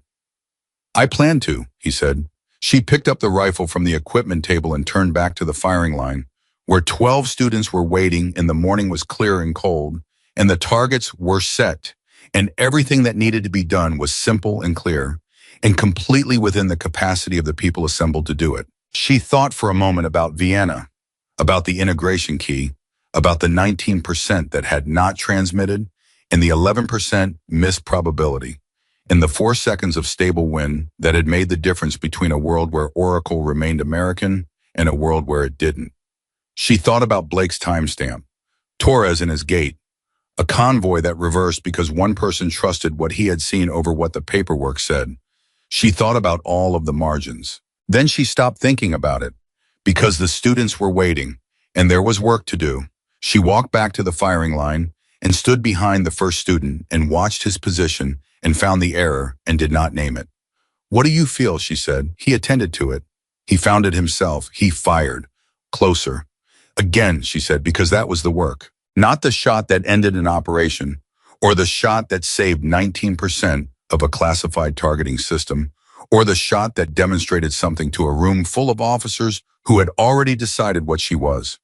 I plan to, he said. She picked up the rifle from the equipment table and turned back to the firing line, where 12 students were waiting and the morning was clear and cold, and the targets were set, and everything that needed to be done was simple and clear, and completely within the capacity of the people assembled to do it. She thought for a moment about Vienna, about the integration key, about the 19% that had not transmitted, and the 11% missed probability, and the 4 seconds of stable win that had made the difference between a world where Oracle remained American and a world where it didn't. She thought about Blake's timestamp, Torres and his gate, a convoy that reversed because one person trusted what he had seen over what the paperwork said. She thought about all of the margins. Then she stopped thinking about it, because the students were waiting, and there was work to do. She walked back to the firing line and stood behind the first student and watched his position and found the error and did not name it. What do you feel, she said. He attended to it. He found it himself. He fired. Closer. Again, she said, because that was the work. Not the shot that ended an operation, or the shot that saved 19% of a classified targeting system, or the shot that demonstrated something to a room full of officers who had already decided what she was.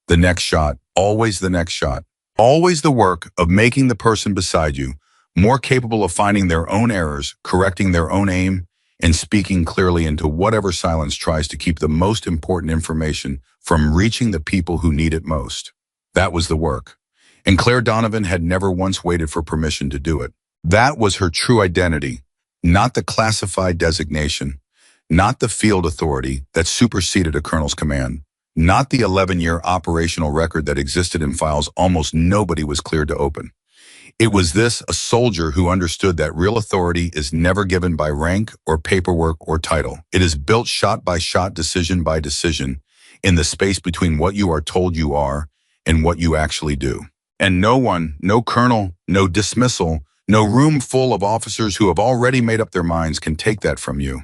The next shot, always the next shot. Always the work of making the person beside you more capable of finding their own errors, correcting their own aim, and speaking clearly into whatever silence tries to keep the most important information from reaching the people who need it most. That was the work. And Claire Donovan had never once waited for permission to do it. That was her true identity, not the classified designation, not the field authority that superseded a colonel's command, not the 11-year operational record that existed in files almost nobody was cleared to open. It was this, a soldier who understood that real authority is never given by rank or paperwork or title. It is built shot by shot, decision by decision, in the space between what you are told you are and what you actually do. And no one, no colonel, no dismissal, no room full of officers who have already made up their minds can take that from you.